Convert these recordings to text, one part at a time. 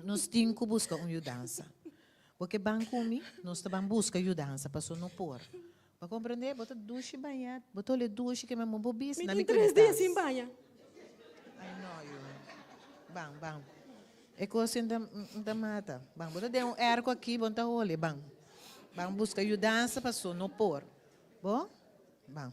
nós temos que buscar uma mudança. Porque banco nós também busca mudança para não pôr. Para compreender, bota duche banhado, bota o duche que é meu bobis. Me tem 3 dias sem banha. I know you. Bang. É coisa da mata. Bang, bota de um erco aqui, bota olhe, bang. Bang, busca mudança para não pôr. Bom? Bang.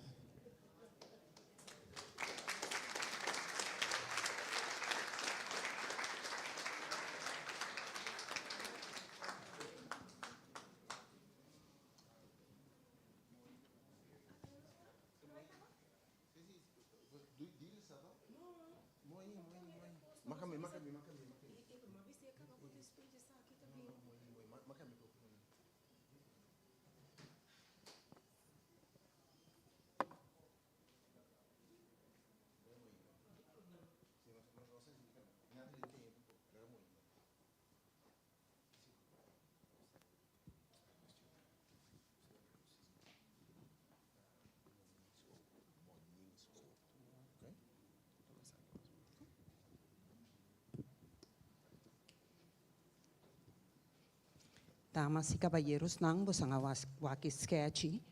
Damas e caballeros, nang bosang waki sketchy,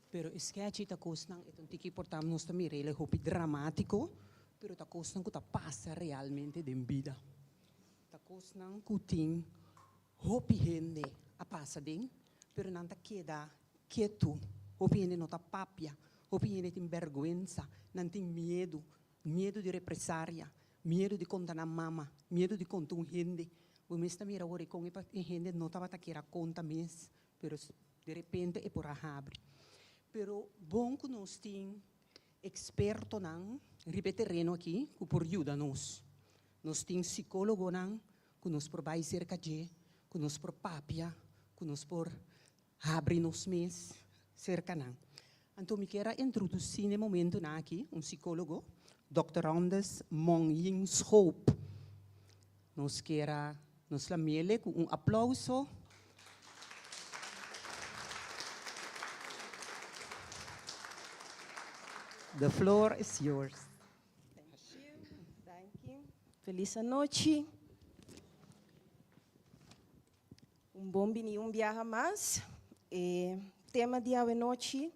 pero sketchy takos nang itong tiki portamos ta mirele hopi dramático, pero takos nang kuta passa realmente den vida. Takos nang kuting hopi hende a passa den, pero nanta queda quieto, hopi hende nota papia, hopi hende tem vergüenza, nanting medo de represária, medo de contar na mama, medo de contar hende. O mês também era hora com a gente não estava aqui era conta mês, pero de repente é por a abre. Pero bom que nós tem experto não, terreno aqui que por ajuda nós. Nós tem psicólogo não, que nos por vai cerca de, que nos por papia, que nos por abre nos mês cerca não. Então me quero introduzir no momento não aqui psicólogo, Dr. Anders Mongingshoop. Nós quero nos lamele com aplauso. The floor is yours. Thank you. Feliz noite. Bom dia, viaja mais. Tema de hoje noite,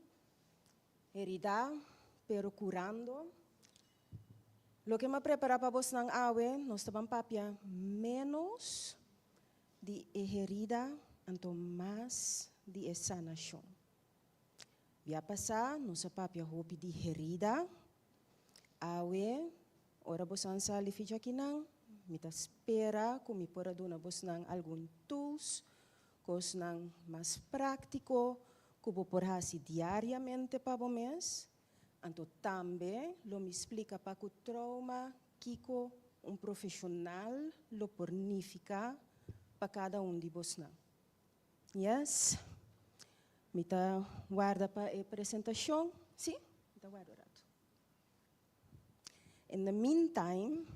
herida, pero curando. Lo que me prepara para vos nang awe, nós estamos papia menos de herida, anto mais de sanação. Via passar, nós papia hopi de herida, awe, ora vos ansa li ficha aqui nang, mita espera, como pora dona vos nang algum tools, cos nang mais prático, como por hasi diariamente para o mês. Então, também, lo me explica para que o trauma, Kiko, profissional, lo pornifica para cada de vós. Yes? Me tá guarda para a apresentação? Sim? Me tá guardado. In the meantime,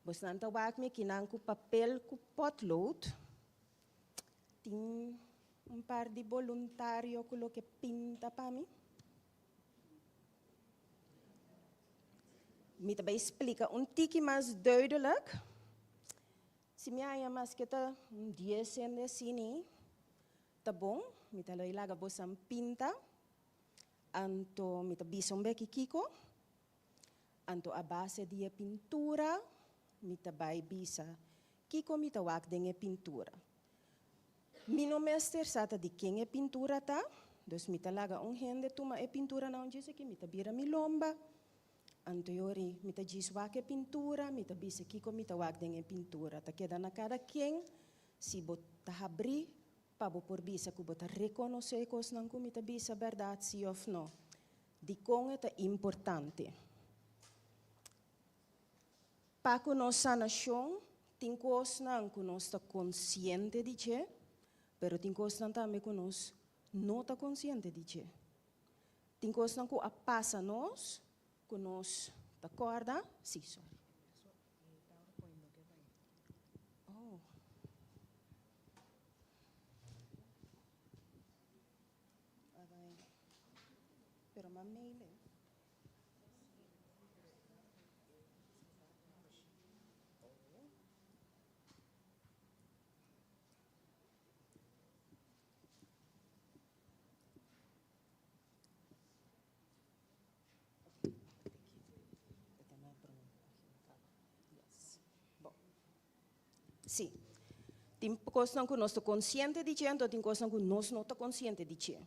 vós não tá guardando aqui com papel com potlood. Tem par de voluntário que pinta para mim. Me também explica tique mais duidelijk. Se me há mais que tá dia sendo assim, tá bom? Me tá lá ilaga bosan pinta. Anto me tá bison beki kiko. Anto a base de pintura, me tá vai bisa. Kiko me tá wak dengue pintura. Mino mester sata de quem é pintura tá? Dus me tá laga gente tuma é pintura não diz que me tá bira mi lomba. Anteriori, mita diz wake pintura, mita bisa kiko mita wak dengan pintura. Ta queda na cada quem, se bota abrir, para por bisa que bota reconhecer coisas não que mita bisa verdade se ou não. De com é importante. Para que nós sanação, tem coisas não que nós está consciente de que, pero tem coisas não também que nós não está consciente de que. Tem coisas não que passa nós conosco, acorda? Sim, sorry. Oh. Pero uma mail. Sim. Tem coisas que nós estamos conscientes de que, então tem coisas que nós não estamos conscientes de que.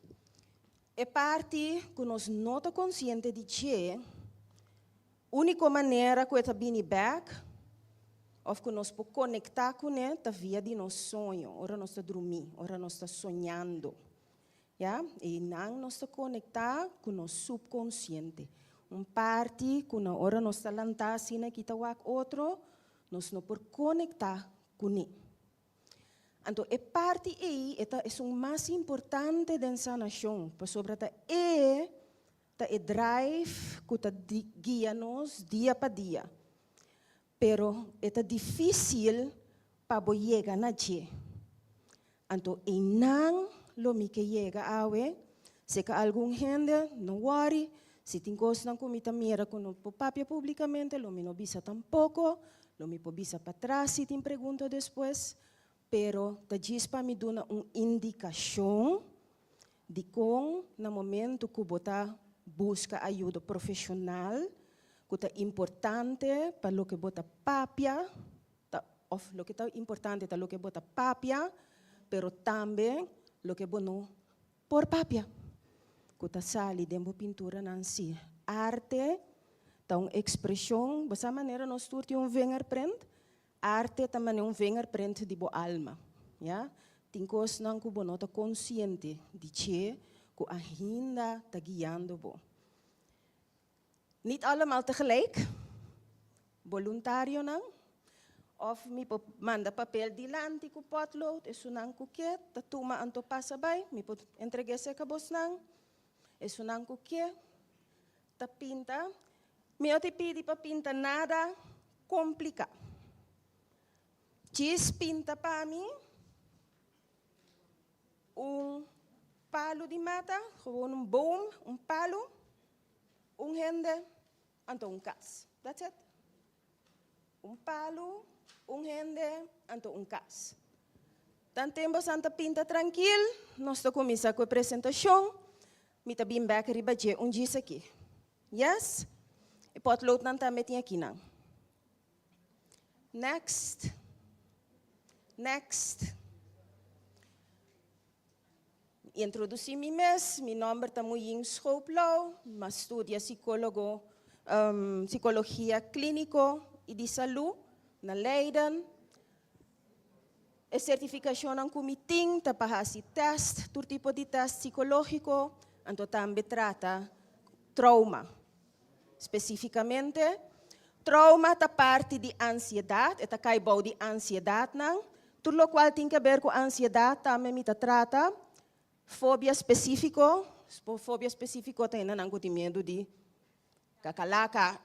É parte que nós não estamos conscientes de que, a única maneira que está vindo back, ou que nós podemos conectar com ele, é via de nosso sonho. Ora nós estamos dormindo, ora nós estamos sonhando. Yeah? E não nós estamos conectar com o nosso subconsciente. Parte que na hora nós estamos lançando assim, que está outro, nós não podemos conectar com ele. Então, a parte aí é o mais importante da sanação, sobre o drive que guia-nos dia para dia. Pero é difícil para chegar na dia. Então, não lo que chega a se que algum gente não worry, se tem coisas que me mira com o papel publicamente, lo me não bisa tampouco, lo me pode bisa para trás se tem pergunta depois. Pero ta diz para me dar uma indicação de como, no momento que você busca ajuda profissional, que é importante para o que você papia, ou o que é importante para o que você papia, pero também o que você não por papia. Que está sali dentro pintura nansi. Arte, tá uma expressão, dessa maneira nós temos fingerprint. Arte também é fingerprint de boa alma, ja? Tem coisas que você não está consciente de que ainda está guiando você. Niet allemaal tegelijk, voluntário não. Of me manda papel dilante com potlood, é sunang kuket, tatuma anto passa bem, me pode entregar se acabou não. É sunang kuket, ta pinta, me te pedi para pintar nada complicado. Diz pinta para mim palo de mata, gewoon boom, palo, rende, então cas. That's it. Palo, rende, então cas. Tanto tempo santa pinta tranquilo, nós começamos com a apresentação, me tá bem back riba je diz aqui. Yes? E pode load não tá metinho aqui não. Next. Introduzi-me mesmo, meu nome é Muying Schoplau, eu estudo psicologia clínica e de saúde na Leiden. A certificação em comitê para fazer teste, todo tipo de teste psicológico, então também trata trauma. Especificamente, trauma é parte de ansiedade, é caibau de ansiedade, não? Tudo o qual tem a ver com ansiedade, também me trata fobia específico. Fobia específico tem medo de cacalaca,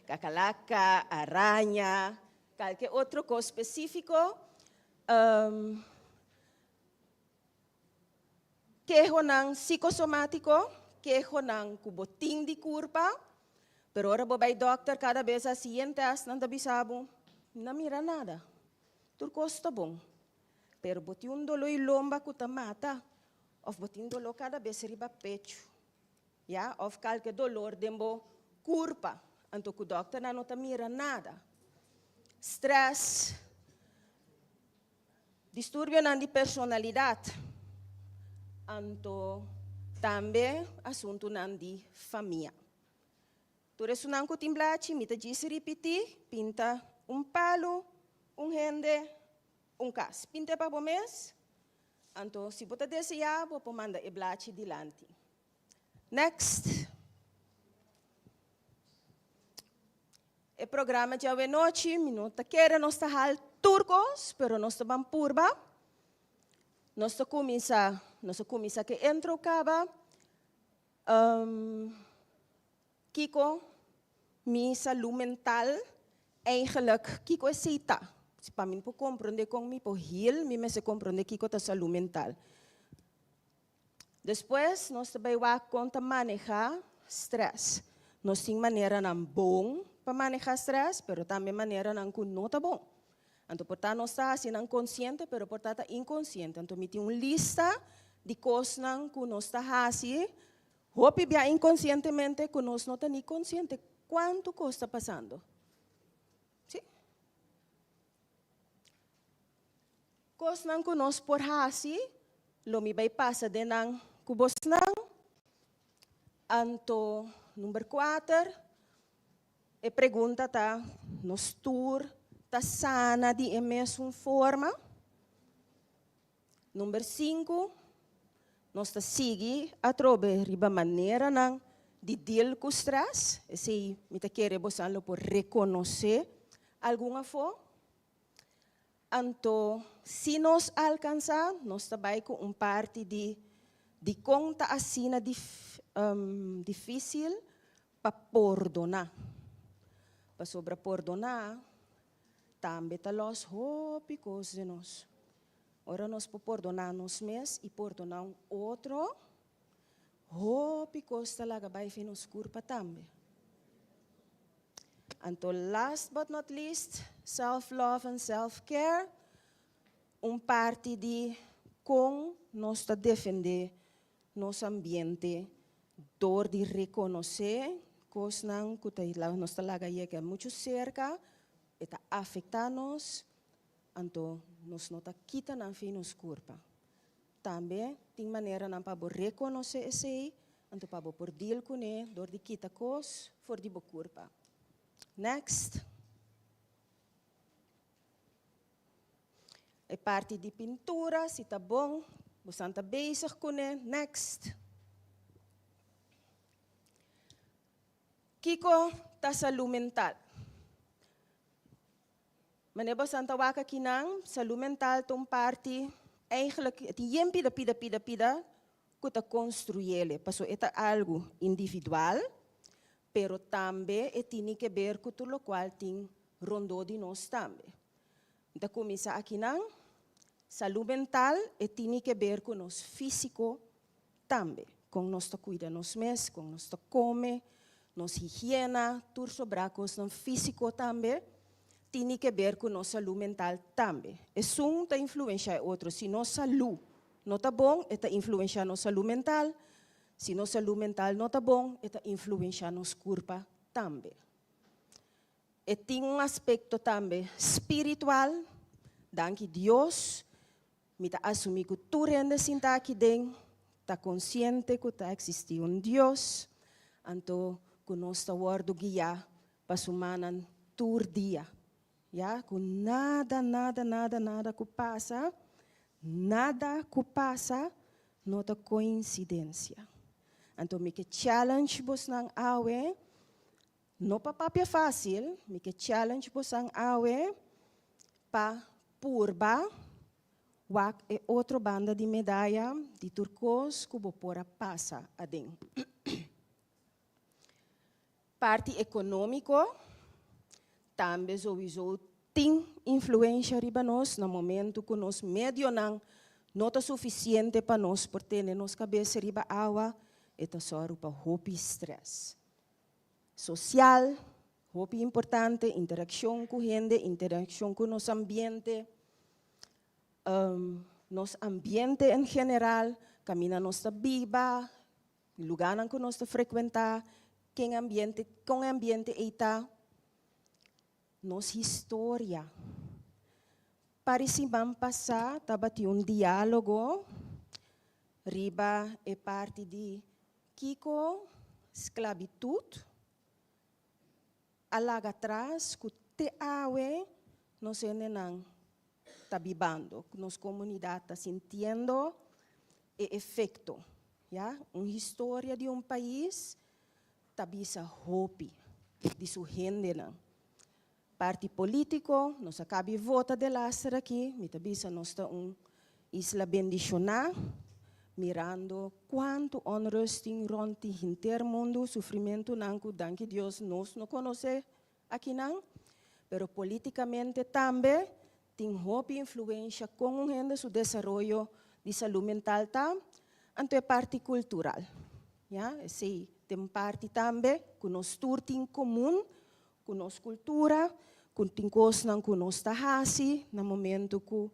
cacalaca, aranha, qualquer outro coisa específico. Queijo não psicossomático, queijo não cubotim de curva, pero ora bobai doctor cada vez assim teste não sabem. Não mira nada. Tudo custa bom. Pero boti dolor e lomba que mata. Ou boti dolor cada vez riba pecho. Ja? Ou qualquer dolor dembo curva. Então o doctor não mira nada. Stress. Distúrbio de personalidade. Então também assunto de família. Por isso não cotimblate, me diz repetir, pinta palo, rende, cas. Pinta para o mês. Então, se você desejar, você manda o blate dilante. Next. O programa de hoje noite, minuto quer nós hal turcos, pero nós estamos purba. Nós começa que entra o caba. Kiko, minha saúde mental. Eigenlijk, Kiko é cita. Se para mim, compreender com mim, por heal, me se compreender Kiko a saúde mental. Depois, nós também vamos conta manejar stress. Nós temos maneira não bom para manejar stress, mas também maneira não não tá bom. Então, portanto, nós estamos assim consciente, mas portanto inconsciente. Então, me tem uma lista de coisas que nós estamos assim. Hope bem inconscientemente que nós não estamos consciente quanto coisa está passando. Kos nang kunos por hasi, lomi bay pasa de nang kubos nang. Anto, número 4, pergunta tá, nos tour, tá sana de mesma forma. Número 5, nós tá sigue a trobe riba maneira nang de deal com stress. Esse me tá querer bosan por reconhecer alguma forma. Anto, se nós alcançar, nós também com parte de conta assim difícil para perdonar. Para sobre perdonar, também tá los hopicos de nós. Ora nós para perdonar nós mesmos e perdonar outro, hopicos talaga vai vir nos culpa também. Anto, last but not least, self-love and self-care. Parte de como nós defender nosso ambiente, door de reconhecer coisas que nós llega muito cerca, está afetando-nos, então nós não quita na fim nos culpa. Também tem maneira para reconhecer esse, então para por deal com ele, door de quita coisas, for de culpa. Next. Parte de pintura, se está bom, você está bezig com ele. Next. Kiko, ta saúde mental. Meneer Bosanta waka kinang, saúde mental tom parte, eigenlijk, het jempi da pida, kuta construyele. Paso eta algo individual, pero também tem que ver com tudo o qual tem rondo de nós também. Então, começa aqui não, saúde mental tem que ver com nós físico também, com nós cuida nós mesmos, com nós come, nós higiene, tudo sobre nós físico também, tem que ver com nossa saúde mental também. É um que influencia outro, se nossa saúde não está bom, está influencia nossa saúde mental. Se nossa saúde mental não está bom, está influencia nos corpo também. E tem aspecto também espiritual, danke Deus, me está assumir que tu rende sinta aqui dentro, está consciente que está existe Deus, então que nós está word guia para sumanan tur dia, ja, que nada que passa, não é coincidência. Então, me que challenge vos nang awe, não para papel fácil, me que challenge vos nang awe, para purba, wak é outra banda de medalha de turcos que vou pôr a passa adem. Parte econômico, também sowieso tem influência riba nós no momento que nós medio não está suficiente para nós por ter nos cabeça riba água. Ito soro pa hopi stress. Social, hopi importante, interação com gente, interação com nosso ambiente. Nosso ambiente em geral, camina nossa biba, lugar que nós frequentar, com ambiente está, nossa história. Para se passar, tabati diálogo, riba é parte de Kiko, esclavitud, alaga atrás, que te awe, nós não está vivendo, nossa comunidade está sentindo o efeito. Ja? Uma história de país, está bisa hopi, de sua gente. Parte político, nós acabamos de votar de lastra aqui, me bisa nós está isla bendicionar, mirando quanto onrust tem rond o intermundo, sofrimento nanco, danke Deus, nós não conhecemos aqui não, pero politicamente também tem hope influência com o desenvolvimento de saúde mental tam, então é parte cultural, ja, esse tem parte também que nós tudo em comum, com nossa cultura, com tem coisas que nós está hasi, no momento que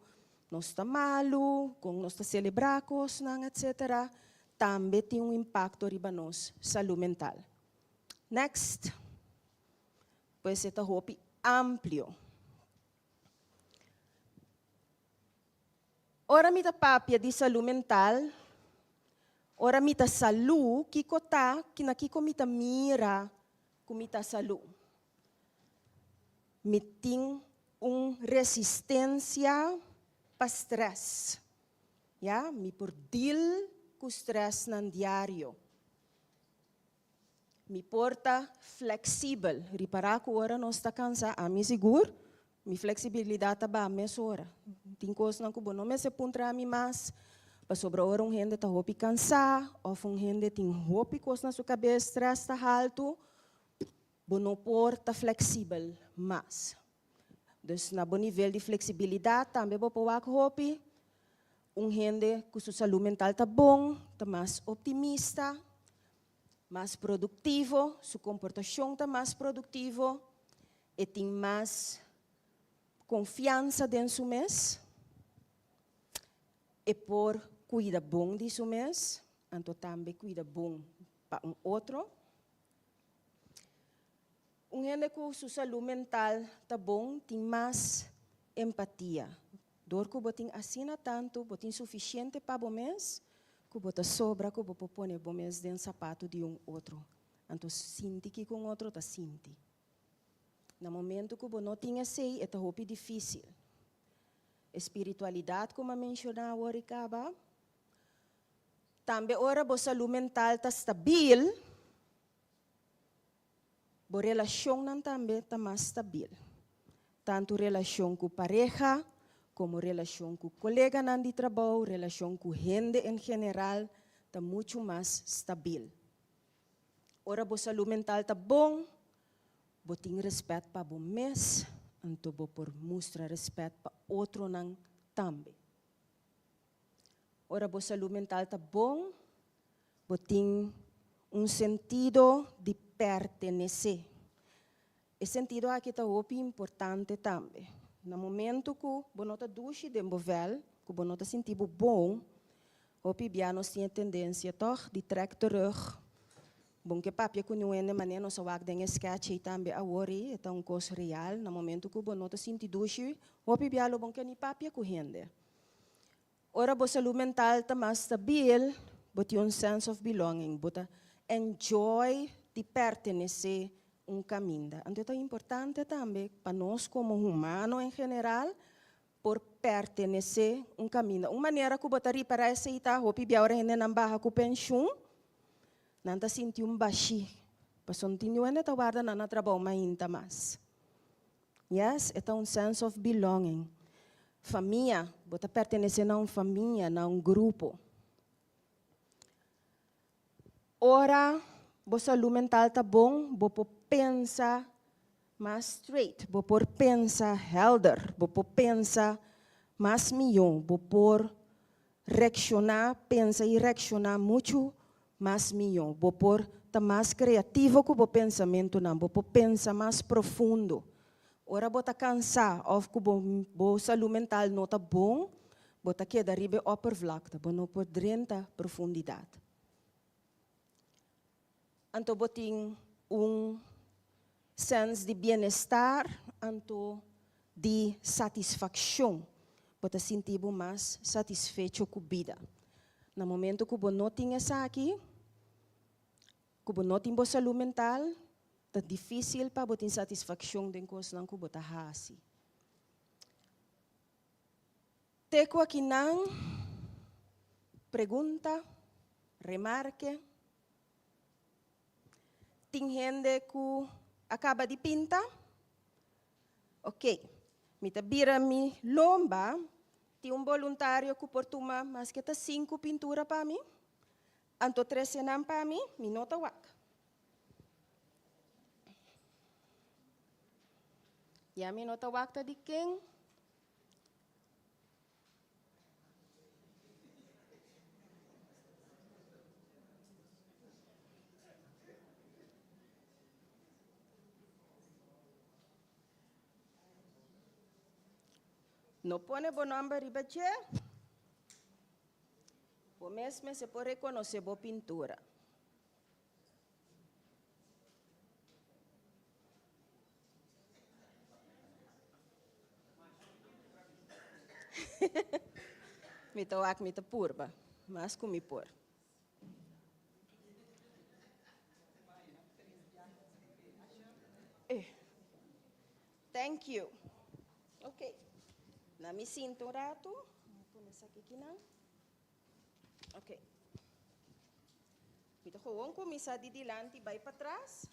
nós está malo, com nós está celebrar coisas, etc. Também tem impacto riba nós saúde mental. Next, pues esta hopi amplio. Ora mita papia de saúde mental, ora mita saúde, kiko ta, kinakiko mita mira, kumita saúde. Miting resistência para stress. Ja, mi por deal com stress nan diário. Mi porta flexível. Reparar que ora não está cansada, a mim seguro, mi flexibilidade está bem, mês hora. Tem coisas não que não me se puntra a mim mais. Para sobre ora gente está hopi cansada, ou gente tem hopi coisas na sua cabeça, stress está alto, não porta flexível mais. Dus na bom nível de flexibilidade também vou pôr hopi. Gente com sua saúde mental está bom, está mais optimista, mais produtivo, sua comportação está mais produtivo e tem mais confiança dentro de si mês e por cuida bom de si mês, então também cuida bom para outro. Gente com sua saúde mental está bom, tem mais empatia. Dor que botin assina tanto, botin suficiente para o mês, que bota sobra, que bota pôr o mês dentro do sapato de outro. Então, sinti que com outro está sinti. No momento que não tinha sei, é muito difícil. Espiritualidade, como mencionava, ora acaba. Também, ora, a saúde mental está estável, a relação também está mais estável. Tanto relação com pareja, como relação com colega de trabalho, relação com gente em geral, está muito mais estável. Ora, a saúde mental está bom, você tem respeito para o mês, então você mostra respeito para outro também. Ora, a saúde mental está bom, você tem sentido de pertencer. Esse sentido aqui está muito importante também. No momento que você está duche de movel, que você está sentindo bom, o pibianos tem tendência de trek terug. Bom que papia que não é de maneira não se vai dar sketch e também a worry, é coisa real. No momento que você está sentindo duche, o pibialo bom que nem papia que rende. Ora, a saúde mental está mais estável, você tem sense of belonging, você enjoy de pertencer caminho. Então é importante também para nós como humanos em geral por pertencer caminho. Uma maneira que botar para essa ita, hopi biara hene nambaha ku pensiun, nanta sinti baixi. Pasontinho ene ta guarda na trabalho mainta mas. Yes, é sense of belonging. Família, botar pertencer a família, a grupo. Ora, a saúde mental está bom, você pensa mais straight, você pensa helder, você pensa mais milhão, você reaccionar, pensa e reaccionar muito mais milhão, você está mais criativo com o pensamento, você pensa mais profundo. Ora, você está cansado, ou que a saúde mental não está bom, você queda ribe oppervlakte, você não pode drenta profundidade. Então, você tem senso de bem-estar, então de satisfação. Você sentir mais satisfeito com a vida. No momento que você não tem isso aqui, que você não tem boa saúde mental, é difícil para você ter satisfação de coisas que você faz. Teco aqui não, pergunta, remarque. Tem gente que acaba de pintar. Ok. Me tabira mi lomba. Tem voluntário que por tomar mais que 5 pinturas para mim. Anto 3 senam para mim, me nota wak. Ya me nota wak ta di king. No pone bom nome ribache. O mesmo se pode reconhecer boa pintura. Mita wak mita purba. Mas kumi por. Thank you. Ok. Na me sinto um rato. Vou começar aqui não. Ok. Mita gewoon começar de dilante, vai para trás.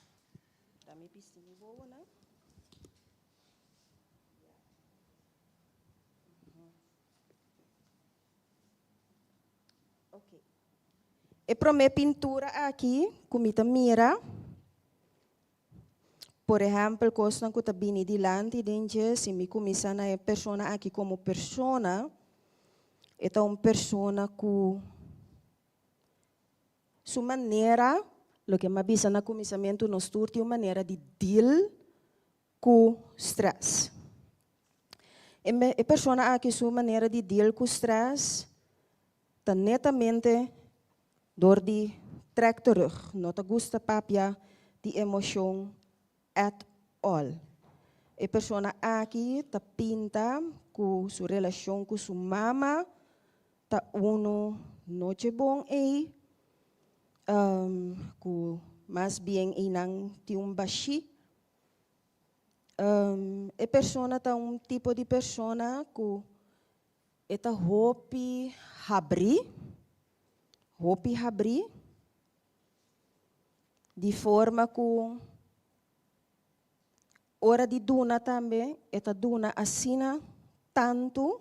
Dá-me pistinho boa, não? Ok. E para minha pintura aqui, como mira, por exemplo, coisa que está bem dilante dentro, se me começar na pessoa aqui como pessoa, é uma pessoa que sua maneira, o que me avisa no começamento, nos turte uma maneira de deal com stress. E pessoa aqui sua maneira de deal com stress, está netamente door die trek terug. Não te gusta papia die emoção at all. E persona aqui ta pinta com sua relação com sua mama, ta uno noche bom com mais bem inang tium bashi. E persona ta tipo de persona que eta hopi abrir, de forma que hora de duna também, eta duna assina tanto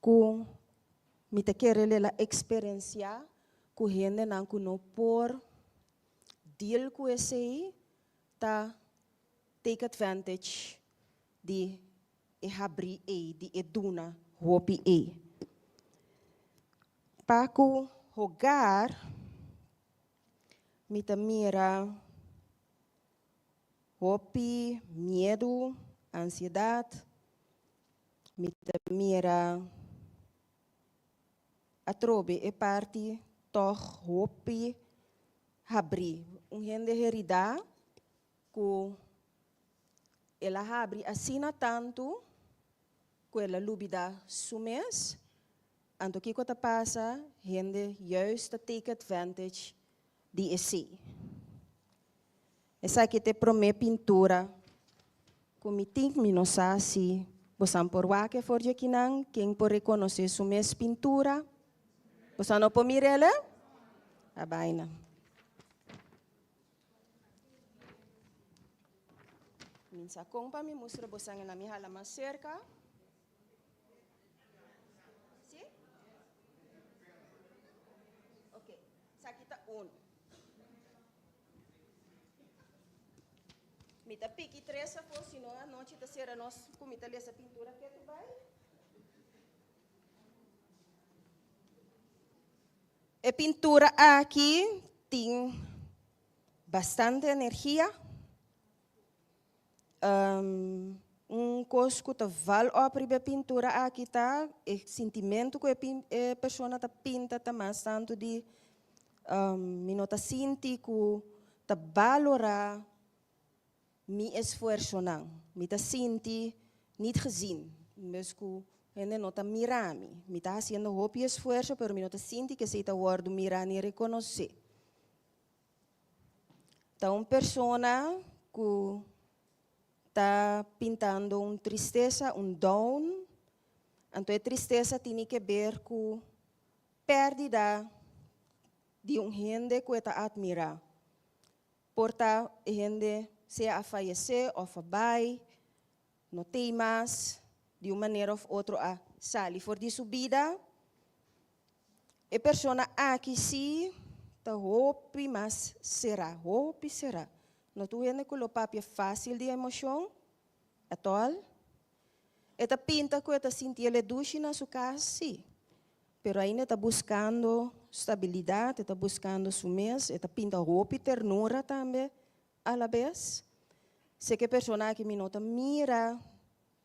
que me te querer ela experienciar que gente não que não por deal com esse aí, tá take advantage de abrir de duna hopi para que jogar me te mira hopi, medo, ansiedade, me te mira atrobe e parte toch hopi abrir. Gente herida que ela abre assina tanto que ela lubida sumes, anto que quando passa, gente juist take advantage de esse. Essa aqui te promete pintura, como tem que não sabe se você por que for de aqui não, quem por reconhecer sumes pintura, você não pode mirar ela? A baina. Minsa compa me mostra você na minha hala mais cerca. Sim? Ok. Essa aqui está Me tá pique três for, senão a noite tá será nós comita essa pintura que tu vai. A pintura aqui tem bastante energia. Coisa que vale a pintura aqui tá, o sentimento que a pessoa tá pinta tá mais tanto de me nota senti que tá valorar mi esforço não, me tá senti niet gezien, mesmo que ele não tá mirando, me tá fazendo hope esforço, pero me nota senti que se tá word mirar e reconhecer. Então, pessoa que está pintando uma tristeza, down. Então, a tristeza tem que ver com perda de gente que está admirar. Porta, a gente se a falecer ou a vai, não tem mais, de uma maneira ou outra, a sair for de subida. A pessoa aqui sim, está hope, mas será. Não tu gente que o papo é fácil de emoção, atual. Eta pinta que está sentindo duche na sua casa, sim. Pero ainda está buscando estabilidade, está buscando sumes, está pinta roupa e ternura também, a la vez. Se que a pessoa que me nota mira,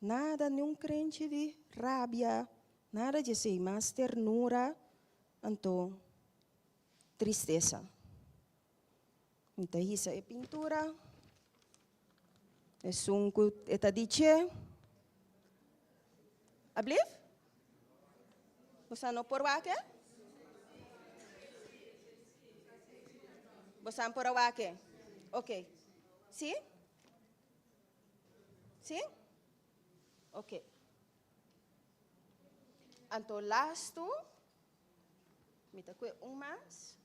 nada, nenhum crente de rabia, nada de ser mais ternura, então, tristeza. Então, isso é pintura. É sunco, está diche. Ablief? Você não por wake? Você não por wake? Ok. Sim? Sim? Ok. Então, lasto, me tá com mais.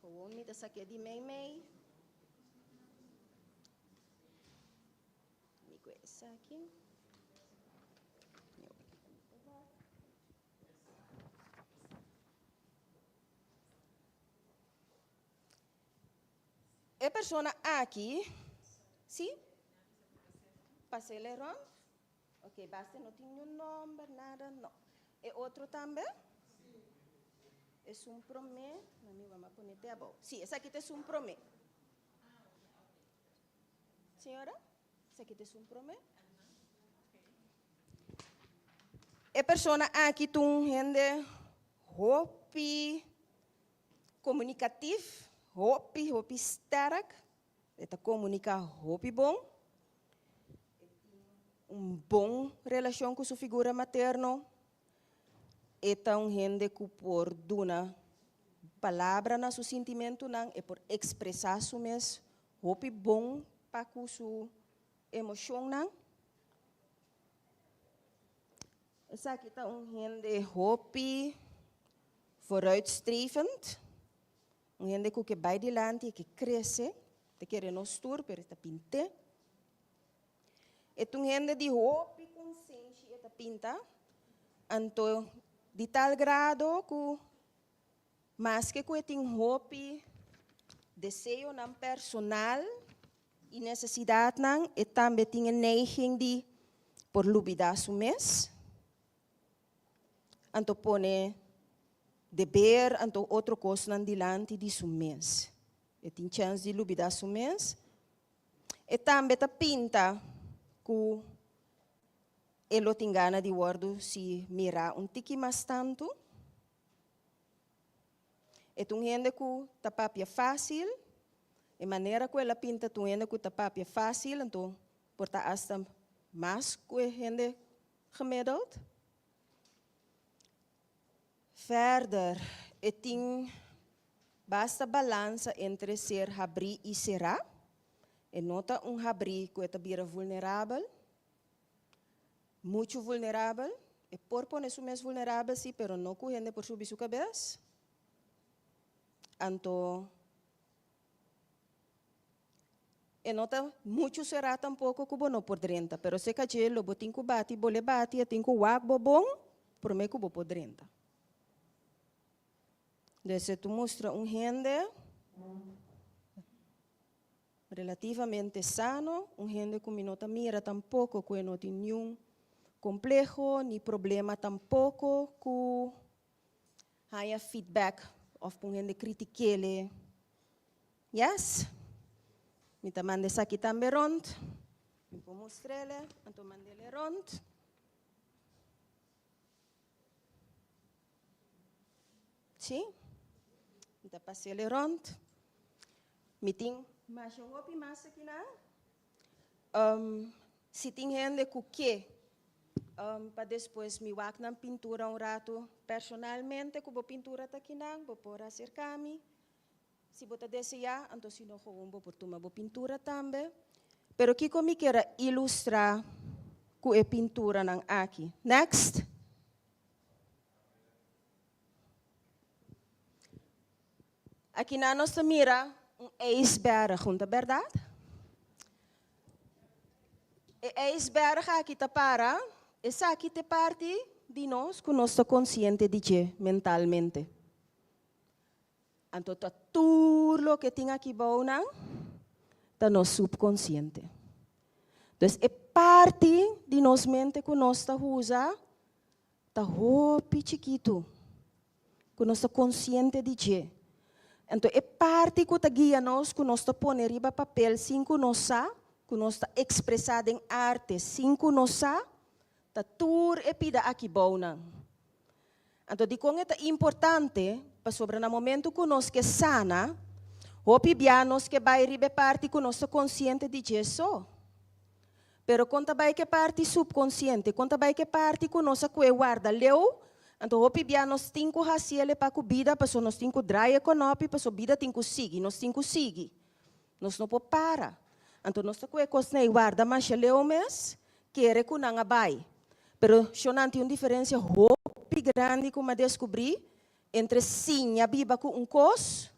Gewoon me tá saque de meio. Me com essa aqui. A pessoa aqui, sim? Passei le rond? Ok, basta, não tem nenhum nome, nada, não. E outro também? É um promê. Não, vamos pôr até bom. Sim, esse aqui é um promê. Senhora? Esse aqui é um promê? A pessoa aqui tem gente hopi comunicativo, hopi sterk. Ele comunica hopi bom. Bom relação com sua figura materna. É um gente que por dar palavra na seu sentimento não é por expressar su mes hopi bom para com sua emoção não. Essa aqui tá gente hopi vooruitstrevend, gente que vai adiante, que cresce, te quer no stur, pero está pinte. É gente de hopi consciência, está pinta, então de tal grado que mais que tem hopi desejo não personal e necessidade não, e também tem neiging de por lubidar su mes. Então pone deber, então outra coisa não dilante de su mes. E tem chance de lubidar su mes. E também ta pinta que ele tem gana de guardo se mirar tiki mais tanto. E tem gente que ta papia fácil. E maneira que ela pinta, tem gente que ta papia fácil, então porta hasta mais que gente gemiddeld. Verder, tem basta balança entre ser habri e será. E nota habri que é bira vulnerável, muito vulnerável. E por poner su mes vulnerável, sim, pero não com gente por subir sua cabeça. Então, e nota muito será tampouco que não por 30, pero se cachelo, botin que bate, bole bate, e tem que wag bom, por mim que por 30. Então, tu mostra gente relativamente sano, gente que não mira tampouco que não tem nenhum complexo, nem problema tampouco, que haya feedback of gente critique. Yes? Me ta mande aqui também rond. Me vou mostrar ele, então mandele rond. Sim? Me ta passei ele rond. Me tem mais um pouco mais aqui não? Se tem gente que para depois me wak na pintura rato personalmente, que vou pintura tá aqui não, vou por acercar-me. Se você desejar, então se não vou por tomar pintura também. Pero que como quero ilustrar com a pintura não aqui. Next. Aqui na nossa mira iceberg, junto, verdade? E iceberg aqui tá para, essa aqui te parte de nós que nós estamos conscientes de que mentalmente. Então, tudo o que tem aqui bom, está no subconsciente. Então, é parte de nossa mente que nós estamos usando, está muito chiquito, que nós estamos conscientes de que. Então, é parte que guia nós, que nós estamos pondo em papel, sem que nós está expressado em arte, sem que nós está tudo é pida aqui bom. Então, de como é importante, para sobre no momento que nós que sana, o pibianos que vai ribe parte que nós consciente de isso. Pero quando vai que parte subconsciente, quando vai que parte que nós que guarda leu, Então, hopi bia nós tinko hasiele para vida, para nós tinko draia konopi, para vida tinko sigi, nós tinko sigi. Nós não pode para. Então, nós tá com cosnei guarda mas leo mes, querer que não abai. Pero, chonante uma diferença hopi grande como a descobrir entre sim a biba com cos,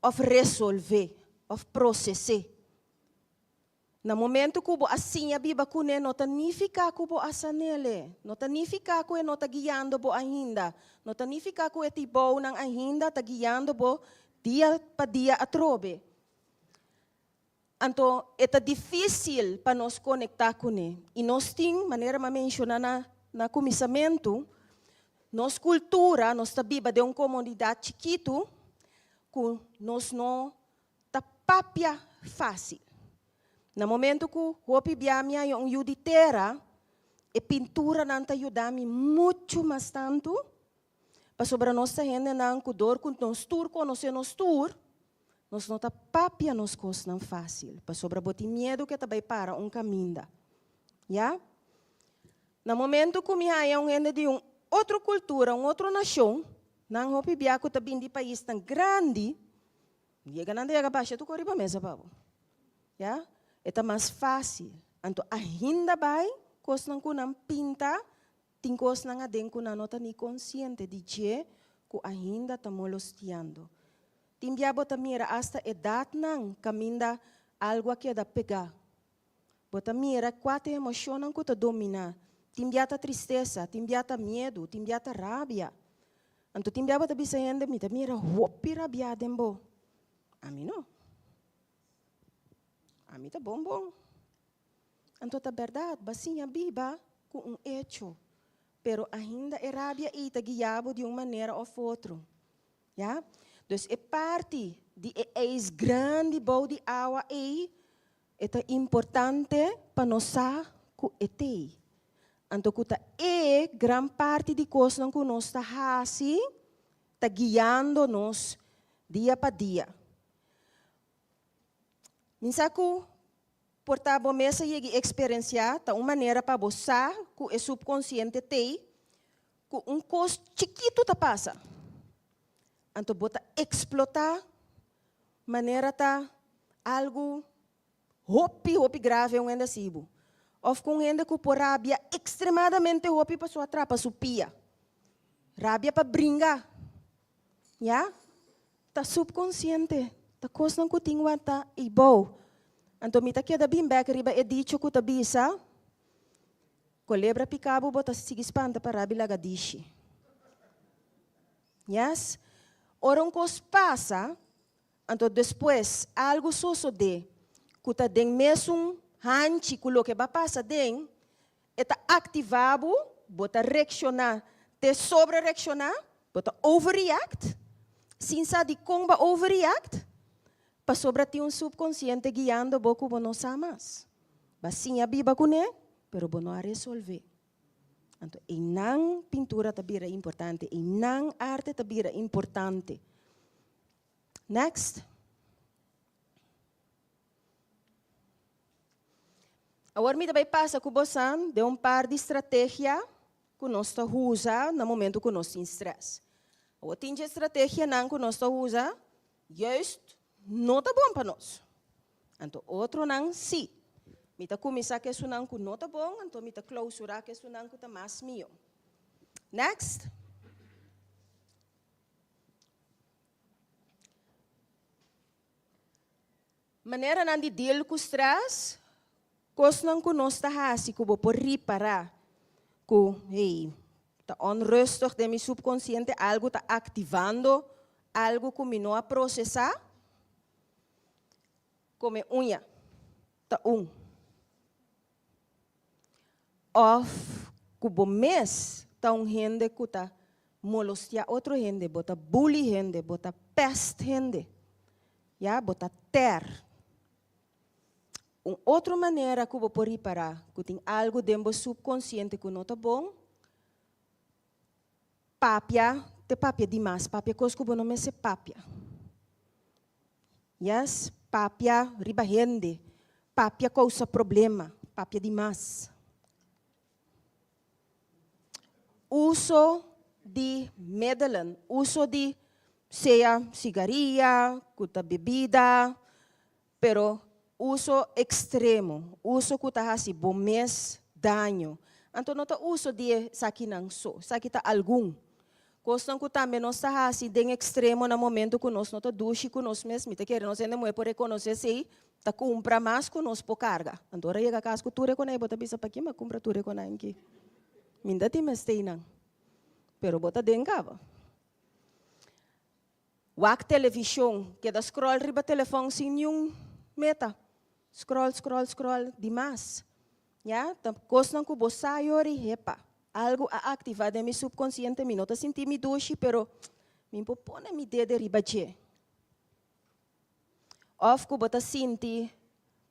of resolver, of processar. No momento que assim a biba com ele, não significa que bo asa nele, não significa que não está guiando bo ainda, não significa que eti bo nang ainda está guiando bo dia para dia a trobe. Então, é difícil para nós conectar com ele. E nós temos, maneira de mencionar na começamento, nossa cultura, nossa biba de uma comunidade chiquito, que nós não está papia fácil. No momento que o hopi biamia yung yuditera, e pintura nanta yudami muito mais tanto, para sobre nossa gente nang kudor kun nos tour conoce nos tour, nós não tá papia nos coisas não fácil, para sobre botar medo que também para caminho, já? No momento que me há um gente de outra cultura, outra nação, nang hopi biaco também de país tão grande, chega nanda chega baixa tu corre para mesa babo, já? É mais fácil. Então, ainda vai, coisa não kunam pinta, tem coisa não adem kunam nota ni consciente de que ainda está molestando. Tem dia bota mira hasta edad não caminda algo que da pegar. Bota mira quatro emoções não que domina. Tem dia tá tristeza, tem dia tá medo, tem dia tá rabia. Então, tem dia bota bisa ainda mira hopi rabia dembo. A mim não. A mim tá bom. Então, é verdade, basinha biba com hecho. Pero ainda é rabia e tá guiado de uma maneira ou outra. Já? Então, é parte de eis grande bom de água e é importante para nós saber que então, é grande parte de coisas que nós está fazendo, está guiando-nos dia para dia. Minsaku portabo mesa e experienciar ta uma maneira para você que é subconsciente tem que coisa chiquito ta passa. Então bota explotar maneira ta algo hopi grave um ainda sibo. Of com ainda que por rabia extremadamente hopi para sua trapa supia. Rabia para brincar. Já? Ta subconsciente. Ta coisa não continua ta e bom. Então, mita que da bim riba é dicho que ta bisa. Colebra picabo bota sigue espanta para rabila gadishi. Yes? Ora coisa passa. Então, depois algo sucede. Que ta den mesmo hanchi que lo que vai passar den. Eta ativado, bota reaccionar. Te sobre reaccionar, bota overreact. Sin sa di kong ba overreact. Para sobre ti subconsciente guiando boco bono samas. Basinha biba kune, pero bono a resolver. Então, inang pintura tabira importante, inang arte tabira importante. Next. Agora me também passa com você de par de estratégia que nós usa no momento que nós temos estresse. Ou tem estratégia não que nós usa, justo não está bom para nós. Então, outro não, sim. Me está começar que isso não está bom, então me está clausurar que isso não está mais meu. Next. Maneira não de deal com o stress, coisa não que nós está fazendo, que vou por reparar, que, hey, está onrustig de meu subconsciente, algo está ativando, algo que me não a processar, como unha, está Of, que o mês, está gente que está molestia outro gente, bota bully gente, bota pest gente, já, bota ter. Outra maneira que eu vou reparar, que tem algo dentro do subconsciente que não está bom, papia demais, papia coisa que eu não me sei papia. Yes, papia riba gente, papia causa problema, papia demais. Uso de middelen, uso de sea cigarrilha, kuta bebida, pero uso extremo, uso kuta hasi bomes daño. Então não tá uso de saquinang so, saquita algum. Costam que também nós está assim, de extremo no momento que nós não está duche com nós mesmos, te queremos ainda muito por reconhecer se tá compra mais com nós por carga. Então aí a casa que tu reconhece, bota bisa para aqui, mas compra tu reconhece aqui. Minda te mestei não, pero bota dengava. Wak televisão, que da scroll riba telefone sem nenhum meta, scroll demais. Ya, tam costam que você yori repa. Algo a ativar de mi subconsciente, mi nota sentir mi doce, pero mi popone mi dedo ribache. Of que bota sentir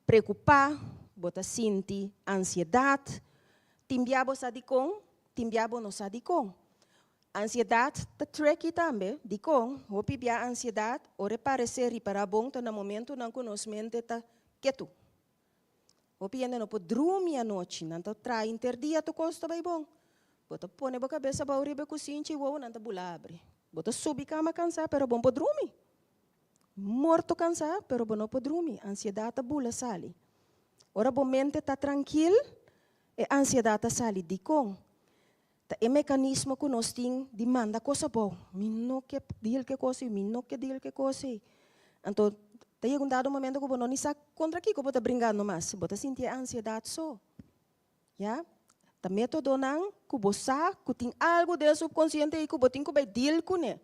preocupar, bota sentir ansiedade, timbiabo sadicon, timbiabo no sadicon. Ansiedade ta treki também, dicon, hopi bia ansiedade, ore parecer para bom ta na momento não conhecimento ta quieto. Hopi ainda não pode dormir à noite, não ta trai interdia tu costa bem bom. Bota pone a cabeça para uribe cozinha e uau nanta bulabre. Bota subir cama cansar, pero bom pode dormir. Morto cansar, pero bom não pode dormir. Ansiedade bula sali. Ora bom mente tá tranquil, e ansiedade sali di com. Tá é mecanismo que nós tem de manda coisa boa. Minno que deal que coisa, minno que deal que coisa. Então, tá aí um dado momento que bom não sabe contra que bota brincando mais, bota sentir ansiedade só. Ya? Ta método nang kubosa, kuting algo del subconsciente e kuboting kubay deal kune.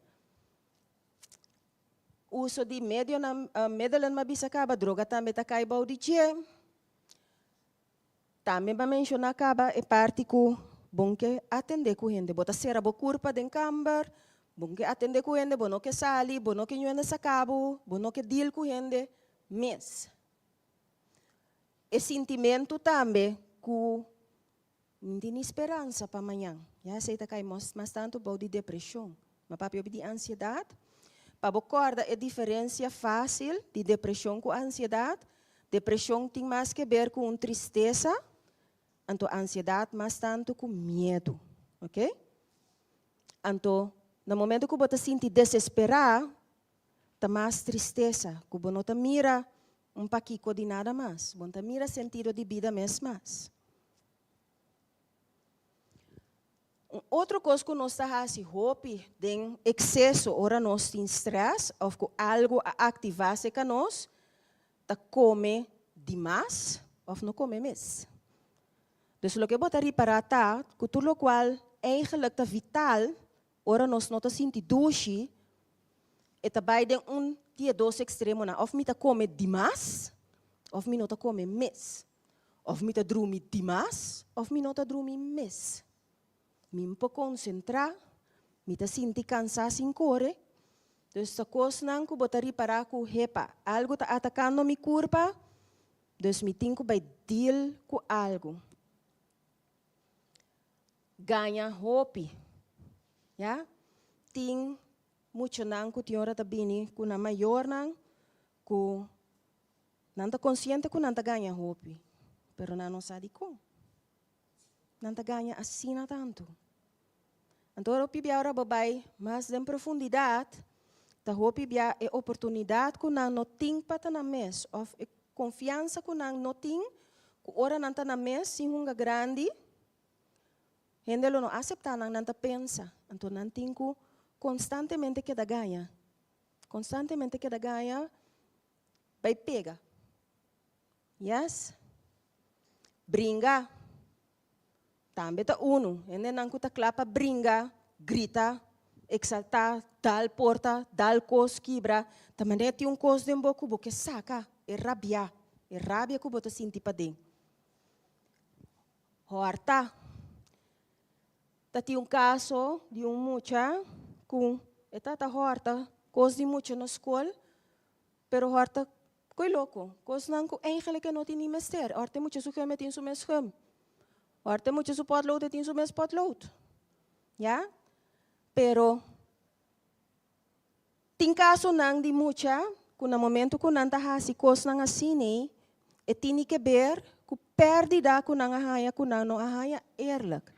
Uso di medio na medalan mabisa kaba droga tambe ta kai bau di che. Tambe ba menciona kaba e parte ku bonke atende ku hende bota sera bo curpa den camber, bonke atende ku hende bono ke sali, bono ke nyuende sa cabo, bono ke deal ku hende mes. E sentimento tambe ku não tem esperança para amanhã. Já sei que cai mais tanto para de depressão, mas para de ansiedade. Para acorda é diferença fácil de depressão com ansiedade. Depressão tem mais que ver com tristeza, então ansiedade mais tanto com medo, ok? Então, no momento que você sente desesperar, tá mais tristeza, que você não mira pouquinho de nada mais, você mira sentido de vida mesmo mais. Outra coisa que nós estamos fazendo de excesso, ora nós temos estresse, ou que algo a ativar-se com nós, tá come demais, ou não come mesmo. Então, o que eu vou reparar é que tudo o qual eigenlijk é vital, ora nós não estamos sentindo doce, e também de dia doce extremo, ou me tá come demais, ou me não tá come mesmo. Ou me tá dormir demais, ou me não tá dormir mesmo. Me concentrar, me tá sentir cansado sem correr. Então, essa coisa não que botar para que repa, algo tá atacando minha corpo, então me tenho que deal com algo. Ganha hope, já? Tem muito não que tinha hora bini, que na maior não, que não tá consciente que não tá ganha hope, pero não sabe como. Não tá ganha assim tanto. Então, eu pedi agora babai, mas em profundidade, tá eu pedi a oportunidade que não tem para na mes, ou confiança que não tem, que ora não tá na mes, sem uma grande, ainda não aceitar não tá pensa, então não tem que constantemente que da ganha, vai pega, yes, brinca. Também tá uno, ainda não que tá clapa, brinca, grita, exalta, dal porta, dal cos quebra, também tem cos de boca que saca, é rabia que bota sentir para dentro. Horta, tá tem caso de mucha com tá horta, cos de mucha na escola, pero horta coi louco, cos não que eigenlijk não tem nem mestre, horta mucha su que tem su mestre. Ora, tem muito potlood, tem muito potlood. Já? Pero, tem caso não de muita, que no momento que não está fazendo coisas assim, e tem que ver com perdida que não arranha, que não arranha erlijk.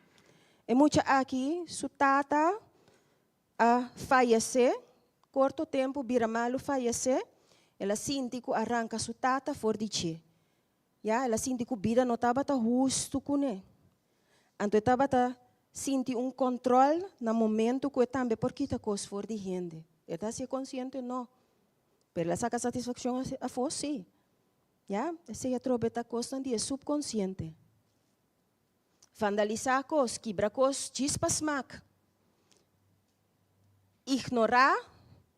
E muita aqui, su tata, a falecer, corto tempo, vira malo falecer, ela sente que arranca sua tata fora de ti. Ela sente que a vida não estava justo com ele. Então, estava sente controle no momento que também porque está coisa fora de gente. Está se consciente, não. Mas ela saca satisfação a você. Essa é a trobeta coisa de subconsciente. Vandalizar coisas, quebrar coisas, chispas mac. Ignorar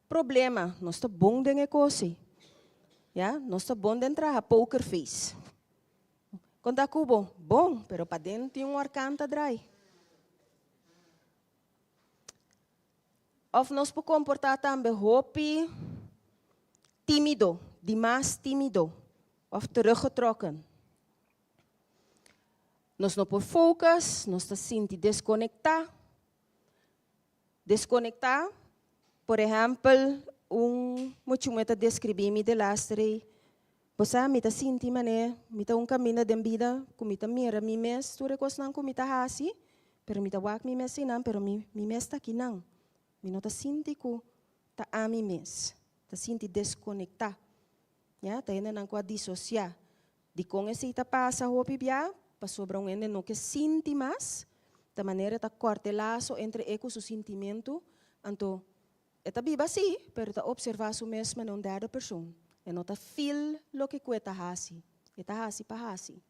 problema, não está bom de coisa. Não está bom de entrar a poker face. Quando a cubo, bom, pero para dentro tem arcanta dry. Of nós podemos comportar também hopi, tímido, demais tímido, of teruggetrokken. Nós não por focus, nós está sentindo desconectar. Desconectar, por exemplo, muito me descrever-me de lastre. Você me está sentindo, mané, me está caminho de vida, como está mira mi mes, tu recos não como está assim, pero me está wak mi mes não, pero mi mes está aqui não. Me não está sentindo que está a mi mes, está sentindo desconectar, está ainda não com dissociar. De com esse está passa o pibia, para sobre ainda não que sente mais, da maneira está corte laço entre eco seu sentimento, então está viva sim, pero está observar su mesma não dada pessoa. E não está feel lo que cuesta hasi. Está hasi para hasi.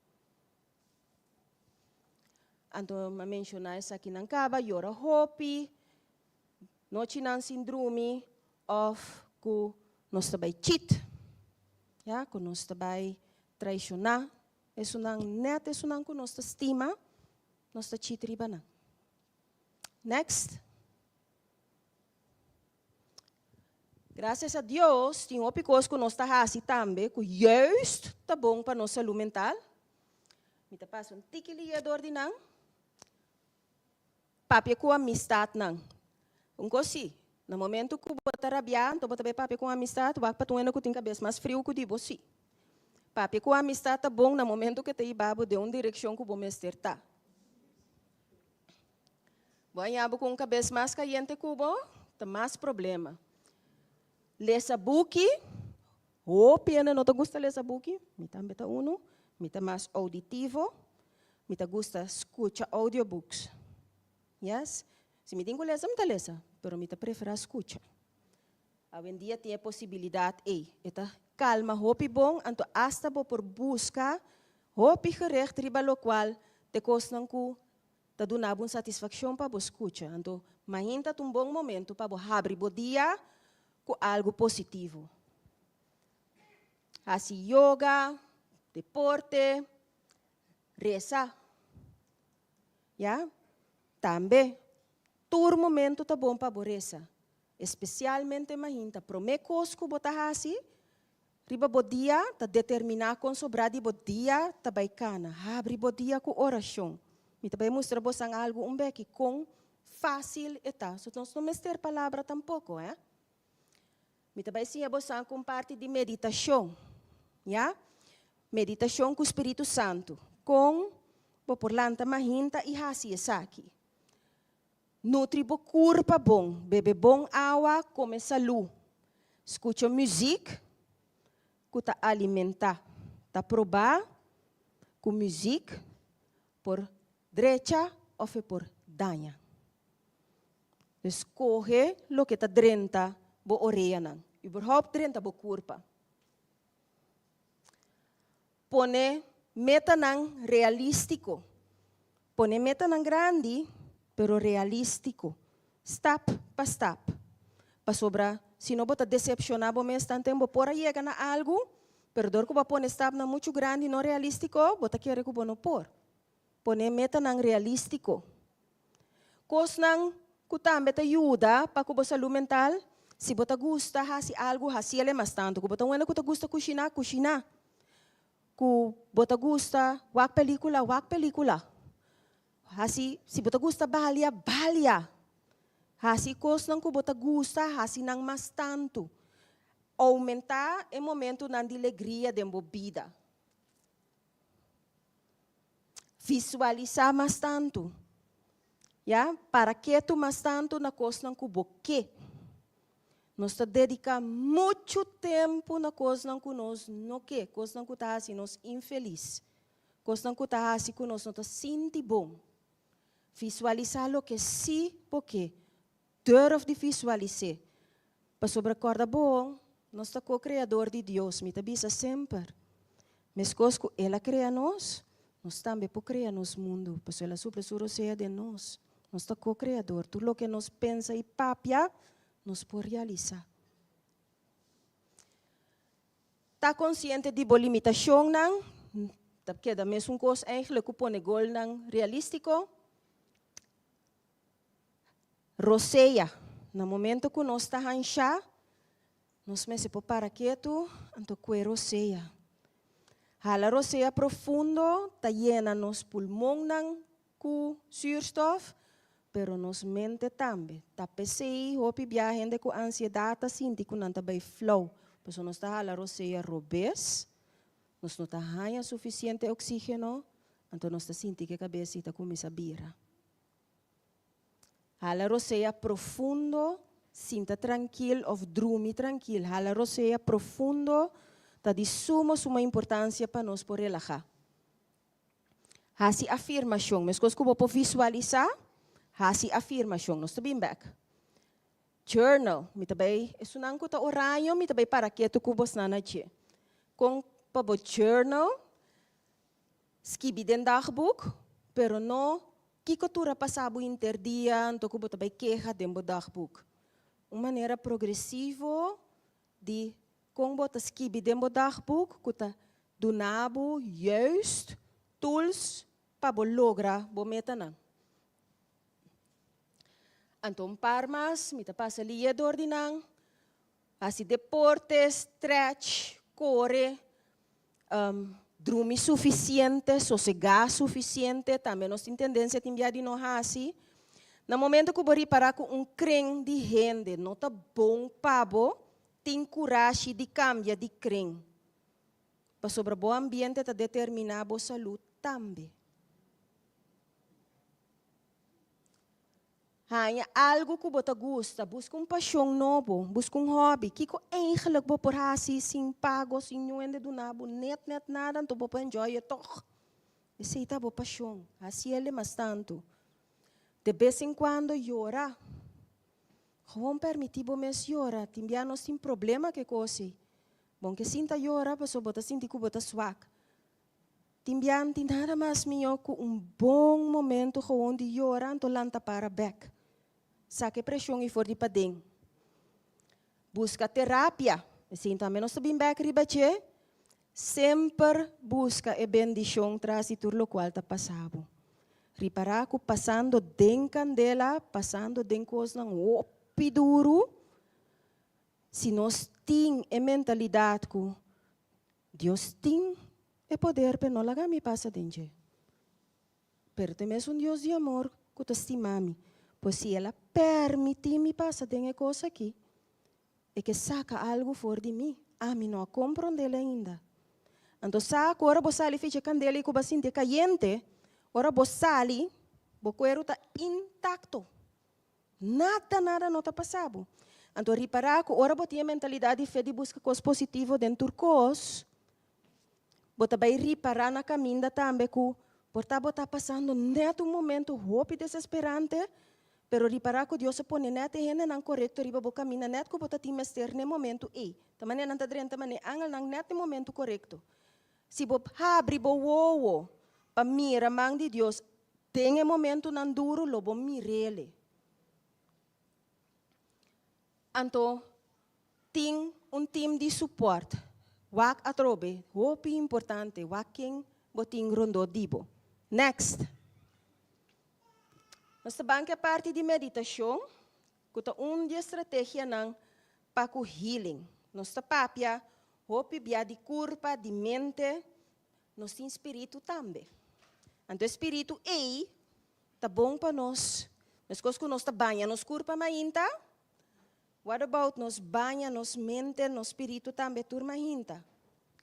Então, me mencionar isso aqui não acaba, yora hopi, noite não síndrome, of que nós também cheat, que nós também traicionar, isso não net, isso não que nós estima, nós cheat riba não. Next. Graças a Deus, tem uma coisa que nós estamos assim também, que juist está bom para a nossa saúde mental. Me está passando tiquilhador de não. Papi com amistade não. Coisa no momento que você está rabiando, você está papi com amistade, vai para tu ainda que tem cabeça mais frio que de você. Papi com amistade está bom no momento que tem babo de uma direção que o mestre está. Vai com cabeça mais caliente que o bom, tem mais problema. Lesa book, pena não te gusta lesa book, me também tá me tá mais auditivo, me tá gusta escuta audiobooks. Yes? Se me tenho lesa, me tá lesa, pero me tá prefere escuta. Hoje em dia tem a possibilidade, calma, hopi bom, então hasta por buscar, hopi gerecht, riba lo qual te costam que te dá uma satisfação para você escuta. Então, mahinta um bom momento para você abrir o dia com algo positivo. Assim, yoga, deporte, reza. Também, todo momento está bom para reza. Especialmente, mahinta, prome coisa que você assim, riba o dia, está determinar com sobrar de o dia, está baicana. Abre o dia com oração. Me também mostra você algo que com fácil está. So, não me ter palavra tampouco, Me também sim você com parte de meditação, Meditação com o Espírito Santo, com o porlanta mahinta e hasi aqui. Nutri bo corpo bom, bebe bom água, come saúde. Escuta música, que ta alimentar, ta provar com música por direita ou por danha. Escolhe lo que ta drenta bo orelha, überhaupt drenta bo corpo. Pone meta nang realístico. Pone meta nang grande, pero realístico. Step pa step. Pa sobra, se não bota decepcionar, bo mes tanto tempo por aí na algo, pero dor que ba pone step na muito grande, não realístico, bota querer que bo no por. Pone meta nang realístico. Kos nang kutambe te ajuda pa ko bo saúde mental, se bota gusta hasi algo, hasi ele mas tanto, ko bota wena ko ta gusta kushina, kushina. Ku bota gusta wak película. Hasi si bota gusta balia. Hasi kos nang ku bota gusta, hasi nang mas tanto. Aumentar o momento na de alegria de vida. Visualizar mais tanto. Ya, para que tu mas tanto na coisa ng kubo que nós está dedicar muito tempo na coisa ng kunos, no que coisa ng kutahasi nos infeliz, coisa ng kutahasi kunos não está sinti bom. Visualizar lo que sim, porque durf de visualizar. Para sobrecorda bom, nós está co-criador de Deus, me tabisa sempre. Mas coisa que ela cria nós também por criar nos mundo, para ela supra seja de nós. Nós está co-criador, tudo o que nós pensa e papia, nós por realizar. Está consciente de boa limitação não? Porque da mesma coisa eigenlijk que põe gol não realístico. Roseia, no momento que nós está hanchá, nós me se para quieto, anto que roseia. Hala roseia profundo, está llena nos pulmão não com zuurstof, pero nos mente também. Tá pensei, hopi viajando com ansiedade, sinti que não tá bem flow. Pois nós está hala roseia robes, nós não tá ganha suficiente oxígeno, então nós está sinti que a cabeça está começa a vira. Hala roseia profundo, sinta tranquilo ou dorme tranquilo. Hala roseia profundo, tá de suma importância para nós por relaxar. Hasi afirmação, mas coisa que eu vou visualizar, hasi afirmação, nós está bem back. Journal, me também, é sunang ko ta oranho, me também para que tu kubos na nache. Kung pabo journal, skibi den dagboek, pero no, kiko tura pasabo interdia, to kubo também queja den bo dagboek. Uma maneira progressiva de kung bota skibi den bo dagboek, kuta dunabo juist tools para bo logra bo metanan. Anton parmas, mita passa lia de ordinang, assim deportes, stretch, corre, dormir suficiente, sossegar suficiente, também nós temos tendência a enviar de nós assim. No momento que eu vou parar com creme de rende, não está bom pabo, tem coragem de cambiar de creme. Para sobre o bom ambiente, está determinar a boa saúde também. Hanya algo que você gosta, busca paixão novo, busca hobby, que eigenlijk bo por hasi sem pago, sem nuende do nabo, net nada, então bo enjoy toch. Esse tá bo paixão, assim ele mas tanto. De vez em quando llora. Gewoon permitir bo mes llora, timbia nós tem problema que coisa. Bom que sinta llora, paso bota sinti que bota swak. Timbia não tem nada mais melhor que bom momento gewoon de llora, então lanta para back. Saque pressão e for de padeng. Busca terapia. Assim também nós sabemos que ribache. Sempre busca a bendição traz e tudo o qual está passando. Reparar que passando den candela, passando den coisa não opi duro. Se nós temos a mentalidade que Deus tem o poder para não lagar me passa dentro. Pero tem mesmo Deus de amor que te estima-me. Pois se ela permite-me passar de coisa aqui, é que saca algo fora de mim, a mim não compreender ainda. Então, saca, ora você ali fica candela e você sente caliente, ora você ali, o coelho está intacto. Nada não está passando. Então, reparar que ora você tem a mentalidade de fé de buscar coisas positivas dentro do coisa, você vai reparar na caminho também que por estar passando neto momento hope desesperante, pero reparar que Deus se põe net hene nang correto riba bo camina net ko bota timester ne momento e. Tamane nanta drenta mane angal nang net momento correto. Si bo abri bo wowo pa mira mang di Deus tem momento nang duro lobo mirele. Anto ting team de suporte. Wak atrobe, hopi importante, waking boting rondo dibo. Next. Nesta banca parte de meditação, que é de estratégia para o healing. Nossa papia, hopi bia de corpo, de mente, nosso espírito também. Então, o espírito tá bom para nós. Mas coisas que nós banha, nos corpo mainta. What about nos banha, nos mente, nos espírito também turma hinta?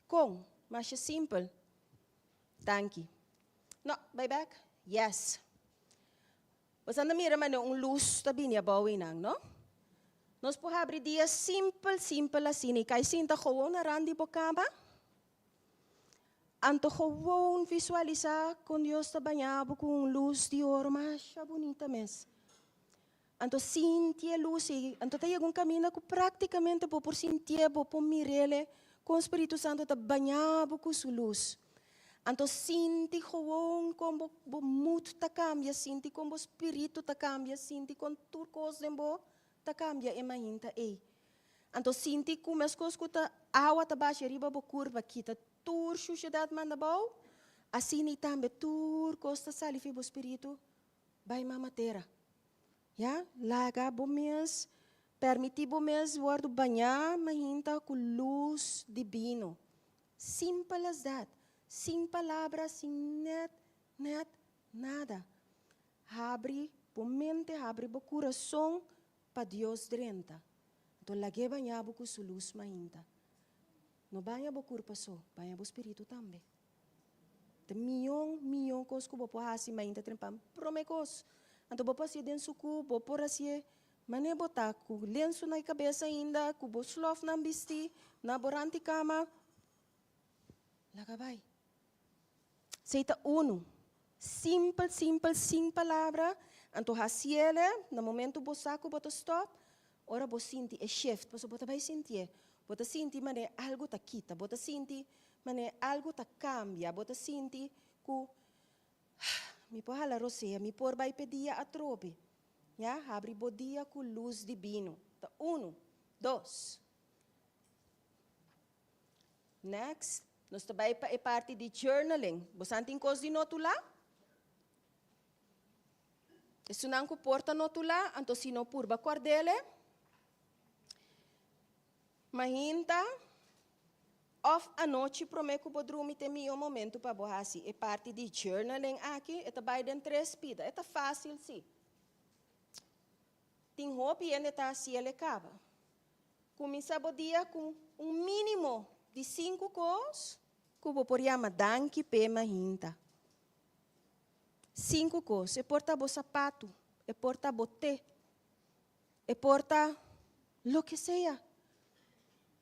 Com, mas é simples. Thank you. No, bye back? Yes. Você anda mira, mas luz tá bem a bawi nang, no? Nós podemos abrir dia simples assim, e cai sinta gewoon na randi bocama. Anto gewoon visualizar com Deus tá banhado com luz de ouro, mas bonita mesmo. Anto sentir a luz e anto tá algum caminho que praticamente por sentir, por mirele, com o Espírito Santo tá banhado com sua luz. Anto sinti gewoon como o mundo tá cambia, sinti como o espírito tá cambia, sinti com tudo coisa dembo tá cambia e mahinta ei. Anto sinti como as coisas que tá água tá baixa riba bo curva kita tur sociedade manda bau, assim e também tur costa sali fi bo espírito vai mamatera. Ya, laga bo mes, permiti bo mes guardo banhar mahinta com luz divino. Simple as that. Sem palavras, sem net, nada. Abre a mente, abre o coração para Deus dentro. Então, lagi banha com sua luz mainta. Não banha o corpo só, banha o espírito também. Tem milhão coisas que você pode fazer mainta, promecos. Então, você pode dentro do cubo, você pode fazer, mas não botar com lenço na cabeça ainda, com o slof na vesti, na borante cama. Laga vai. Seita uno, simple, sem palavra. Anto hasiele, no momento bo saco boto stop, ora bo sinti e shift, poso bota vai sentir. Bota sinti mane algo ta quita, bota sinti mane algo ta cambia, bota sinti ku mi po hala rosea, mi por vai pedia a trobe. Ya, abre bo dia ku luz divino. Ta uno, dos. Next. Nós também é parte de journaling. Você tem coisa de noto lá? Isso não porta noto lá, então se não purba cordele. Mahinta, off a noite, prometo que vou dormir tem um momento para borrar-se. É parte de journaling aqui, é também dentro três pidas. É fácil, sim. Tem roupa e ainda está assim, ele acaba. Começa o dia com mínimo de 5 coisas, que vou por chamar danke pe mahinta. 5 coisas. É porta o sapato, é porta o té, é porta lo que seja.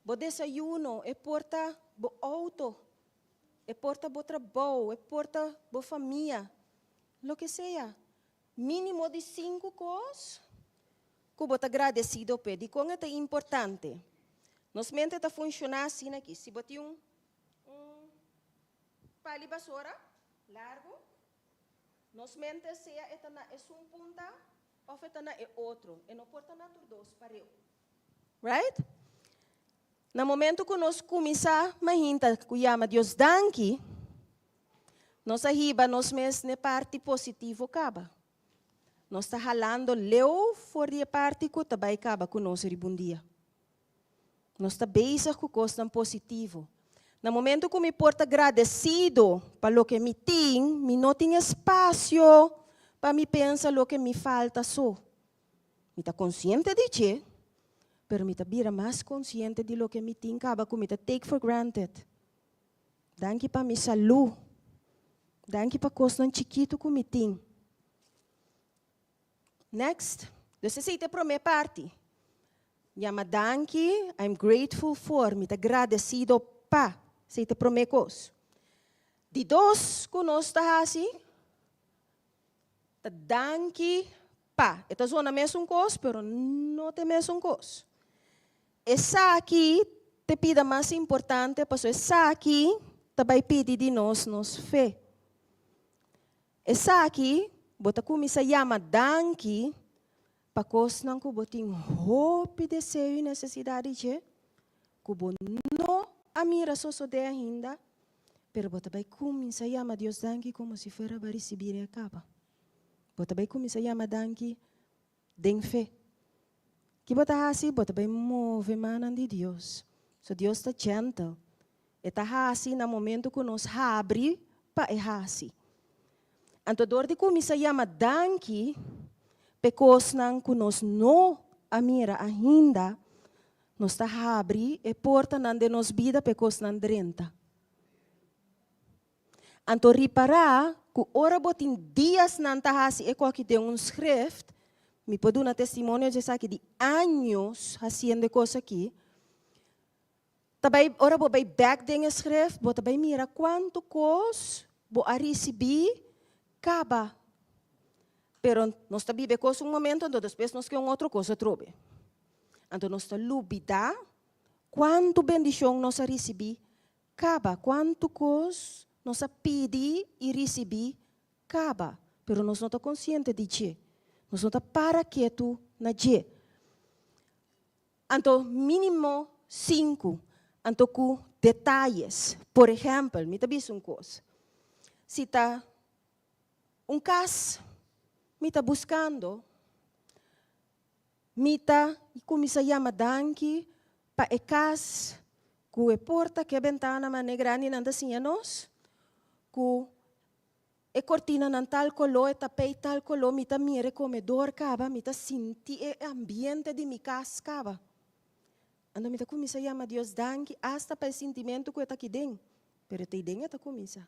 O desayuno, é porta o auto, é porta o trabalho, é porta a família, lo que seja. Mínimo de 5 coisas, que vou agradecido pe. De como é importante. Nos mente está funcionar assim aqui. Se botar pali basura largo, nos mente seja é punta ou é outro. E não porta na dois pareu. Right? No momento que nós começar a hinta que chama Deus danke, nós arriba nos mes na parte positiva acaba. Nós está halando leu fora a parte que também acaba com nós bom dia. Nós está bezig com coisas positivo. No momento que me porta agradecido para o que me tem, me não tem espaço para me pensar o que me falta só. Me está consciente de que, mas me está vira mais consciente de lo que me tem, acaba com me está take for granted. Danke para minha saúde. Danke para coisas chiquito que me tem. Next, você sei te para minha parte. Chama danke, I'm grateful for, me está agradecido pa, sei te promecos. De dois que nós está assim, tá danke pa. Esta zona mesmo coisa, pero não tem mesmo coisa. Essa aqui te pida mais importante, porque essa aqui também pede de nós fé. Essa aqui, bota começa a chamar danke, para coisas não que botem roupa, desejo e necessidade de, que bo não a mira só de ainda, pero bota vai começar a chamar Deus danke como se fosse para receber a capa. Bota vai começar a chamar danke de fé. Que bota assim, bota vai mover manan de Deus. So Deus está gentle. Está assim no momento que nós abre para é assim. Então, dor de começar a chamar danke, pecos nang kunos no amira ainda nos ta abri e porta nan de nos vida pecos nan drenta. Anto ripara que ora botin dias nanta hasi e que tem schrift, me pode dar testemunho de que de anos haciendo coisa aqui. Tabay ora bo bay back den schrift, bo tabay mira quanto cos bo a receber caba. Pero nós está vive coisa momento, então depois nós quer outra coisa trobe. Então nós está lubida quanto bendição nós a receber caba, quanto cos nós a pedir e receber caba. Pero nós não está consciente de que, nós não está para quieto na que. Então mínimo 5, então com detalhes. Por exemplo, me está dizendo uma coisa. Se está caso me está buscando, me está, como se chama, danke, para a casa, com a porta, que a ventana, mas grande, não assim a nós, com a cortina, não tal color, tapete tal color, me está mire comedor, caba, me está sentir o ambiente de minha casa, caba. Então, me está como se chama, Deus danke, hasta para o sentimento que está aqui dentro, pero está dentro, está como isso.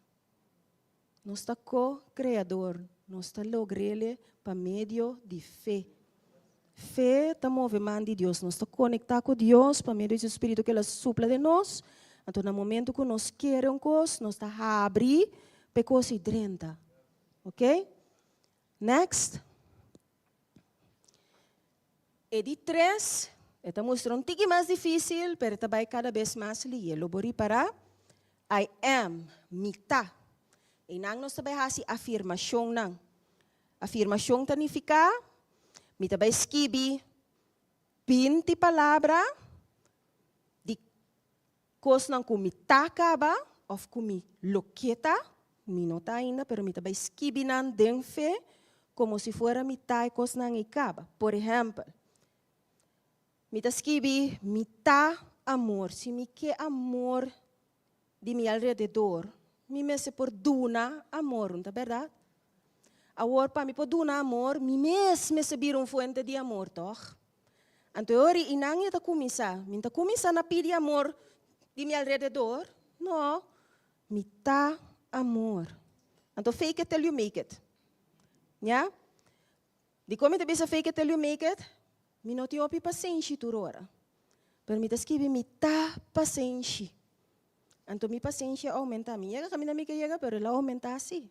Nós está co-criador, nós está logrele para meio de fé. Fé está movimento de Deus, nós está conectar com Deus para meio do Espírito que Ele supla de nós. Então, no momento que nós queremos coisa, nós está abrir para coisa dentro. Ok? Next. E de 3, está mostrando um pouquinho mais difícil, mas está vai cada vez mais ligeiro. Lo bori para I am, mita. E nang nós também hasi afirmação nang. Afirmação significa, me também escrevi 20 palavras de coisas nang kumi takaba ou kumi loqueta, me não tá ainda, pero me também escrevi nang den fé como se fora me tá coisas nang ikaba. Por exemplo, me tá escrevi me tá amor, se me quer amor de meu alrededor. Me mese por duna amor, não é verdade? Agora, para me por duna amor, me mesmo subir fonte de amor, toch? Então, ori inang está começar, me está começando a pedir amor de meu alrededor, não, me tá amor. Então, fake it till you make it, yeah? De como te bisa fake it till you make it, me não te opi paciência tu ora, pero me está escrevendo me tá paciência. Então, minha paciência aumenta. Minha caminha me chega, pero ela aumenta assim.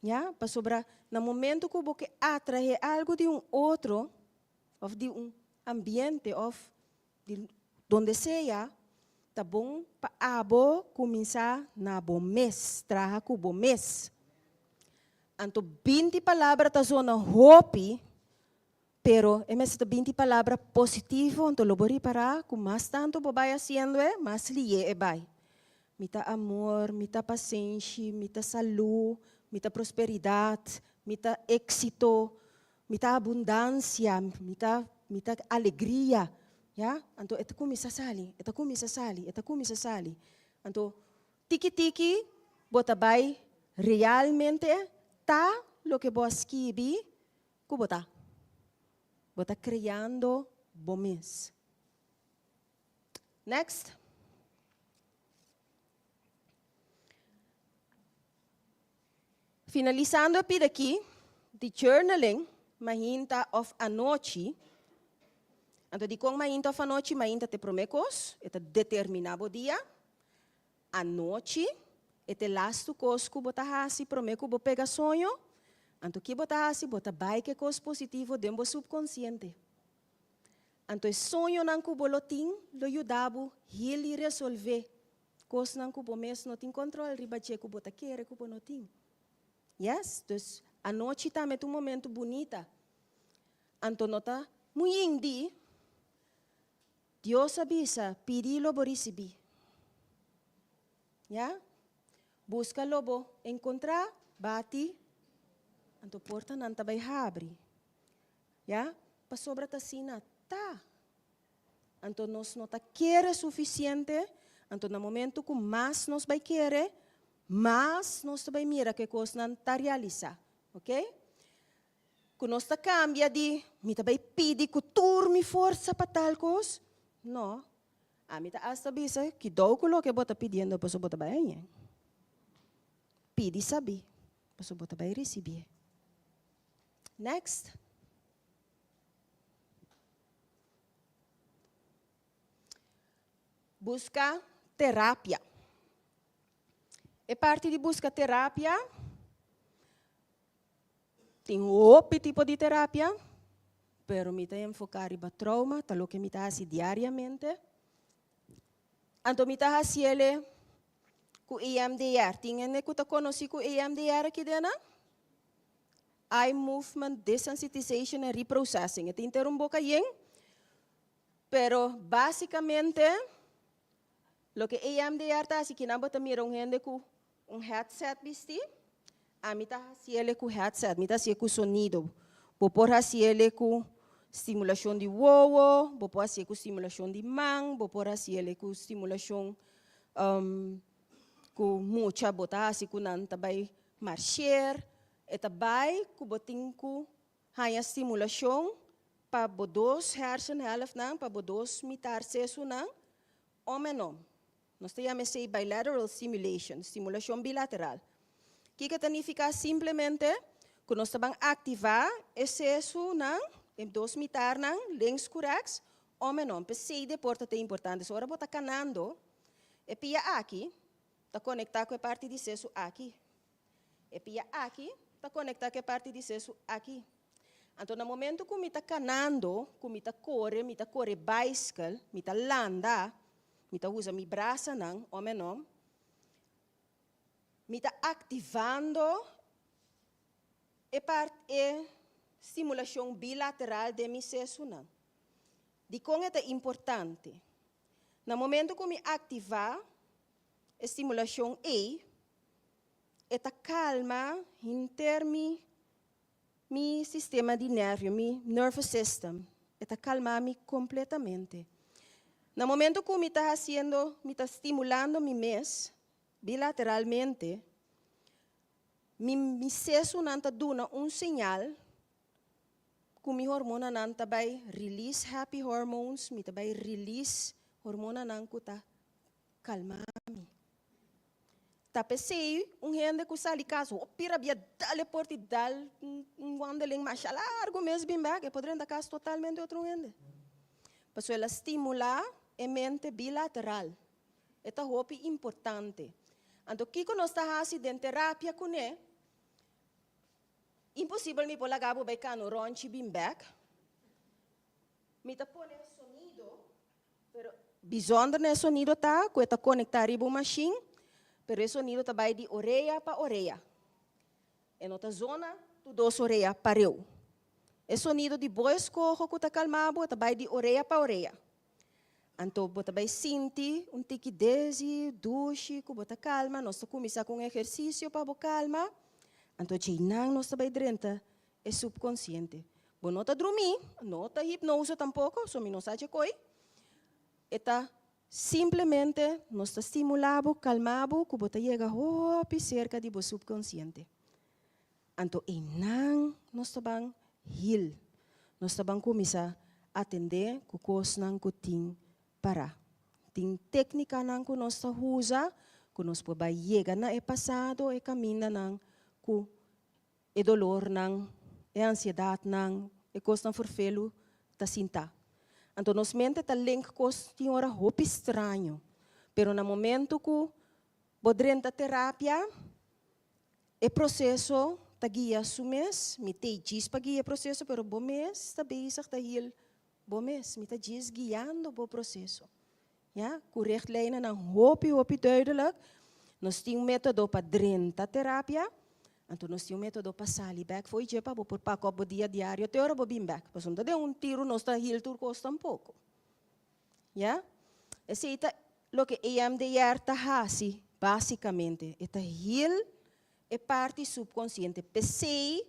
Yeah? Para sobrar, no momento que eu atrai algo de outro, ou de ambiente, ou de onde seja, tá bom para abo começar na bom mês, trabalhar com bom mês. Então, 20 palavras tá zona hope, pero é mesmo 20 palavras positivas, então lobori para, com mais tanto bobai haciendo, mais liye é bai. Mita amor, mita paciência, mita saúde, mita prosperidade, mita éxito, mita abundância, mita alegria. Ya? Então, ito kumisa sali. Então, tiki-tiki, bota bay, realmente, tá lo que vos escrevi, que bota. Bota criando bomes. Next. Finalizando aqui, de journaling, mahinta of anoche. Então, de como mahinta of anoche, mahinta te promecos, ete determinado dia. Anoche, ete lasto cosco, bota hasi, promeco, bo pega sonho. Então, que bota hasi, bota bai que cos positivo, dembo subconsciente. Então, sonho não que bolotim, lo ayudabo, ele resolver. Cos não que mes não tem controle, ribache que bota querer, que não tem. Yes, dus a noite também é um momento bonita. Então, nota, muito indi, Deus avisa, pedi-lo por receber. Yeah? Busca lobo, encontrar, bate, então porta não tá vai abrir. Yeah? Para sobra tá sina, tá. Então, nós não tá querer suficiente, então no momento que mais nós vai querer, mas nós também mira que coisa não está realizada, ok? Quando nós cambia de, me também pede que turme força para tal coisa, não. A mim tá hasta bisa que dou que bota pedindo para so bota bem. Pede saber, Paso bota vai receber. Next. Busca terapia. É parte de busca terapia. Tem outro tipo de terapia, pero me está enfocar em trauma, tá lo que me está fazendo diariamente. Então me está fazendo com EMDR. Tinha que conhecer com EMDR aqui dentro? Eye Movement Desensitization and Reprocessing. Tem ter boca yen, pero basicamente lo que EMDR está assim que não bota mira gente com headset vesti. A mim está fazendo com headset, me está fazendo com sonido. Vou pôr fazendo com estimulação de wowo, vou pôr fazendo com estimulação de mang, vou pôr fazendo com estimulação com muita botar assim com nanta vai marchar. Eta vai com botin com hanya estimulação para bodos hersenhelft não, para bodos mitar seso não, homem não. Nós temos bilateral stimulation, estimulação bilateral. Que significa simplesmente que nós estamos ativar esse seso não, em dois mitar não, links corretos, homem não. Pensei de porta é importante. Se ora bota canando, e pia aqui, está conectado com a parte de seso aqui. E pia aqui, está conectado com a parte de seso aqui. Então, no momento que me está canando, que me está corre bicycle, me está landa, me está usa mi braça não, homem não, me está ativando a estimulação bilateral de mi seso não. De como é importante. No momento que me ativar a estimulação esta calma intermi mi sistema de nervio, mi nervous system, esta calma-me completamente. No momento que me está haciendo, me está estimulando mi mes bilateralmente, mi seso nanta duna sinal que mi hormona nanta vai release happy hormones, mi ta vai release hormona nanku ta calma-me. Tapesei gente que sali caso, o pira bia dale porti dal wandeling mais largo mesmo bem que poderia dar caso totalmente outro gente. Passo ela estimular a mente bilateral. Esta é importante. Então, o que nós está fazendo em terapia com ele? Impossível me pôr gabo vai cano ronchi bem back. Me tá põe sonido, pero bizonda ne sonido tá, que tá conectar ibo machine. Pero esse sonido vai de orelha para orelha. Em outra zona, tu duas orelhas pareu. Esse sonido de boa escorro que está calmado, vai de orelha para orelha. Então, você vai sentir tique desi, duche, que você calma. Nós começamos com exercício para calma. Então, nós vai dentro é subconsciente. Bom, não está dormir, não está hipnose tampouco, só não sabe coi. Está simplesmente nós estimulamos, calmamos, que você chega cerca do subconsciente. Então, nós vamos heal. Nós vamos começar a atender com coisas que tem para. Tem técnica que nós usamos, que nós podemos chegar no passado e caminhar com o dolor, a ansiedade, a coisa forfelo, a sinta. Então, nossa mente está link com senhora roupa estranho. Pero no momento que podremos terapia, o processo está guia sumes, me te diz para guiar o processo, pero bom mês está bem está hil, bom mês me está diz guiando o processo. Ja, correto lijnen na hopi duidelijk. Nós temos método para drenta terapia. Então, nós temos método para sair back. Foi já para por pacote do dia diário. Até hora bem back. Mas não dá tiro, nós está hil tur costa pouco. Ja? Esse é o que EMDR está fazendo, basicamente. Está hil é parte subconsciente. Pensei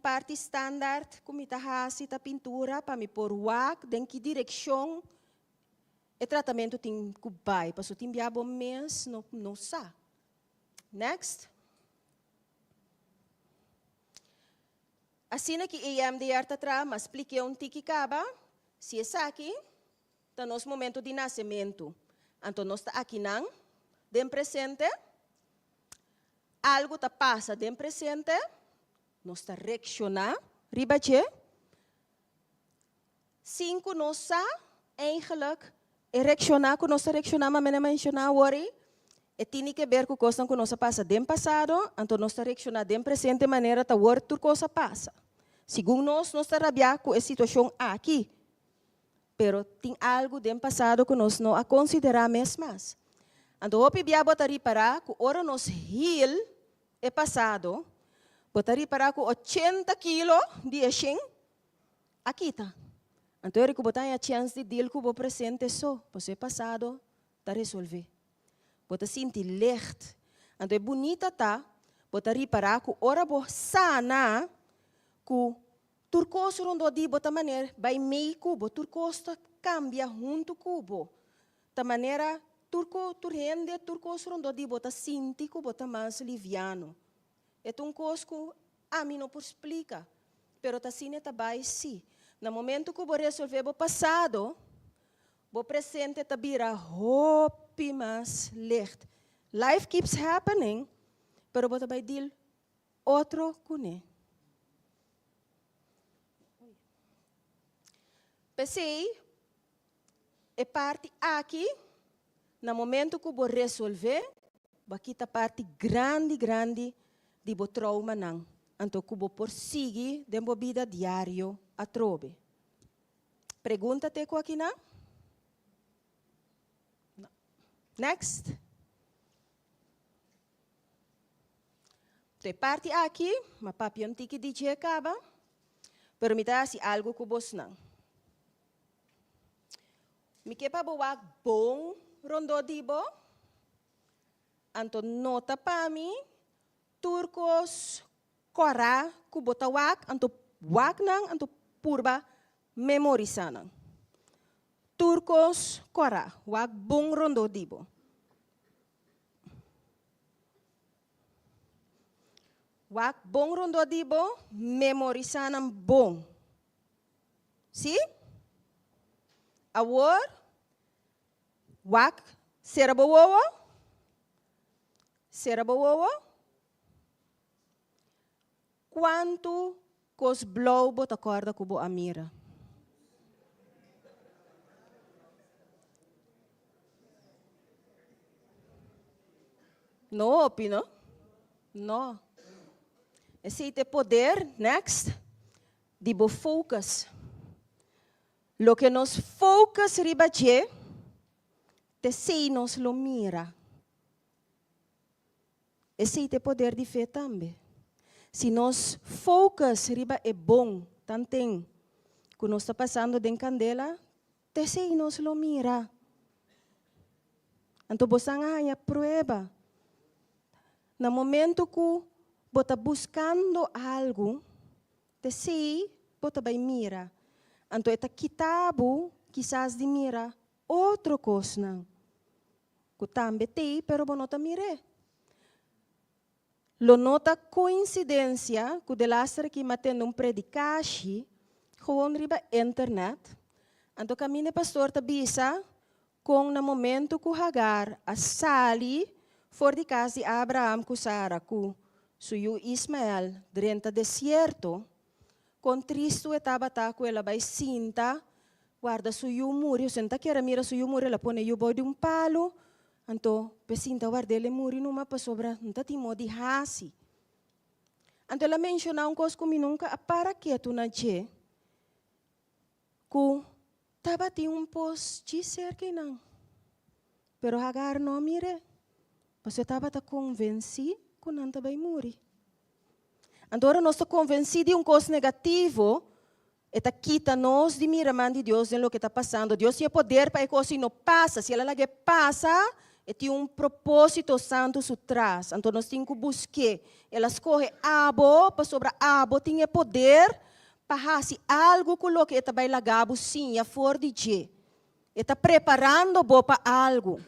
parte standard, como está fazendo a pintura, para me pôr wak, em que direção o tratamento tem que vai. Para o tempo de bom mês, não sabe. Next. Assim que EMDR está atrás, mas expliquei tique caba, se é aqui, está nosso momento de nascimento. Então, nós está aqui, não, de presente, algo está passa dentro presente, nós está reaccionar, ribatje. 5, nós está eigenlijk reaccionar, que nós reaccionar, mas não mencionar, worry. E tem que ver com coisa que nós passa dentro passado, então nós está reaccionar dentro presente maneira tá worry tur coisa passa. Segundo nós está rabiar com a situação aqui. Pero tem algo dentro passado que nós não a considerar mesmo. Então, o pibia botaria para que ora nós heal é passado, botaria para que 80 kg de aching, aqui tá. Então, eu que botar a chance de deal com o presente só, você passado, tá resolver. Bota sentir licht. Então, é bonita tá, botaria para que ora bo sana, que turcoso rondo di bota maneira, vai meio cubo, turcoso cambia junto cubo, da maneira turco turrende turcoso rondo di bota sinti que bota mais liviano. É um cosco a mim não por explica, pero tá sine tá vai sim. No momento que vou resolver o passado, o presente tá vira hope mais licht. Life keeps happening, pero bota vai deal outro cune. Pensei, é parte aqui, no momento que vou resolver, aqui está parte grande de o trauma não. Então, que vou prosseguir de uma vida diária a trobe. Pergunta-te com aqui, não? Next. Tem parte aqui, mas papi não tem que dizer acaba, pero me dá algo que vos não. Me quepa boa bom rondo dibo. Anto nota para mim turcos cora kubota wak anto wak nang anto purba memorisana. Turcos cora wak bom rondo dibo. Wak bom rondo dibo memorisana bom. Si? Awor, wak, serabawowo, quanto cos blow bot acorda kubo amira? No, opino? No. Esse te poder, next, de bo focus. Lo que nos focus ribache, te sei nos lo mira. Esse te poder de fé também. Se nos focus riba é bom, tantem, que nós está passando de candela, te sei nos lo mira. Então você ganha prueba. No momento que você está buscando algo, te sei, você vai mirar. Então, esta kitabo, quizás de mira, outra coisa não. Que também tem, pero não está mire. Lo nota coincidência, que de lastra que matendo predicashi, gewoon riba internet. Então, caminho pastor tabisa, com no momento que Hagar, a Sali, for de casa de Abraham, que Sara, que suyo Ismael, durante o deserto, com Cristo estava com ela vai cinta, guarda suyo muro, senta que era mira suyo muro, ela põe o boi de palo, então pecinta guarda ele muro numa pasobra, não tá timo de hasi. Então ela menciona coisa que nunca para que tu na che, que tava tem post cerca não, pero Hagar não mire, você tava convencido que não tá vai morrer. Agora nós estamos convencidos de coisa negativo, eta quita nós de miramão de Deus em lo que está passando. Deus tem poder para que coisa não passa. Se ela lá que passa, tem propósito santo por trás. Então nós temos que buscar. Ela escolhe abo, para sobre abo, tem poder para fazer algo com o que está vai lagabo sim, a for de je. Está preparando para algo.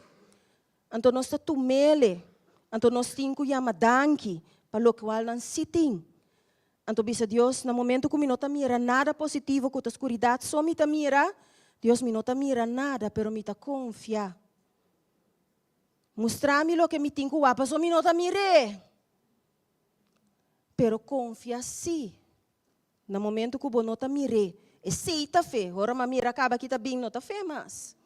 Então nós estamos tomele. Então nós temos que chamar danke para o qual nós sitting. Então, bisa Deus, no momento que não mira nada positivo com a escuridão, só me mira, Deus me não mira nada, pero me confia. Mostrar-me o que me tenho que só me não mire. pero confia sim. No momento que o não está mire, e sei tá fé, ora ma mira acaba que tá bem, não tá fé mais.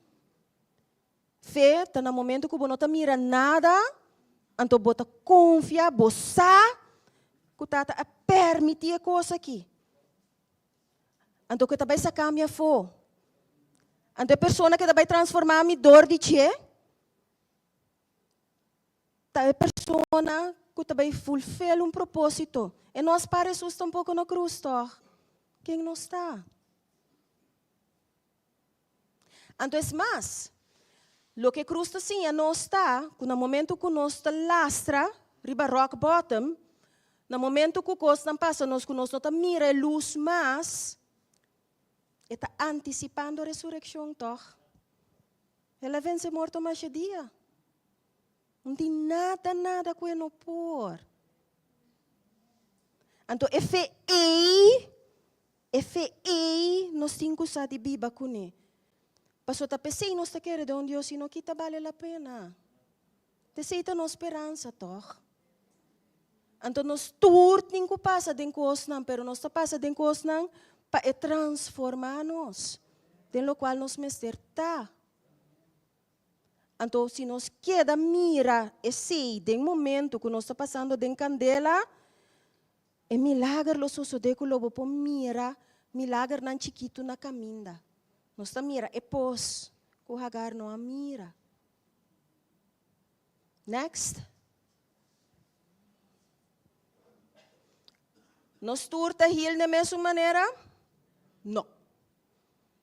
Fé tá no momento que o não está mira nada, então bota confia, bossa, que tá a permitir a coisa aqui. Então que tá vai sacar minha fó. Então a pessoa que tá vai transformar minha dor de tchê, tá a pessoa que tá vai fulfill propósito. E nós parecemos um pouco na cruz, tá? Quem não está? Então, é mais, o que cruz está assim, não está, que no momento que nós está lastra, riba rock bottom, no momento que o coisa não passa, nós não está mira a luz mais, está antecipando a ressurreição, tá? Ela vence morto mais dia. Não tem nada que não pôr. Então, FE, nós temos que usar de Bíblia com ele. Pastor, tá pensei, nós tá querendo de onde Deus, sino que tá vale a pena. Te seita nossa esperança, toch? Então, nós tudo tem que passar de coisas, pero nós tá passa de coisas para transformar-nos, de lo qual nós mesterta. Então, se nós queda mira esse de momento que nós está passando de candela, é milagre lo sucede que lobo po mira, milagre nan chiquito na caminda. Nós está mira e pos que o Hagar não a mira. Next. Nós turta hil na mesma maneira? Não.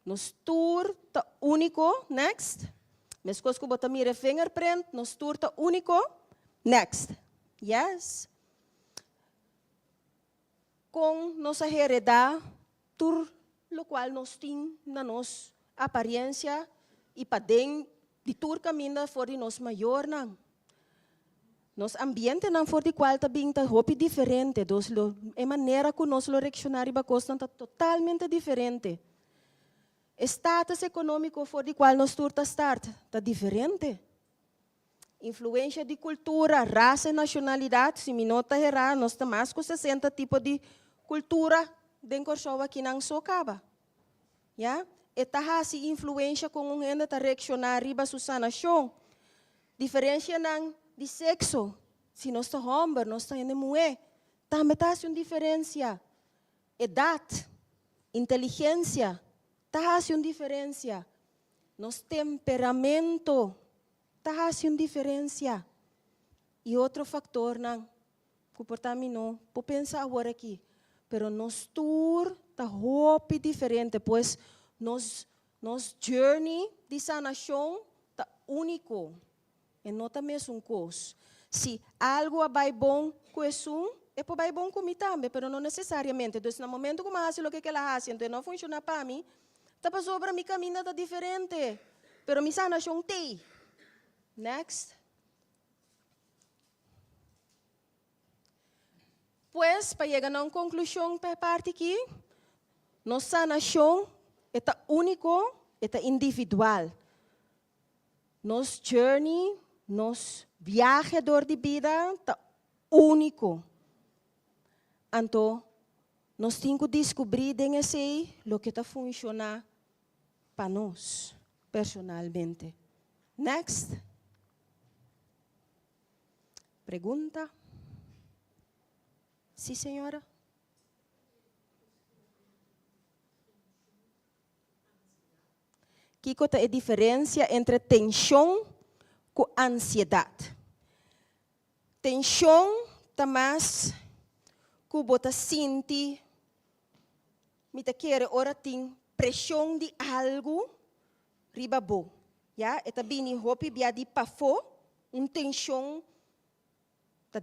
Nós turta único. Next. Mas coisa que bota mira fingerprint, nós turta único. Next. Yes. Com nossa heredade, tur lo qual nós temos na nossa aparência e para dentro de tur caminho for de nós maior não. Nosso ambiente não for de qual também está hopi diferente, dos lo é maneira que nós lo reaccionar e coisa está totalmente diferente. Status econômico for de qual nós tur está diferente. Influência de cultura, raça e nacionalidade, se me nota errar, nós temos mais que 60 tipos de cultura dentro da aqui não só acaba. Ja? E tá se influência com um ainda tá reaccionar riba sua nação. Diferença não de sexo. Se nós tá homem, nós tá mulher, também tá uma diferença. Idade, inteligência, tá uma diferença. Nosso temperamento, tá uma diferença. E outro fator não, comportamento não, por pensar agora aqui. Pero nos tour está hopi diferente, pois nos journey de sanação está único. E não está mesmo coisa. Se algo vai bom com isso, é para vai bom comigo também, pero não necessariamente. Então, no momento que eu faço o que ela faz, então não funciona para mim, está passando para mim caminho está diferente. Pero minha sanação tem. Next. Pues, para chegar a uma conclusão para parte aqui, nossa nação é único, é individual. Nosso journey, nosso viaje de vida é único. Então, nós temos que descobrir dentro o que está funcionando para nós, personalmente. Next. Pergunta. Sim, senhora? Que é a diferença entre tensão e ansiedade? Tensão está mais que você sente, me quer ora tem pressão de algo, riba bo, já? E também hopi bia de pafo, tensão.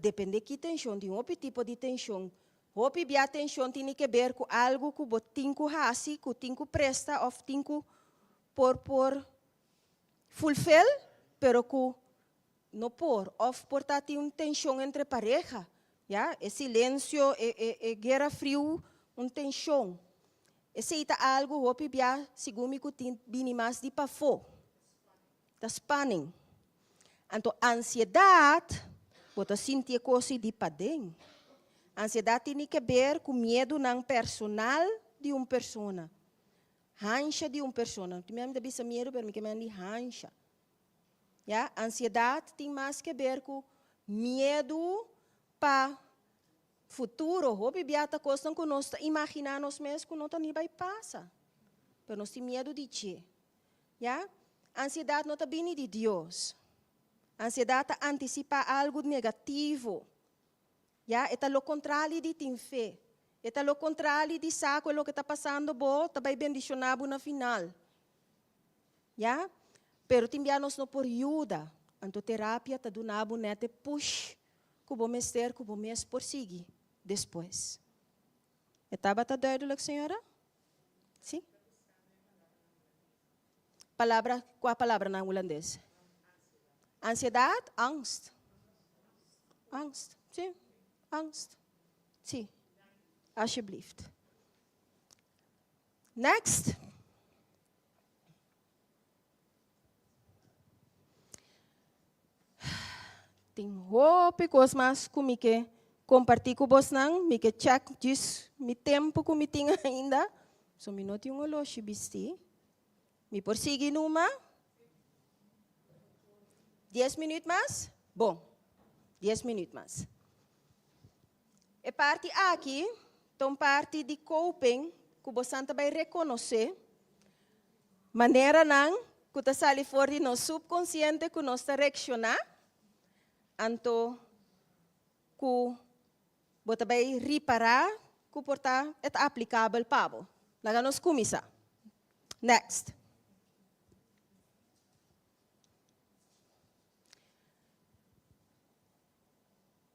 Depende de que tensão, de um tipo de tensão. Hopi bia tensão tem que ver com algo que você tem que fazer, que tem que prestar, ou tem que por fulfill, pero que não por, ou por ter uma tensão entre pareja, já? É silêncio, é guerra frio, uma tensão. Esse é algo, hopi bia, segundo que tem bem mais de pafo, da spanning. Então, ansiedade, você sente coisa de padem. Ansiedade tem que ver com medo não personal de uma pessoa. Rancha de uma pessoa. Tu mesmo deve ser medo, mas me queimando de rancha. Yeah? Ansiedade tem mais que ver com medo para futuro. Houve biata coisa que nós imaginamos mesmo que não nem vai passar. Mas nós temos medo de quê? Yeah? Ansiedade não está vindo de Deus. Ansiedade antecipa algo negativo. Yeah? É o contrário de ter fé. É o contrário de saber o que está passando, está bem bendicionado no final. Yeah? Pero timbianos no por ajuda. Anto terapia está donando nete push. Kubo mester, kubo mes por seguir depois. Estava tá duidelijk, senhora? Sim? Palavra, qual a palavra na holandês? Ansiedade, angst. Angst, sim. Angst. Sim. Alsjeblieft. Next. Tem roupa coisas mais comigo compartilhar com vocês não, me que check diz me tempo que me tenho ainda, só me não tenho loja bisti, me por seguir numa 10 minutos mais, bom, 10 minutos mais. E parte aqui, então parte de coping que você vai reconhecer, maneira não que está saindo fora de nosso subconsciente que nós está reaccionar. Anto ku bota vai reparar ku porta é aplicável para lá nós começa. Next.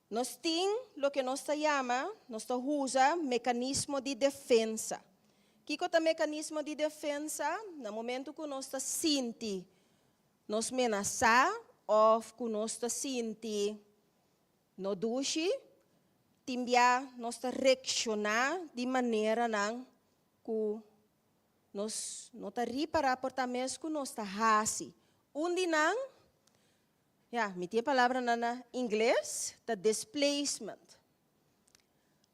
Nós tem o que nós chama, nós usa mecanismo de defesa. Que é o mecanismo de defesa? No momento que nós sente, nós ameaçar ou que nós sente no duche, timbia nós reaccionar de maneira não que nós não reparar portamento que nós hasi. Onde não, me tem a palavra na inglês, the displacement.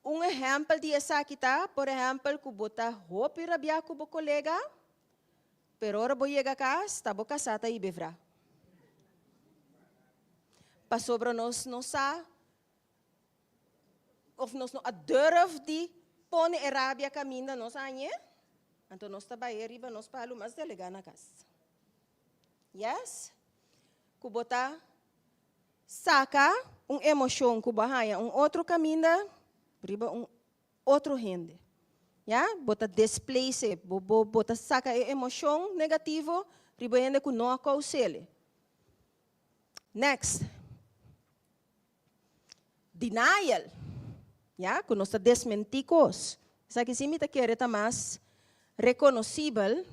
Exemplo de essa aqui tá, por exemplo, que bota roupa e rabia com o colega, pero ora vou chegar a casa, tá boca sata e bevra. Sobre nós não sa of nós não durf de pone Arábia caminha nós anye então nós tá vai riba nós palo mas delegar na casa yes kubota saca emoção kubahaya outro caminho riba outro rende yeah bota displace bota saca emoção negativo riba rende ku não causele next denial, que nós desmentimos. Isso que se me quer mais reconhecível,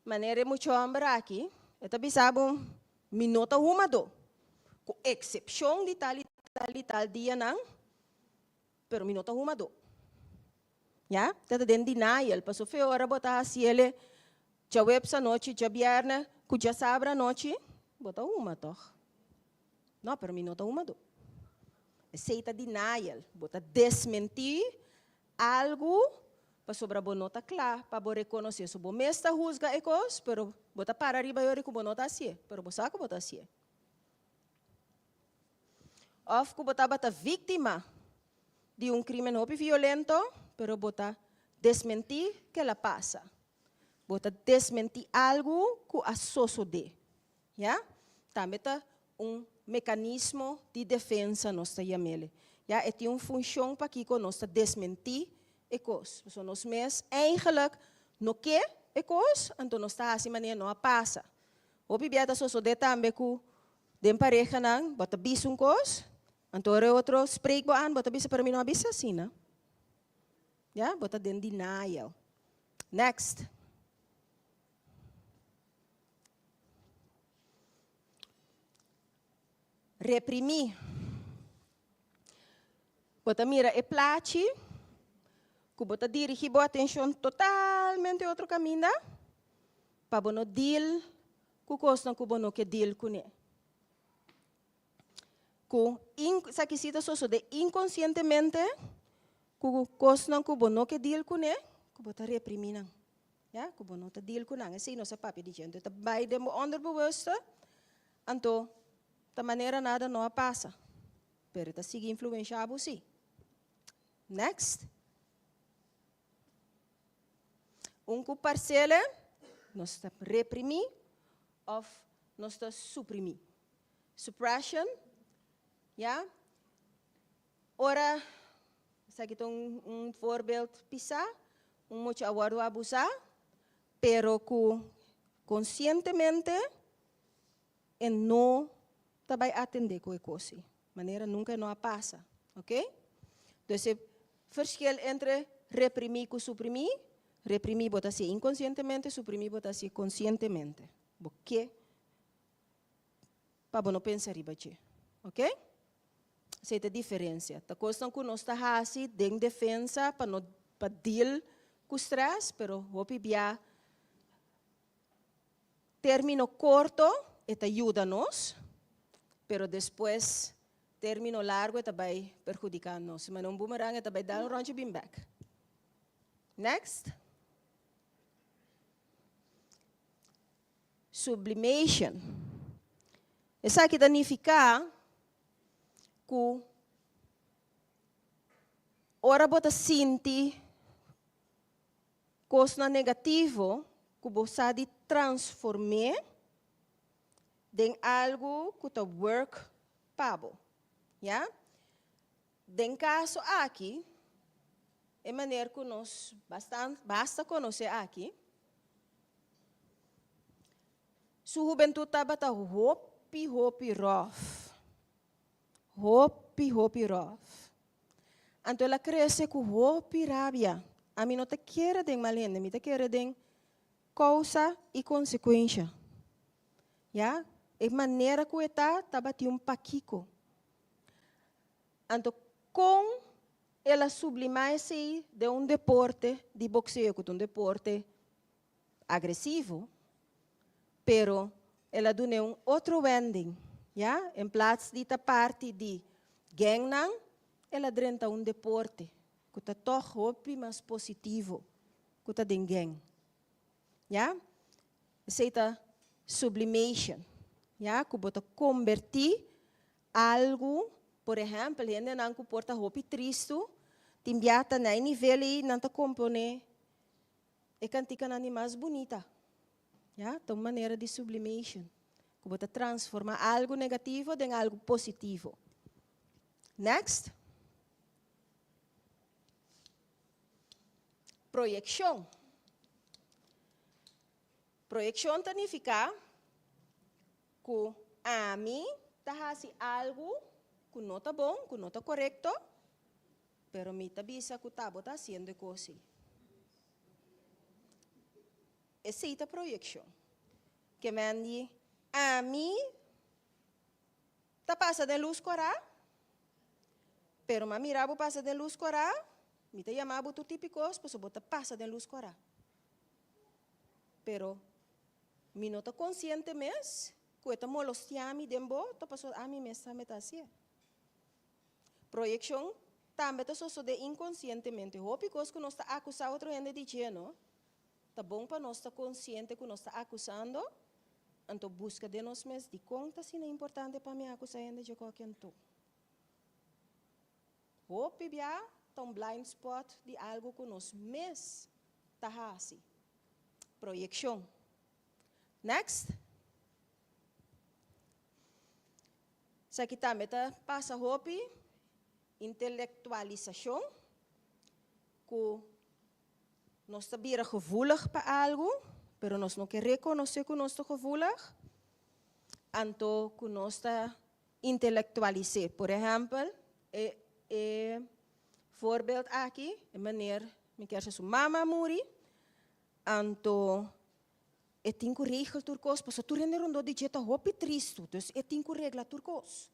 maneira muito homem aqui, é bisabo minuto humado, com exceção de tal dia não, pero minuto humado. Tata den denial, passo fe hora botar assim ele, já web sa noite, já viernes, que já sabra noite, botar humado. Não, pero minuto humado. Aceita denial, bota desmentir algo para sobre a bonota clara, para reconhecer. Se você está juzga ecos, pero bota para arriba e que bonota assim, pero você sabe que bota assim. Ou que bota vítima de crime violento, pero bota desmentir que ela passa. Bota desmentir algo que associo de. Também está mecanismo de defesa nós chamamos. É tem função para que nós desmentir ecos. So nós mesmos eigenlijk no que ecos, então nós está assim maneira não passa. O bibiata so de também que den pareja não, bota bisum cos, então outro spreek aan, bota bisa para mim não bisa assim, né? Bota den denial. Next. Reprimir. Bota mira e place, que bota dirigir boa atenção totalmente outro caminho, para bono deal, que costa que bono que deal com ele. Sakisita soso de inconscientemente, ku kosnan ku bono que deal ku ne, ku bota repriminan. Ja, ku bono ta deal ku nang, assim nossa papi dizendo, ta bij de onderbewuste, anto ta maneira nada não passa. Pero ta sigue influenciado sim. Next. Ku parcela, nós ta reprimir of nós ta suprimir. Suppression, ja. Ora, sa kita voorbeeld pisar, muito aguardo abusar, pero conscientemente e não também atender com a coisa. Maneira nunca não passa, ok? Então, o verschil entre reprimir e suprimir, reprimir bota assim inconscientemente, suprimir bota assim conscientemente. Porque para não pensar ribache, ok? Essa é a diferença. A coisa que nós está assim, em defesa, para não deal com o stress, pero hopi bia término corto, eta ajuda-nos, pero depois término largo eta vai perjudicar-nos. Mas um boomerang eta vai dar um round beam back. Next. Sublimation. Essa aqui significa que ora bota sinti coisa negativo que você de transformar em algo que está work pabo, já? Den caso aqui, é maneira que nós basta conhecer aqui. Sua juventude estava hopi rough. Hopi rough. Então ela cresce com hopi rabia. A mim não te quer de malende, me te quer de causa e consequência. Já? É maneira que está bati paquico. Então, com ela sublimar-se de deporte de boxeo, que é deporte agressivo, pero ela dá outro ending, já? Em plaats de ta parte de gangnam, ela drenta deporte, que está toch mais positivo, que está de gang, já? Essa sublimation, já? Que bota convertir algo, por exemplo, ainda não comporta hopi triste, timbiata na nível e não ta compone, e cantica na mais bonita. Ja, então, maneira de sublimation. Que bota transformar algo negativo em algo positivo. Next. Projeção. Projeção significa que a mim está fazendo algo que não está bom, que não está correto, pero me está bisa que está fazendo coisa. Essa é a projeção. Que me diz, a mim está passando de luz corá, pero me mirava passa de luz corá, me te chamava tu típicos, pues bota passa de luz corá. Pero me não está consciente mesmo, que está molestiando dembo, está passando a mim mesmo me está assim. Projeção também está só de inconscientemente, hópicos que nós está acusando outro gente de gênero. Tá bom para nós estar consciente que nós está acusando, então busca de nós mesmos de conta se não é importante para mim acusar de qualquer um. Ou pibia um blind spot de algo que nós mesmos está fazendo. Projeção. Next. Isso aqui também passa hopi intelectualização, que nós estamos gevoelig para algo, pero nós não queremos reconhecer que nós estamos gevoelig, então que nós estamos intelectualizando. Por exemplo, voorbeeld aqui, é maneira, me quer sua mama muri, então tem que regel turcos, porque tu rende rondo de jeta hopi triste, então tem que regla turcos.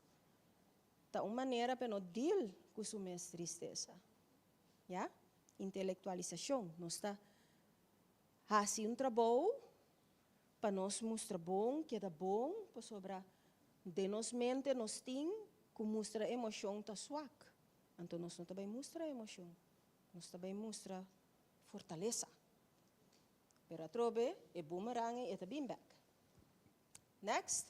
Tá uma maneira para não deal com sua tristeza, já? Intelectualização, nós está fazendo trabalho para nós mostrar bom, que é bom, para sobrar de nós mente, nós tem que mostra emoção tá swak. Então nós não também mostra emoção. Nós também mostra fortaleza. Pero a trobe e boomerang e eta beam back. Next.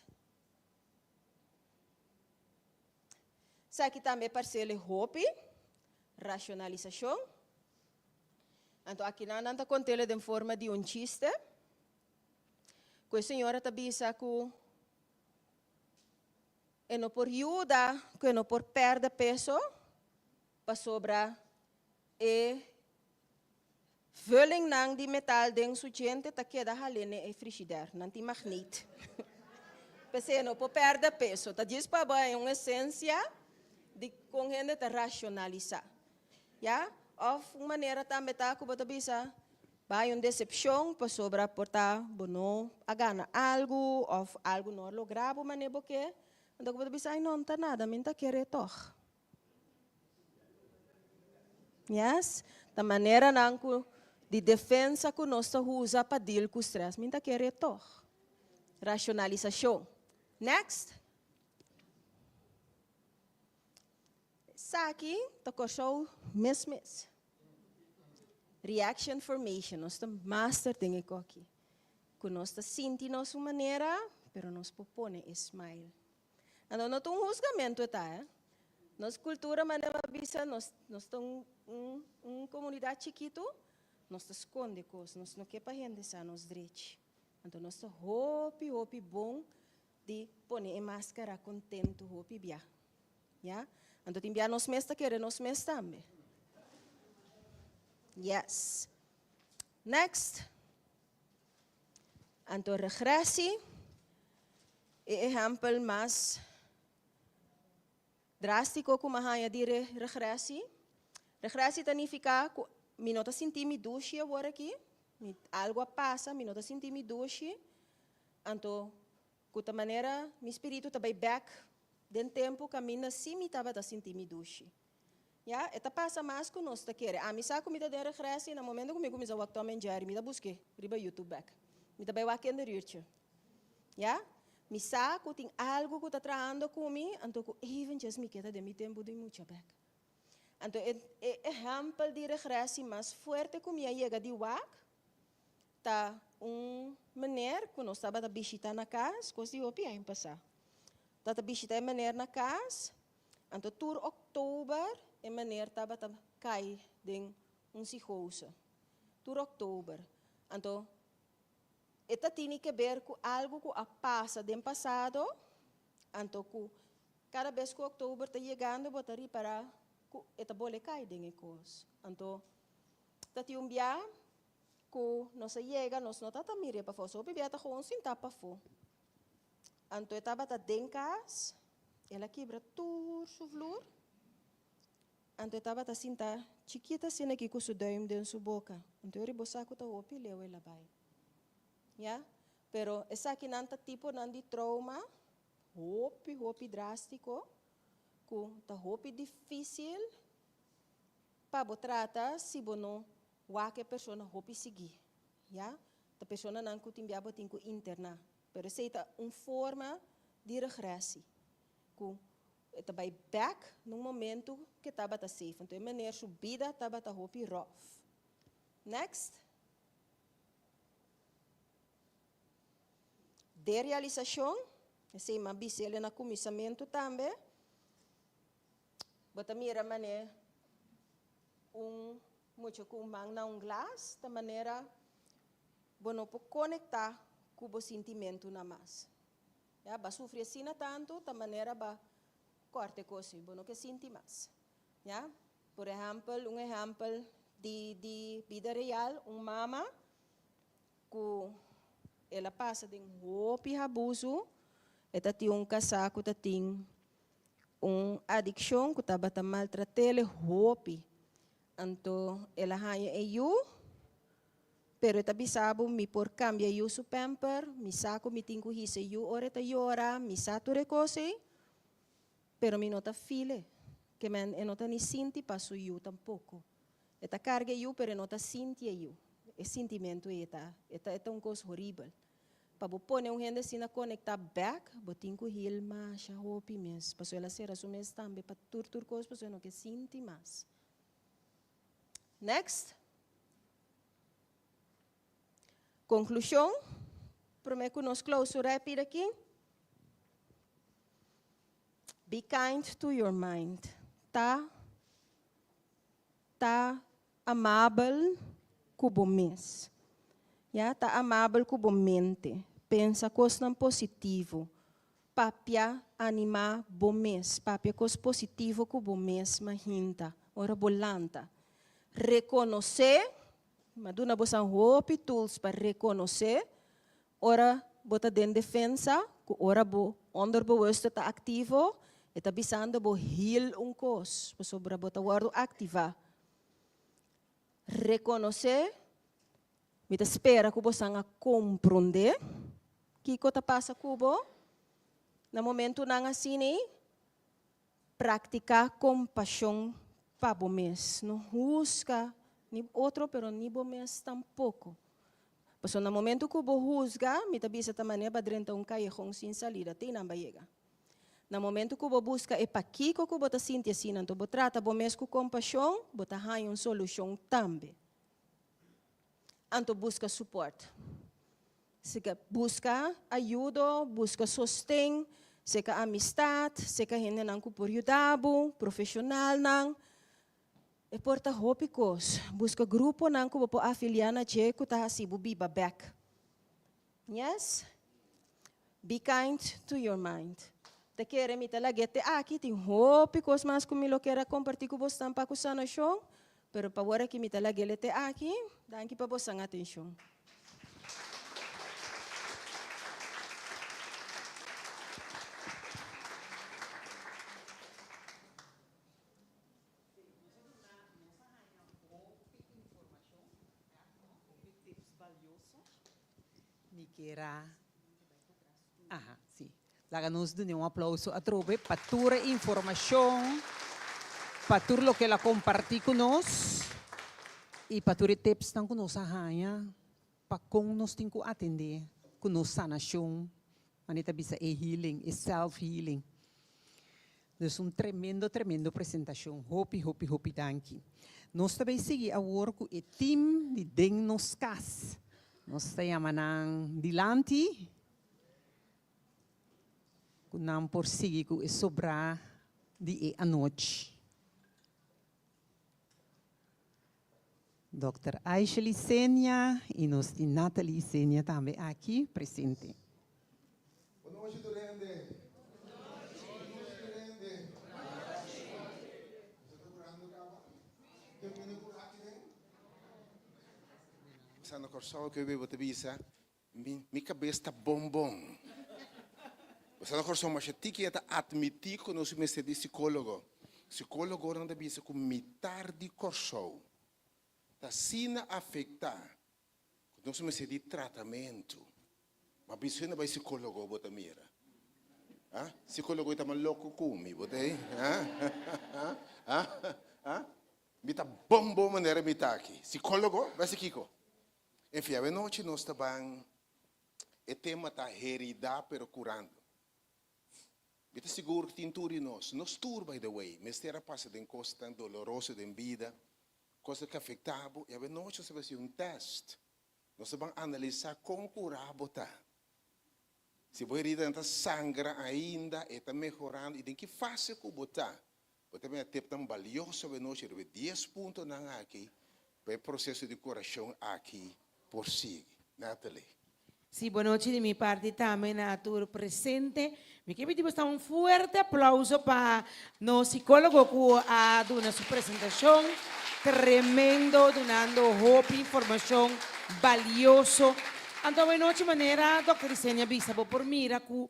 Sa aqui também parcela hope, racionalização. Então aqui não anda contele de forma de chiste. Que a senhora tabisa que e não por ajuda, que não por perder peso, para sobra e vulling nang di metal deng suciente ta queda halene e frigider, nanti magnet. Pese não por perder peso, ta diz para ba uma essência de com gente ta racionalizar. Ja? Of uma maneira também tá que bota bisa vai uma decepção para sobra portar bono a gana algo of algo não lograva mas nebo que então bota bisa não tá nada minta querer toch. Yes, da maneira nanco de defesa que nós usa para deal com o stress minta querer toch. Racionalização. Next. Saki tá cochou mesmo. Reaction formation, nós estamos master ding aqui. Que nós está sentindo nossa maneira, pero nós propõe smile. Então não tem julgamento tá, Nossa cultura maneira bisa nós estamos comunidade chiquito, nós está esconde coisas, nós não quer para gente sa nos direito. Então nós está hope bom de pôr máscara contento hope bia. Ja? Então tem bia nós mesta querer nós mesta também. Yes. Next. Então, regressie. Exemplo mais drástico como a dire regressie. Regressie significa que me não sentir me duche agora aqui. Algo passa, me não sentir me duche. Então, de maneira, meu espírito também back dentro tempo que me nasci me estava sentir me duche. Ja, eta passa mais que nós tá querer. A mim sabe comida de regresso no momento comigo me zawa também diário, me da busque, riba YouTube back. Me da vai wa kender irte. Ja? Me sabe que tem algo que tá traando comigo, então que even just me queda de mi tempo de muito back. Então exemplo de regresso mais forte comigo chega de wak. Tá maneira que nós estava da visita na casa, coisa de opi aí passar. Tá visita maneira na casa. Então tour outubro e maneira estava cai de psicose. Tur outubro. Então, esta tem que ver com algo que passa do passado. Então, cada vez que outubro está chegando, vou reparar que esta bola cai de coisa. Então, está tem dia que nós chega, nós não está mire para fora, só bebê está com sem tapa fora. Então, estava dentro casa, ela quebra tudo o flor. Então estava assim tá chiquita assim aqui com o dedo dentro sua boca. Então eu bosaco tá opi leu ela vai. Ya? Pero essa aqui não tá tipo não de trauma, hopi drástico, que tá hopi difícil para botrata se bono qualquer pessoa hopi seguir. Ya? A pessoa não que tem biabo tem que internar. Pero essa é uma forma de regresso. Eta by back num momento que estava safe. Então, a maneira subida estava hopi rough. Next. De realização, esse é uma bisela na comissamento também. Bota mira mané muito com mang na glass, da maneira bono po conectar com o sentimento na mais. Já ba sofrer assim tanto, da maneira ba corte coisa, bono que sinti mais. Ja? Por exemplo, exemplo de vida real, mama que ela passa de hopi abuso, ela tem casaco, ela tem adicção, que estava a maltratar hopi. Então, ela ganha eu, pero ela bisabo me por cambia eu su pamper, me saco me tingo hisa eu ora ta yora, me sature coisa. Pero mi nota file, que men nota ni sinti passo eu tampouco. Eta carga eu, pero nota sinti eu. E sentimento eta uma coisa horrível. para pôr um gente assim conectar back, botin com heal mais, a hope mes, para ela ser a mes também para tur coisas, para não que sinta mais. Next. Conclusão. Prometo que nós close rápido aqui. Be kind to your mind. Tá amável com o mês. Tá amável com a mente. Pensa coisas positivo. Papia animar bom mês. Papia coisas positivo com o mês, mas hinta. Ora bolanta. Reconhecer. Maduna bosan hope tools para reconhecer. Ora bota den defensa. Ora bo onderbewuste tá ativo. Eta bisando bo heal cos. Sobra bota guardo activa. Reconhecer. Mita espera que você a compreender que está passa cubo. No momento não assim, praticar compaixão para o mês. Não busca ni outro, pero ni o mês tampouco. Porque no momento que você busca, mita bisa também para dentro callejón sem salida, tem na baiega. No momento que você busca é para aqui que você sente assim, então você trata o mês com compaixão, você tem uma solução também. Então busca suporte. Se busca ajuda, busca sostém, se que amistade, se que gente não por ajudar, profissional não. E porta hópicos, busca grupo não que você afiliar na que está assim, be back. Yes? Be kind to your mind. Te quero me talagete aqui tem hópicos, mas como eu quero compartilhar com você para que você não show. Pero para agora que me talagete aqui, dá aqui para você atenção. Niquera. Ah, sim. Láganos de um aplauso a Trove para toda a informação, para tudo o que ela compartilhou conosco e para todos os tips que nós temos, para como nós temos que atender com nossa sanação, manita bisa é healing, é self-healing. Então, tremendo apresentação. Hope, danke. Nós também seguimos agora com o time de Den nos Cas. Nós chamamos Dilanti. Nós por seguir com o sobrar de a noite. Dr. Aisha Senia e nós de Nathalie Senia também aqui presente. Boa noite, Durende. Sana corso que eu bebo te bisa, minha cabeça está bombom. Você não corso mas tiki eta admitir que nós me de psicólogo. Psicólogo não deve ser com mitar de corso. Tá sina afetar. Nós me de tratamento. Mas bisa na vai psicólogo bota mira. Ah, psicólogo está maluco comigo, botei? Mita bombo maneira mita aqui. Psicólogo, vai ser Kiko. Enfim, a noite nós estamos o tema está heredar pero curando. Mita seguro que tem nós tour by the way, mas terá passa de costa dolorosa de vida, coisa que afetava, e a noite se vai ser teste. Nós vamos analisar como curar botar. Se a herida está sangra ainda, está melhorando, e tem que fazer com botar. Botar é tempo tão valioso a noite, 10 pontos aqui, para o processo de curação aqui. Por si, Natalie. Sí, buenas noches de mi parte también a tu presente. Me quiero pedir un fuerte aplauso para nuestro psicólogo que ha dado su presentación. Tremendo, donando hope, información valioso. Entonces, buenas noches, manera, doctor Isenia Bisabo, por mira que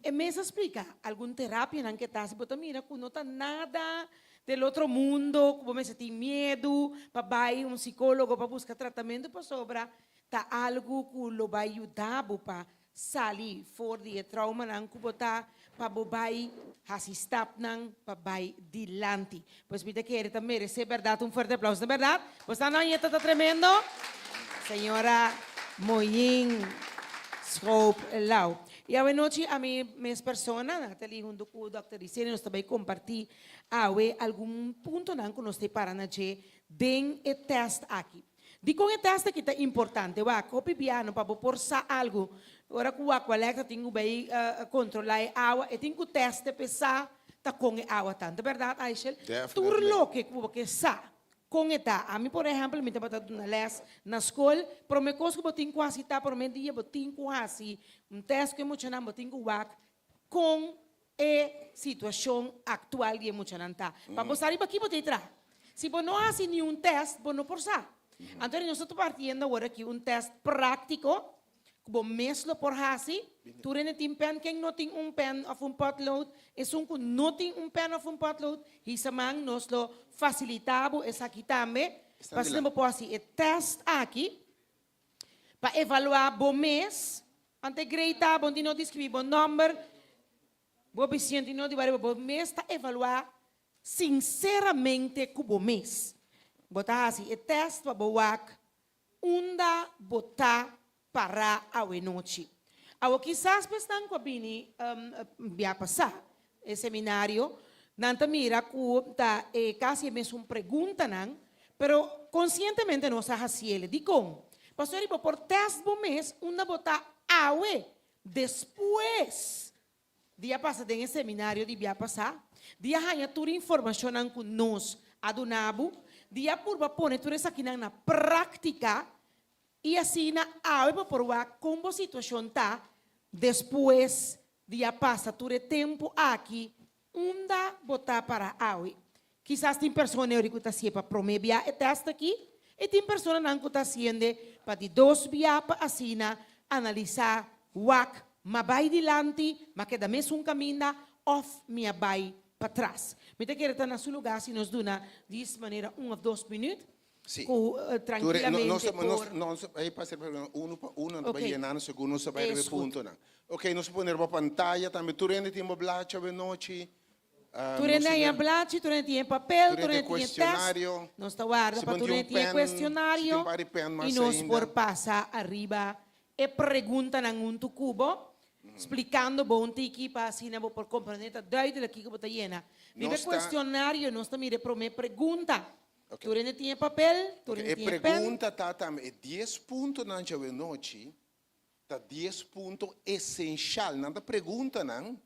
me explica alguna terapia en que estás, pero mira que no está nada del otro mundo, como me sentí miedo, para ir a un psicólogo, para buscar tratamento, para sobra, está algo que lo va a ayudar para salir fuera de trauma, para ir asistir, para ir adelante. Pues me quiere también merecer, ¿verdad? Un fuerte aplauso, ¿verdad? Pues está tremendo. Señora Moyin schoop lau. E a noite a minhas personas, Nathalie junto com o Dr. Isene, nós também compartilhar algum ponto não que nós te para na den e teste aqui. Di com o teste que é importante, wa, copy piano para forçar algo. Agora com a colega tenho bem controlar a água e tenho que teste pensar tá com a água tanto, verdade, Aishel? Tudo lo que sa com eta. A mim, por exemplo, me estava na les na escola, pero me coisa que eu tenho quase tá, por meio dia eu tenho quase teste que muito não, eu tenho que com a situação atual de muito não tá. Para você arriba aqui você entrar. Se você não faz nenhum teste, você não pode usar. Então, nós estamos partindo agora aqui teste prático, que você mesmo por fazer. Tu não tem pen, quem não tem pen ou potlood, é que não tem pen ou potlood, e samang nós lo facilitamos essa aqui também. Para você pode fazer teste aqui, para avaliar o mês, ante greita, você não descreve o número, você sente não de o mês, está avaliar sinceramente como o mês. Botar assim, o teste para boak, unda botar para a noite. Ao quizás pestan com a bini via passar o seminário, nanta mira que tá quase mesmo pergunta não, pero conscientemente não se haciele. Digo, pastor, por teste do mês, unda botar awe depois dia passa tem seminário de via passar, dia hanya toda informação que nós adunabo. Dia por pone tudo isso aqui na prática e assim na água por como a situação tá depois dia passa todo tempo aqui unda botar para água. Quizás tem pessoas que está sendo para prometer e teste aqui e tem pessoas que está sendo para de dois via para assim analisar wak mas vai adiante mas que da mesmo caminho off minha vai para trás. Me te quero estar na seu lugar se nos duna de maneira 1 ou 2 minutos. Sim. Tranquilamente. Aí passa para um não vai llenar, segundo não vai ver ponto não. Ok, nós podemos pôr a pantalla também. Tu rende tem uma blacha de noite. Tu rende em blacha, tu rende em papel, tu rende em questionário. teste. Nós está guarda para tu rende em questionário e nós por passar arriba e pergunta num cubo. Explicando bom tiki para assim não por compreender duidelijk aqui que você llena. Vive questionário nós também para me pergunta. Tu não tem papel, tu não tem pen. Pergunta tá também 10 pontos na noite. Tá 10 pontos essencial, não tá pergunta não,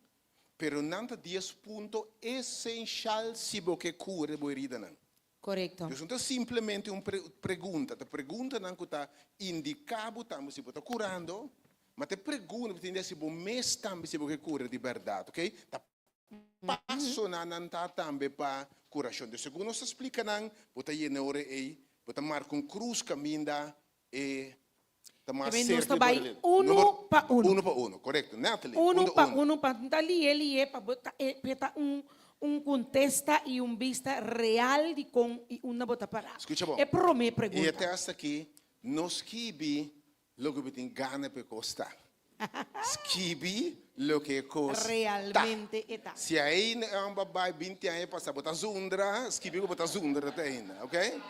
pero não tá 10 pontos essencial se você cura boirida não. Correto. Então simplesmente uma pergunta, tá pergunta não que tá indicado também se você está curando. Mas te pergunto, entende se o mês também se você cura de verdade, ok? Tá passo na nanta também para curação. De segundo se explica não, bota aí na hora aí, bota marca cruz caminda e tá mais certo. Nós vai uno para uno, correto? Natalie. Uno para dali ele é para botar contesta e vista real de com uma bota para. Escuta bom. É para me pergunta. E até esta aqui, nos kibi logo tem gana para costar. Skibi lo que costa. Realmente está. Se aí é um babai 20 anos passa botar zundra, skibi ko botar zundra ainda, ok?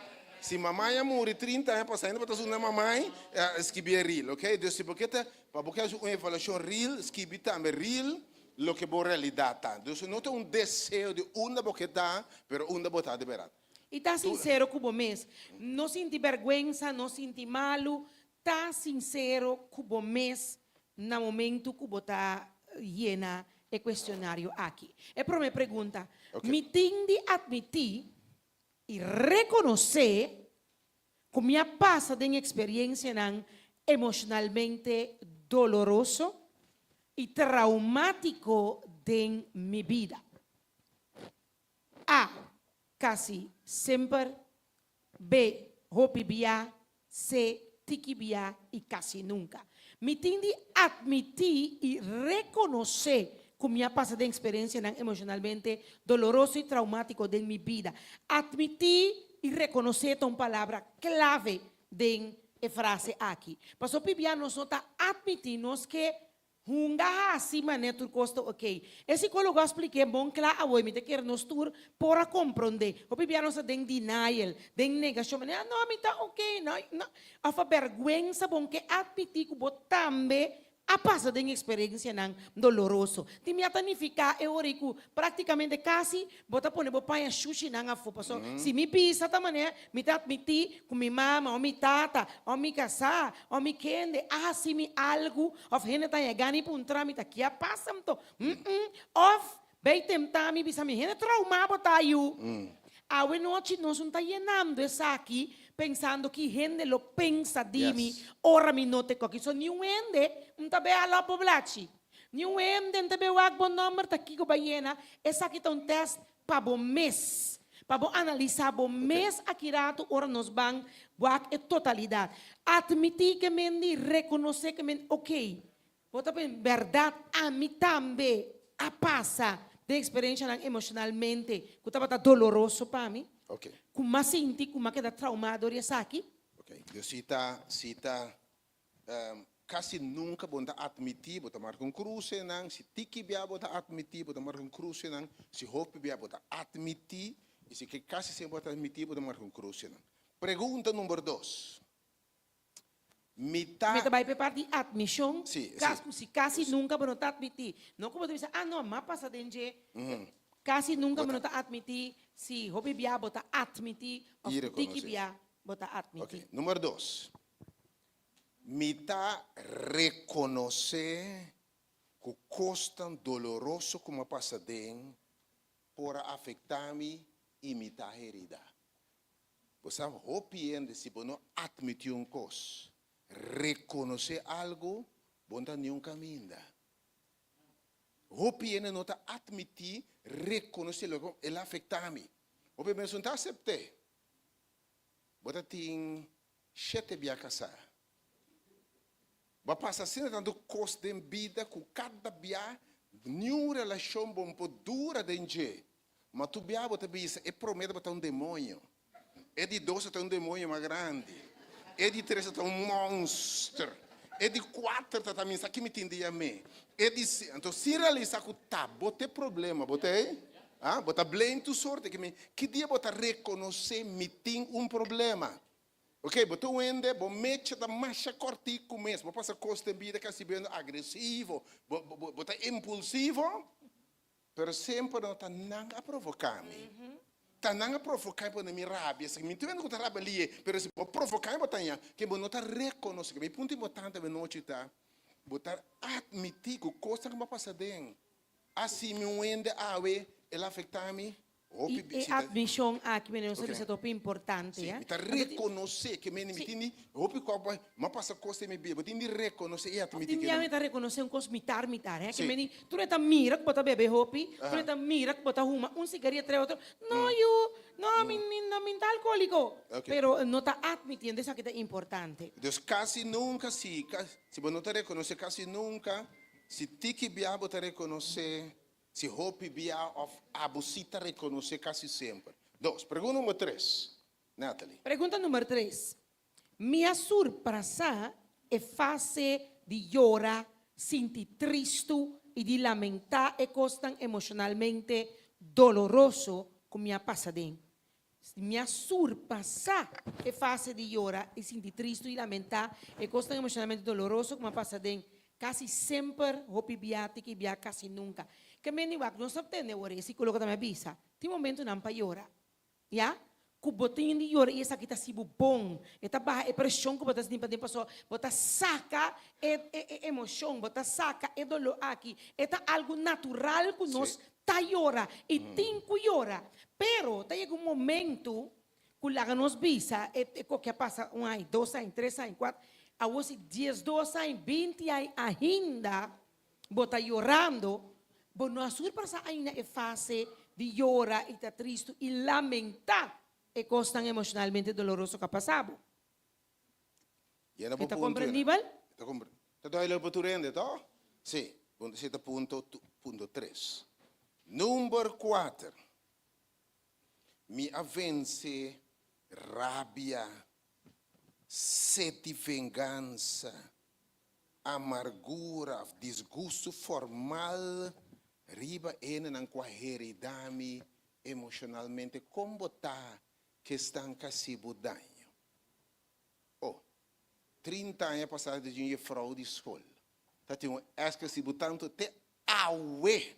Se mamãe morre 30 anos passa ainda botar zundra mamãe, skibi é real, ok? Então se porque tá para porque uma avaliação real, skibi também real, lo que boa realidade tá. Então não tem desejo de uma boqueta, pero uma botada de verdade. E tá sincero com o mês. Não senti vergonha, não senti malo. Tá sincero com o mês no momento que você llena o questionário aqui. É para me pergunta, me tem de admitir e reconhecer que minha passa de experiência emocionalmente doloroso e traumático de minha vida. A, quase sempre. B, hopibia. C, tikibia e quase nunca. Me tem de admitir e reconhecer que minha passada experiência emocionalmente doloroso e traumático de minha vida. Admitir e reconhecer é uma palavra clave de frase aqui. Pastor Pibia nós está admitindo que hunga assim maneira tu custa ok. Esse psicólogo expliquei bom claro a me te quer nos tur para compreender. O Pibia nós tem denial, tem negação, mas não me tá ok, não. A vergonha bom que admitir que você também a passa de experiência não doloroso. Ti me atanificar eu orico praticamente quase bota pone bo pai a xuxi não a fopa so. Se me pisa ta mané, me tá admitir com minha mama ou minha tata ou me casar ou me kende se me algo of hene ta gani puntra me ta kia passa to. Of bem tentar me bisa me hene trauma bota eu. A noite nós não tá llenando essa aqui pensando que gente lo pensa de mim, Yes. ora me note que so nenhum ende, não tá bem a la poblaci. Nenhum ende, não tá bem o agbo number tá aqui com baiana, essa aqui tá test para bom mês, para bom analisar bom mês aqui rato, ora nos bang, buak é totalidade. Admitir que mendi, reconhecer que mendi, ok, bota bem, verdade, a mim também, a passa de experiência emocionalmente, que tá doloroso para mim. Ok. Kung masinti, kung makita traumado rin sa akin, Ok. Deus casi nunca bonta admitir, bota marca cruce nang, se tiki bia bota admitir, bota marca cruce nang, se hope bia bota admitir, e se que casi sempre bota admitir, bota marca cruce nang. Pergunta número 2. may tabay pa parte admission, Sí, si kasi nunca mo nata admiti. No, kung mo tabi sa, no, mapasa din je, kasi nunca mo nata admiti, si hobi biya bota admiti, o Y reconocer. tiki biya bota admiti. Ok. Número 2. Mita reconocer que costa doloroso como passa den por afetar-me e me tá herida. Você hopiende se não admitir coisa, reconhecer algo, bonda nenhum caminho. Hopiende não tá admitir, reconhecer algo, ele afeta-me. Hopi mesmo não aceitar. Bota tem 7 bia casar. Vai passar assim tanto custo de vida com cada bia, nenhuma relação bom por dura dentro. Mas tu bia bota bisa e promete botar demônio. É de 2 tem demônio mais grande. É de 3 tem monstro. É de 4 também isso aqui me entendia me. É de então se realizar com tá, bota problema, botei? Ah, bota blame tu sorte que dia bota reconhecer me tem problema. Ok, botou o ende, bo mexe da marcha corti começa, bo passa costa vida que se vendo agressivo, bota impulsivo, pero sempre não tá nanga provocar me. Tá nanga provocar por minha rabia, se me tu vendo que tá rabia ali, pero se bo provocar botanha, que bo não tá reconhecer, me ponto importante be noite tá, botar admitir que costa que passa dentro. Assim me ende awe, ela afetar me. E admission aqui, menino, okay. Isso é importante. Sim, está reconhecer que me entende, hopi copa, mas passa coisa me bebe, tem de reconhecer e admitir que não. Tem de reconhecer cos mitar, que menino, tu não tá mira que bota bebe hopi, tu não tá mira que bota uma, cigarrillo tre outro, não, mental alcoólico, pero não tá admitindo isso que é importante. Então, quase nunca se você não tá reconhecer, quase nunca, se tiki biabo tá reconhecer, se hopi bia of abusita reconocer quase sempre. 2. Pergunta número 3. Natalie. Pergunta número 3. Minha surpresa é fase de chorar, sentir triste e de lamentar e costan emocionalmente doloroso com minha passadinha. Minha surpresa é fase de chorar e sentir triste e lamentar e costan emocionalmente doloroso com minha passadinha. Quase sempre, hopi biatic e bia quase nunca. Que meni wak não sabe ter ore psicólogo também avisa. Tem momento não para llorar, ya? Que botinho de llorar e essa aqui tá sibo bom, eta barra pressão que botas limpa tempo só, botas saca emoção, botas saca dolor aqui, eta algo natural que nós tá llora e tem que llorar. Pero tem um momento que lá nos visa, que passa 1 ano, 2 anos, 3 anos, 4, a você 10, 12 anos, 20 anos ainda, bota llorando. Bom, não surpresa ainda é fase de chorar e estar triste e lamentar e costan emocionalmente doloroso que passado. Está compreendível? Está doido para tu rende, tá? Sim. Você está ponto 3. Número 4. Me avance rabia, sede de vingança, amargura, desgosto formal, riba ene nan kwa heridami emocionalmente como tá que estão casibo danho. 30 anos passados de uma fraude de escola. Tati um esca se botanto te awe.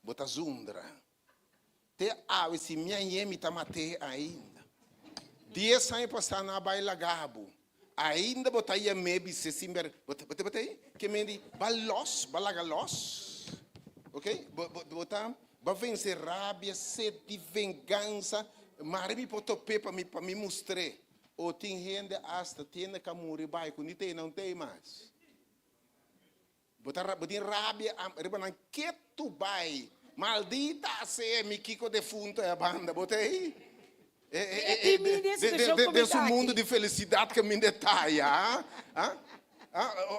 Bota zundra. Te awe se minha yemi tamate ainda. 10 anos passar na baila gabo. Ainda botaia mebi se simber. Botei? Que mendi balos, balagalos. Ok? Botar para vencer rábia, sede, vingança. Mas me potopé para me mostrar. Ou tem gente hasta tiene que morrer vai com nite não tem mais. Botar rábia, riba não que tu vai. Maldita se me kiko defunto é a banda, botei? Desse mundo de felicidade que me detalha,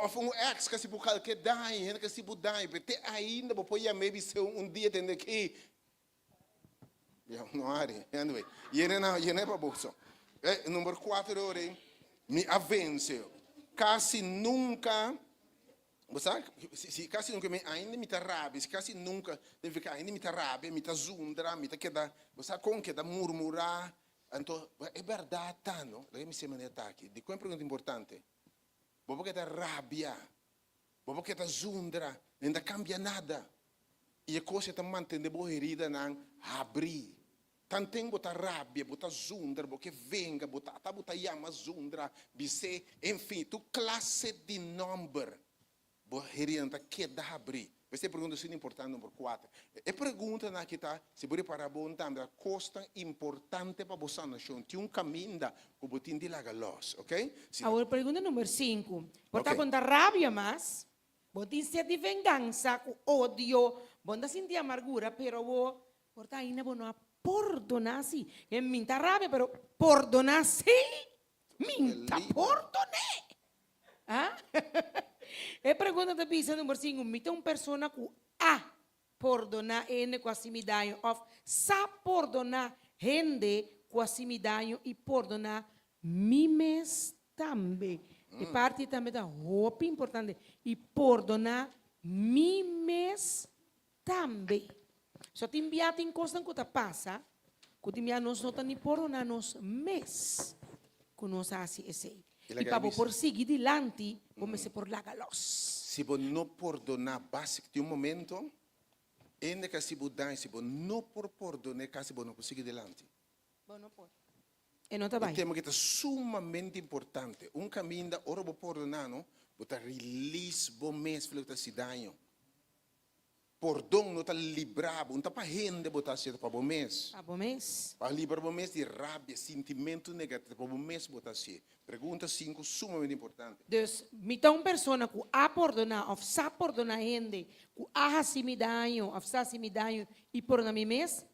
of um ex que se bucal que dá, que se budai, porque ainda vou pôr maybe se dia tem que não are, anyway, e não para bolso. Número 4 ore, me avance, quase nunca. Você se quase nunca me ainda me tarrabe, se quase nunca deve ficar ainda me tarrabe, me zundra, me queda, você com que da murmurar, então é verdade, tá, não? Lá me chama de ataque. De qual pergunta importante? Bobo que da rabia, bobo que da zundra, ainda cambia nada. E a coisa está mantendo boa herida não abrir. Tanto bota rabia, bota zundra, porque venga, bota yama zundra, bise, enfim, tu classe de número. Herida que dá abrir. Essa pergunta é importante, número 4. É pergunta na que está, se você para bom também, a costa importante para você na nação. Tem caminho que você tem de lagar los, ok? Agora, pergunta número 5. Você Ok. está rabia mais, você tem sede de vingança, ódio, você sente amargura, pero você ainda não perdonar si. É minta rabia, pero perdonar si. Minta perdonar. Ah? E pergunta da pisa número 5, mita uma pessoa que a perdonar ene com assimidaio, of sa perdonar gente com assimidaio e perdonar mimes também. E parte também da roupa importante, e perdonar mimes também. Só te enviar tem coisa que passa, que te enviar nós não tem perdonar nos mes, que nós assim esse. E para por seguir adiante, comece por lagalos. Se você não perdonar, básico, tem momento, ainda que se você não perdonar, se você não consegue adiante. E não está bem. Tema que é sumamente importante. Caminho da hora de perdonar, você release bom mês para se danho. Perdão não está librado, não está para rende, você está para bom mês. Ah, bom mês. Para livrar bom mês de rabia, sentimento negativo, para bom mês você está. Pergunta 5, sumamente importante. Dus, mita uma pessoa que a perdonar, of sa perdonar gente, que a assimidaio, of sa assimidaio, e perdonar mim mês,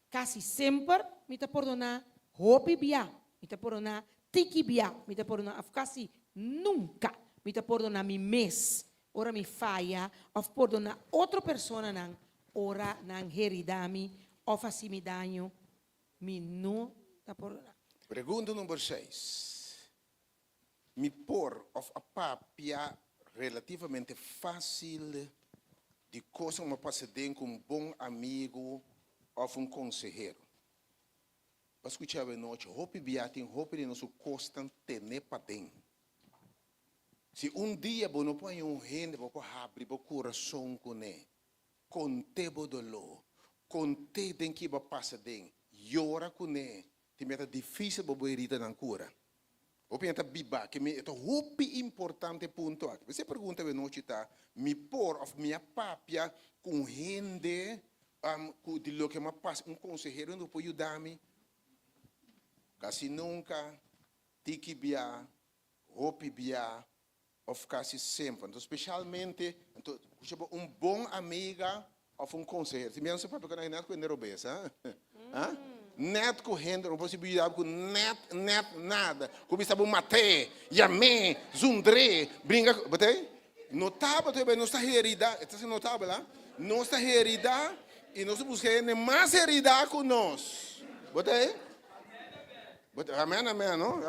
quase sempre, mita perdonar roupa bia, mita perdonar tiki bia, mita perdonar, of quase nunca, mita perdonar mim mês, ora me falha, of perdonar outra pessoa não, ora não heridami, of assimidaio, me não tá perdonar. Pergunta número 6. Me pôr a papia relativamente fácil de coisa uma passadeira com um bom amigo ou um conselheiro. Para escutar a noite, roupa biatim, roupa de nosso constante nepadem. Se dia você não põe gente, você abre o coração com ele, contém o dolor, contém o que vai passar dentro, llora com ele, é difícil para você na cura. O pensa biba que é o importante ponto aqui. Você pergunta a noite tá, me por of minha papia com gente de lo que me passa conselheiro não pode ajudar-me. Quase nunca tiki bia, roupa bia, of quase sempre. Então, especialmente, então, bom amiga of conselheiro. Se me não se pode pegar na com nerobesa, net correndo, não possibilidade com net nada. Começa a matar, yamé, zundre, brinca, botei? Notável também, não está herida, está sendo notável lá? Não está herida e nós buscamos mais herida com nós. Botei? Amém, amém, não?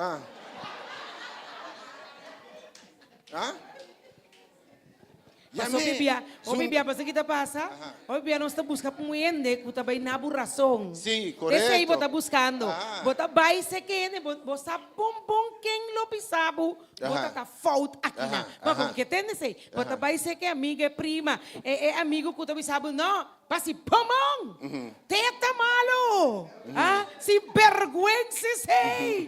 Mas o bibia, você que está passa, o bibia não está buscando um ende que está bem na burração. Sim, correto. Esse aí você está buscando. Você vai ser quem, você bom quem lo pisabo, bota tá fault aqui na. Mas como que tem nesse? Bota vai ser que amiga é prima, é amigo que tá pisabo, não. Pasi pomong. Teta malo. Ah, se vergüenza sei.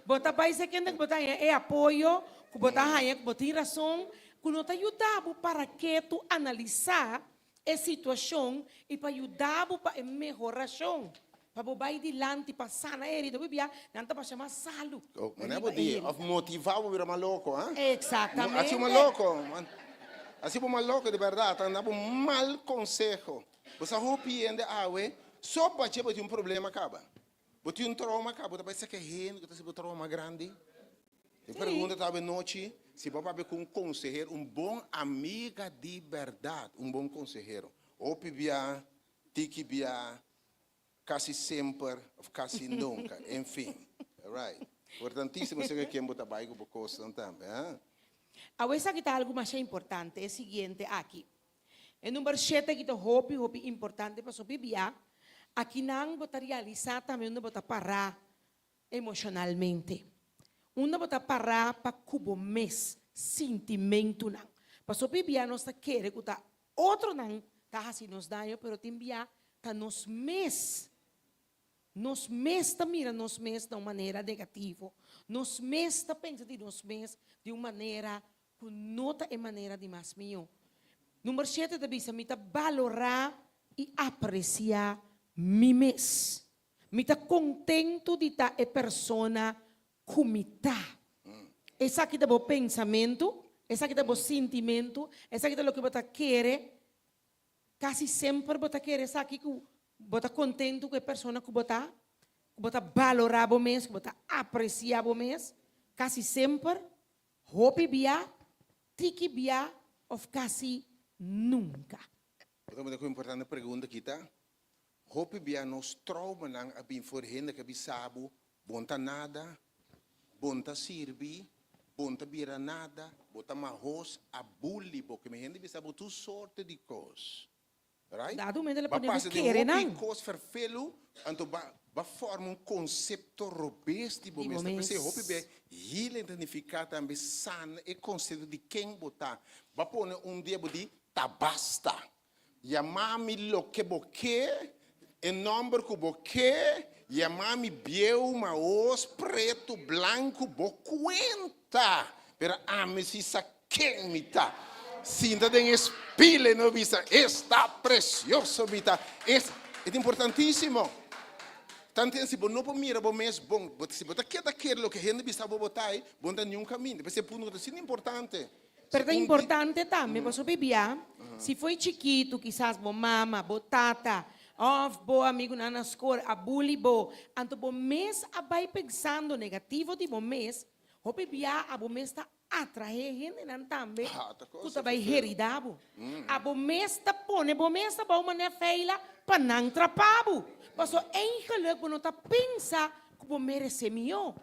Bota vai ser que bota é apoio, que bota hanya, que bota razão, que não te ajudava para que tu analisar a situação e para ajudar para melhoração. Para bobai dilante, para sana herida, bibia, nanta para chamar salo. Não é poder motivar o maluco, hein? Exatamente. Assim maluco, assim maluco de verdade, tá dando um mal consejo. Você arrepende awe, só para te botar problema acaba. Botar trauma acaba, você pensa que é gente, que você trauma grande. Eu pergunto talvez noite, se papai com um conselheiro, bom amiga de verdade, bom conselheiro. Ou bia, tiki bia, quase sempre, quase nunca, enfim. Right. Importantíssimo ser que botar baixo por costa também. A vez aqui está algo mais importante, é o seguinte aqui. Em número 7 aqui está hopi importante para subir bia. Aqui não botar realizar também não botar parar emocionalmente. Não botar parar para cubo mês sentimento não. Para subir bia nós tá querer que tá outro não tá assim nos daño, pero tem bia tá nos mês. Nos mês tá mira nos mês de uma maneira negativa. Nos mês tá pensa de nos mês de uma maneira que não tá maneira de mais meu. Número 7 da bisa, me tá valorar e apreciar mi mês. Me tá contento de estar a persona como está. Essa aqui é o pensamento, essa aqui é o sentimento, essa aqui é o que você quer. Quase sempre você quer essa aqui que você contento com a pessoa que você valorar o mês, que você apreciar o mês. Quase sempre, hope bia, tiki bia, ou quase nunca. Então, uma importante pergunta aqui, tá? Hope bia nos trauma nang abin for gente que bisabo, bonta nada, bonta sirvi, bonta bira nada, bota marros, abuli, porque me gente bisabo tu sorte de coisas. Right? Dado momento, ela Ba pode passa de querer, hopi não? coisas verfelo, então ba forma conceito robusto de Di momento. momento. Porque hopi bia heel identificar também san e conceito de quem botar. Ba pone dia bodi tabasta. Yamami lo que boque, em nome que boque, yamami bieu maos preto branco bocuenta. Pero a me si sa quem mita. Sinta den espile no visa, está precioso vita. É importantíssimo. Tanto se você não mira o mês bom, se você quer aquilo que a gente precisa botar, bom dar nenhum caminho. Esse ponto é importante. Pero é importante também, você bebia, se foi chiquito, quizás bo mama, bo tata, bo amigo na escola, a bully bo, anto bo mês vai pensando negativo de bo mês, o bebia a bo mês está atrair gente nan também, que vai heredar bo. A bo mês está pone, bo mês está bo mané feila para não trapabo. Passo eigenlijk bo não tá pensa que bo merece mio.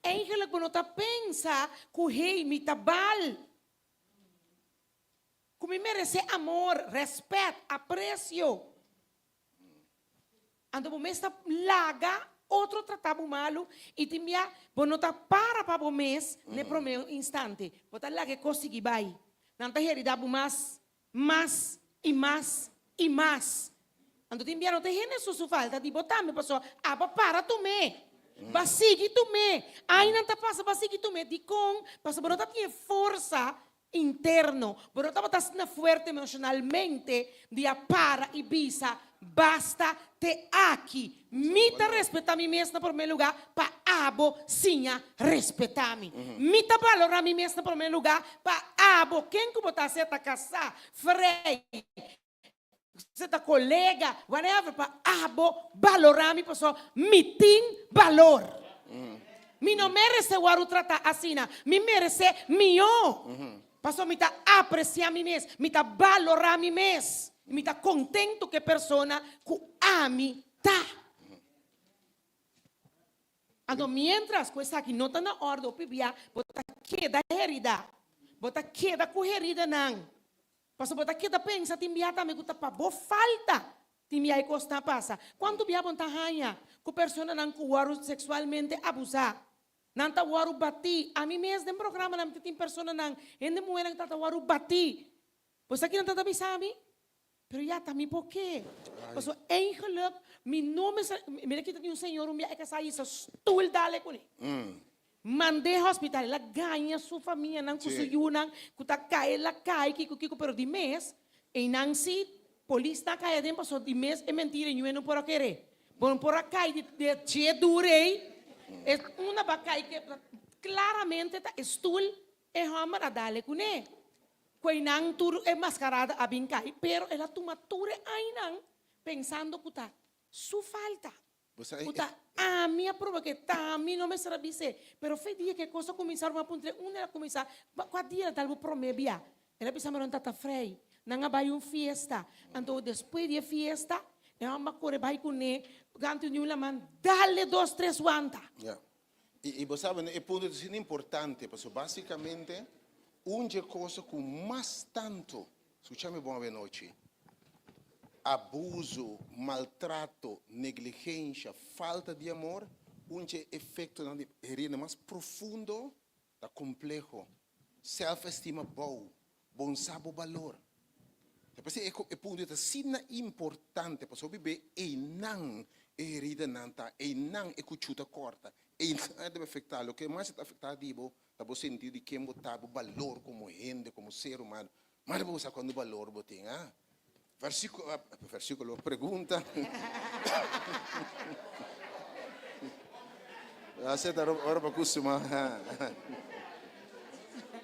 Eigenlijk bo não tá pensa que o rei me tabal. Que merece amor, respeito, aprecio. Ando bom mês laga, outro tratado malo, e timbia, bom não tá para o mês, ne primeiro instante. Botar lá que consegui vai. Não tá herida mais e mais e mais. Ando timbia não tem gente sua falta de botar me passou, para tu me. Basigi tu me. Aí não tá passa basigi tu me de com, passa bom não tá tinha força interno, pero estaba tan fuerte emocionalmente, de para y visa, basta te aquí. Mita respeta a mí misma por primer lugar, pa abo sinha respeta a mí. Mita valora a mí misma por primer lugar, pa abo quem que botar certa casa, frei, certa colega, whatever, pa abo valorar a mí, pessoal, mitin valor. Mi não merece o aru tratar assim, mi merece mio. Pastor, me está apreciar a mim mesmo, me está valorar a mim mesmo, me está contento que a pessoa que ame tá. Então, mientras que essa aqui não está na ordem, o pibia, bota queda herida, bota queda com herida não. Pastor, bota queda pensa, timbia também que tá para boa falta, timbia e costa passa. Quando bia bonta ranha, que a pessoa não cuidar sexualmente abusar. Nanta waru bati. A mim mesmo tem programa na tem pessoa nang ende moeda nang tata waru bati. Pois aqui não tata bisami. Pero ja, também por quê? Pois eigenlijk, mijn nome is, mira que tem senhor, é que sai essa stoel dale com ele. Mandei hospital, ela ganha sua família, não kusuyunan, kuta cai, ela cai, kiko, pero de mês, e não se, polícia cai dentro, passou de mês, é mentira, não por querer. Bom, por cai de che durei, é uma bacai que claramente tá stoel é hammer a dale com ele. Kung nang turo é mascarada a bingkai, pero ela tuma ture ay nang pensando kuta su falta. Kuta a minha prova que tá a mim não me sabe ser, pero foi dia que coisa começaram a puntre, uma ela começar, qual dia tal promebia. Ela pensa me tata frei, nanga vai fiesta, então depois de fiesta, ela ma corre vai com ne, ganto ni uma man, dale 2, 3 wanta. Yeah. E você sabe, é ponto de importante, porque basicamente onde coisa com mais tanto, escute-me boa noite, abuso, maltrato, negligência, falta de amor, onde efeito na herida mais profundo, da complexo, self-estima bom, bom sabo valor. Depois é ponto de sina importante, para saber e não herida nanta, e não é cuchuta corta, e não deve afetar, o que mais está afetado tabo sentido de que tabo valor como gente, como ser humano. Mas você quando valor botem, versículo pergunta. Você está agora para acostumar.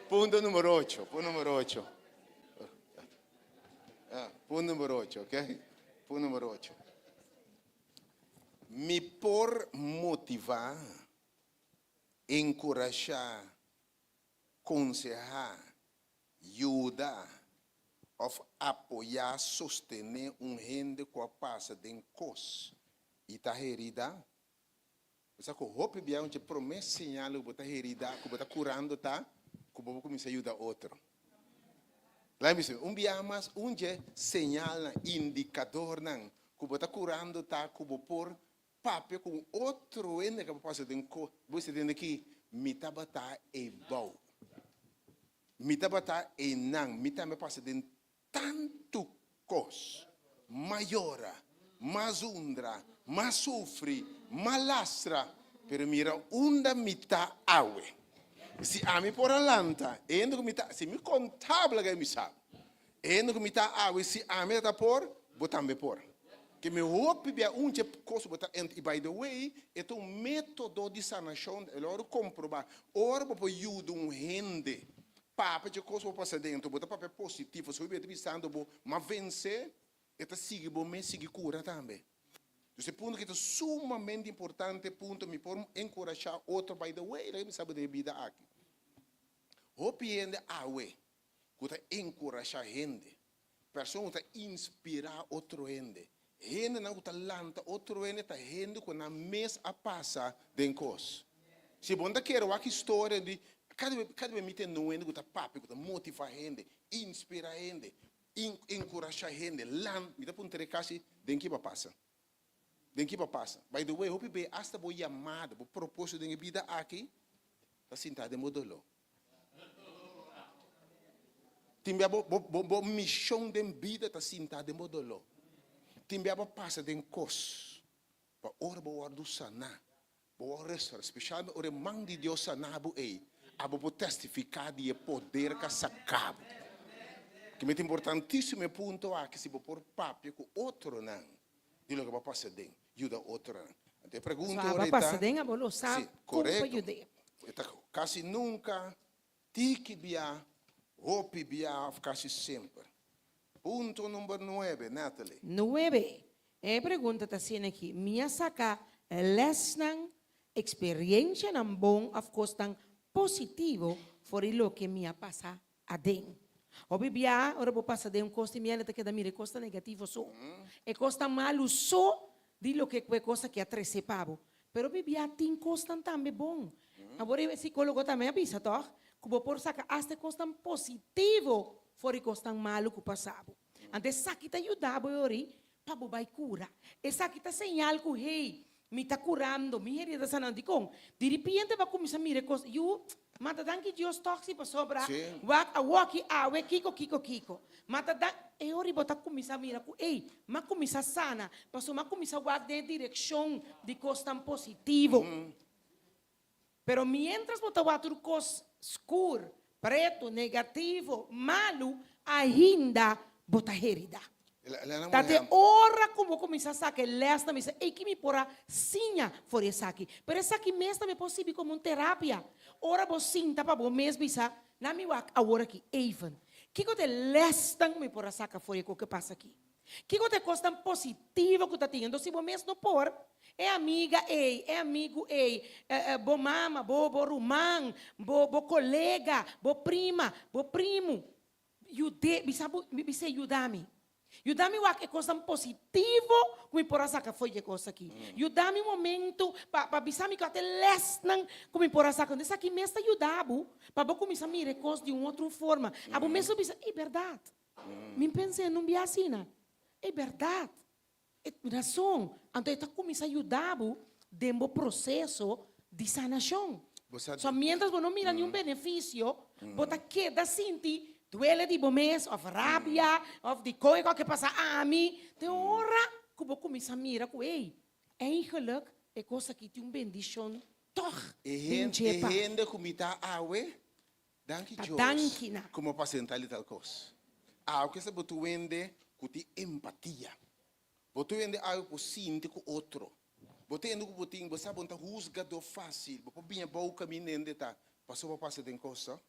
Ponto número 8, ponto número 8. Ponto número 8, ok? Ponto número 8. Me por motivar, encorajar, aconselhar, ajudar, ou apoiar, sostener gente que passa de coisa e está herida. Você que o hope bia onde promessa sinal que está herida, que está curando tá, que vou começar a ajudar outro. Lá me bia mas onde sinal indicador não, que está curando tá, que vou por papel com outro gente que passa de coisa, você tem aqui mita bata e bom. Mita bata e nang, mita me passa de tanto cos, maiora, mais undra, mais sofre, mais lastra, pero mira unda mita awe. Se a mi por alanta, endo com mita, se mi contábil que me sabe, endo com mita awe, se a mi tá por, botambe por. Que me hope bia unche coisa botar e by the way é um método de sanação ela comprovar ora para ajuda gente papa de coisa para dentro botar papel positivo se eu estiver pensando bo mas vencer é sigue bom me sigue cura também esse ponto que é sumamente importante ponto me por encorajar outro by the way ele sabe de vida aqui hope gente awe que encorajar gente pessoa que inspirar outro gente gente não está lanta, outro gente está gente que na mês a passa de coisa. Se você quer uma história de cada vez me tem no gente que está papo, que está motivar gente, inspirar gente, encorajar gente, lanta, me dá para um trecasse de que passa. De que passa. By the way, hope be hasta boa chamada, o propósito de vida aqui, está sentado em modelo. Tem a missão de vida está sentado em modelo. Timbiaba passa de cos, para ora boa do sana, boa restaurante, especialmente ora mang de Deus sanabu abo testificar de poder que sacabo. Que é importantíssimo ponto aqui se por papel com outro não, dilo que vai passar de, ajuda outro não. Então pergunta ora passa de a bolo sabe como ajuda. Quase nunca, tiki bia, hopi bia, quase sempre. Ponto número 9, Natalie. 9. Pergunta está sendo aqui. Minha saca lesnang experiência não bom, of course, tão positivo for o que minha passa a den. O bibia, ora vou passar de costa minha neta que da mira costa negativo só. E costa malo só de lo que costa que atrese pavo. Pero bibia tem costa também bom. Agora o psicólogo também avisa, toh? Como por saca hasta costa positivo fora costa malo que passava. Antes sakita ajudava ori para bobai cura. E sakita señal que hey, me está curando, mi herida sanando. De repente vai começar a mirar coisas. Mata danke Deus toxi para sobra. Sim. Waki awe kiko. Mata dan e ori bota começar a mirar com mas começar sana, passou mas começar a guardar em direção de coisas tão positivo. Pero mientras bota outro coisa escuro, preto, negativo, malo, ainda bota herida. Tate ora como começar a sacar lesta me e que me porá sinha for essa aqui. Pero essa aqui mesmo é possível como terapia. Ora vos sinta para vos mesmo bisa na mi wak agora aqui even. Que te lesta me porá sacar for o que passa aqui. Que te costa positivo que tá tendo se vos mesmo não por é amiga é amigo bo mama, bo rumão, bo colega, bo prima, bo primo. Bisa ajudar-me. E dá-me uma coisa positiva, como por essa que foi a coisa aqui. E dá-me um momento para avisar-me que até lestam, como por essa que isso aqui me está ajudando, para começar a mirar coisas de uma outra forma. A bom mesmo dizer, é verdade. Me pensei não via assim, é verdade. É razão. Então está começando a ajudar dentro do processo de sanação. Só mientras você não mira nenhum benefício, você queda sentir duele de bomes, of rabia, of de coisa que passa a mim. De hora que eu começo a mirar com ele, eigenlijk é coisa que tem uma bendição, toch? E gente que está awe, danke Deus. Dankina. Como paciente ali tal coisa. Algo que se botou vende com empatia. Botou vende algo que sinto com outro. Botou vende que botinho, você sabe onde rusgador fácil. Botou bem a boca minende tá. Passou para passar de coisa.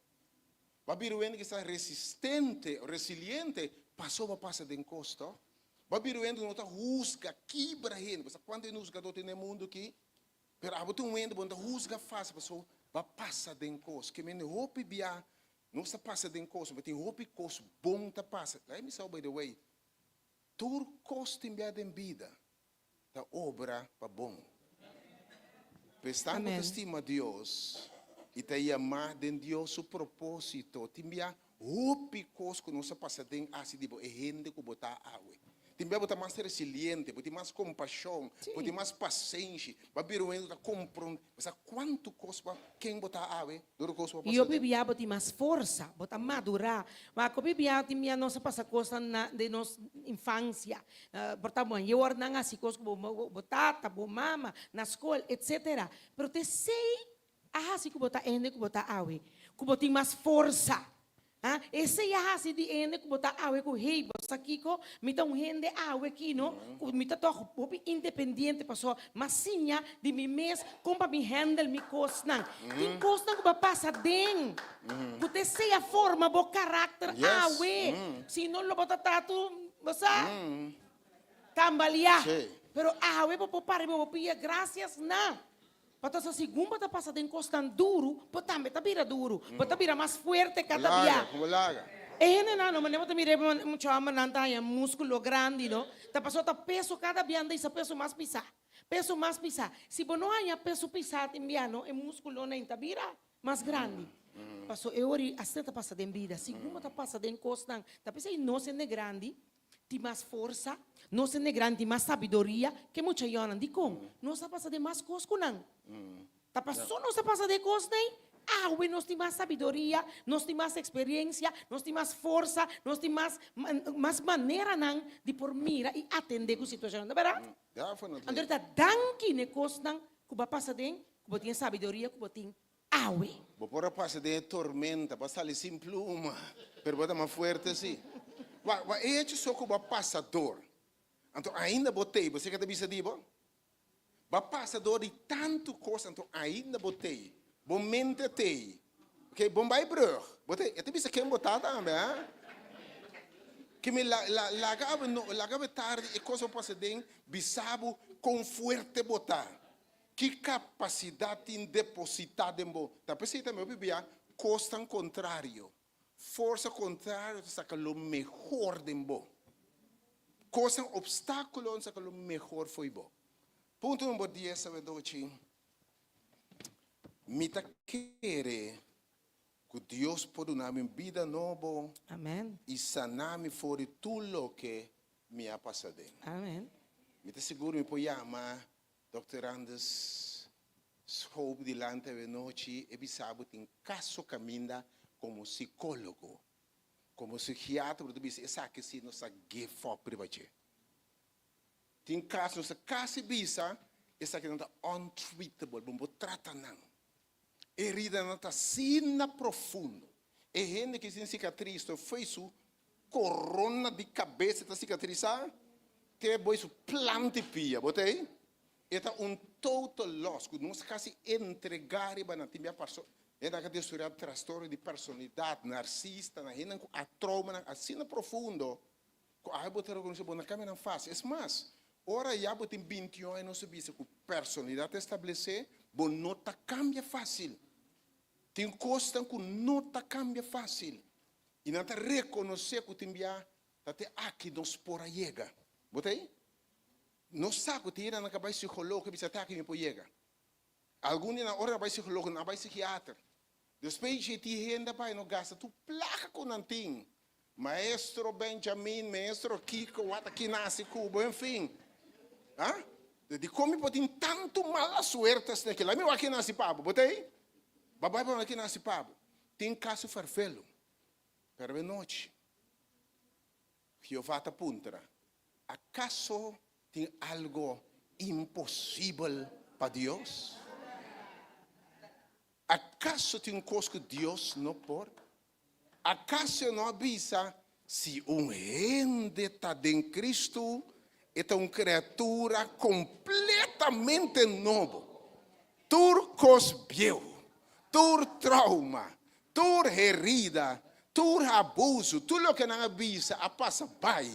Babiruendo que está resistente, resiliente, passou para passar de encosto. Babiruendo não está rusga, quebra gente. Quando é rusga do no mundo aqui, pero a botar vendo quando rusga fácil, passou para passar de encosto. Que me roupa bia, não está passa de encosto, mas tem roupa costo bom tá passa. Lá me sabe by the way, tur costo em bia de vida, da obra para bom. Prestando estima a Deus. E te chamar de Deus o propósito. Timbia roupi coisas que não se passa dentro assim tipo é gente que botar água. Timbia botar mais resiliente, botar mais compaixão, botar mais paciência. Babiruendo da compreender. Mas quanto coisa quem botar água? Duro coisa para passar. E eu bebia botar mais força, botar madurar. Mas eu bebia timbia não se passa coisa de nossa infância. Botar bom, eu ordenava assim coisas como botar, bo mama, na escola, etc. Pero te sei assim que botar ende que botar awe, que botar mais força. Esse é assim de ende que botar awe que rei, você aqui que me dá rende awe aqui não, me dá todo independente pessoa, mas sim de mim mesmo como para me handle me coisa não. Tem coisa que vai passar dentro. Você sei a forma, o caráter awe. Se não lo botar tato, você cambalear. Pero awe vou parar, vou pedir graças não. Para a segunda está passando em costa duro, para também está vira duro, para vira mais forte cada dia. Como larga? Não, mas não mire muito ama não tá músculo grande, não? Tá passou tá peso cada dia anda esse peso mais pisar. Se você não há peso pisar tem não é músculo não tá vira mais grande. Passou eu ori assim tá passando em vida, segunda está passando em costa, tá pensando não sendo grande. Tem mais força, não se grande, tem mais sabedoria, que muita gente não diz como. Não se passa de mais coisas com não. Tá passando, não se passa de coisas nem. Nós temos mais sabedoria, nós temos mais experiência, nós temos mais força, nós temos mais maneira não de por mira e atender com a situação, não é verdade? Então, tá danke ne coisas não, que vai passar de, que tem sabedoria, que tem awe. Vou passar de tormenta, passar ali sem pluma, pero bota mais forte assim. É só que o passador. Então, ainda botei. Você quer dizer disso? O passador de tanto coisa. Então, ainda botei. Bom mente tem. Ok? Bom vai brug. Botei. Eu te disse quem botar também. Que me lagava tarde e coisa passa dentro. Bisabo com forte botar. Que capacidade tem depositada em bo. Tá pensando também, bebia, costa contrário. Força contrária, saca o melhor de bom. Coisa obstáculo, saca o melhor foi bom. Ponto número 10, sabe, doce? Me tá querer que Deus pode dar minha vida nova. Amém. E sanar-me fora tudo o que me ha passado. Amém. Me tá seguro, me pode chamar Dr. Anders schoop delante de noche e bisabo tem caso caminha como psicólogo, como psiquiatra, porque diz essa que se não sa give up privache. Tem caso não sa casi bisa, essa que não tá untreatable, bom trata não. Herida não tá sina profundo. E gente que tem cicatriz, to foi isso corona de cabeça tá cicatrizar, te boi su plante pia, botei? Eta total loss, que nós quase entregar e na minha pessoa. Eta que tem transtorno de personalidade, narcisista, na gente a trauma, assim profundo. Que a botar reconhecer na câmera não faz. É mais, ora já botem 21 anos subir com personalidade estabelecer, bom nota cambia fácil. Tem coisa que nota cambia fácil. E não te reconhecer que tem bia, até aqui nos por aí chega. Botei? Não sabe que tira na cabeça psicólogo que bisa aqui me pojega. Algum dia na hora vai psicólogo, na vai psiquiatra. Depois de ti renda pai no gasta tu placa com nanting. Maestro Benjamin, maestro Kiko, what aqui nasce Cuba, enfim. Ah? De como pode tanto mala suerte que lá meu aqui nasce pabo, botei? Babai para aqui nasce pabo. Tem caso farfelo. Pero de noite. Jeová te apunta. ¿Acaso tem algo impossível para Deus? ¿Acaso tem coisa que Deus não pode? ¿Acaso não avisa se gente está em Cristo, é uma criatura completamente nova? Tur cos viu, tur trauma, tur herida, tur abuso, tudo o que não avisa a passa pai.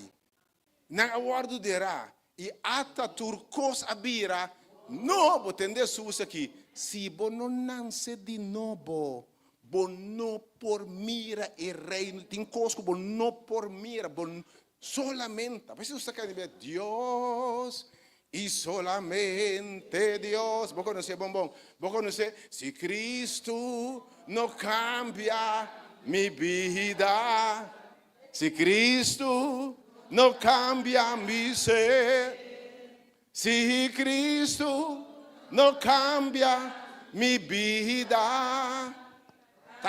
Não aguardo dirá e ata turcos abira novo tende sus aqui se bono nasce de novo bono por mira e reino tem cosco bono por mira bon solamente a veces você quer dizer Dios y solamente Dios vos conocés bombón vos conocés si Cristo no cambia mi vida si Cristo no cambia mi ser. Si Cristo no cambia mi vida.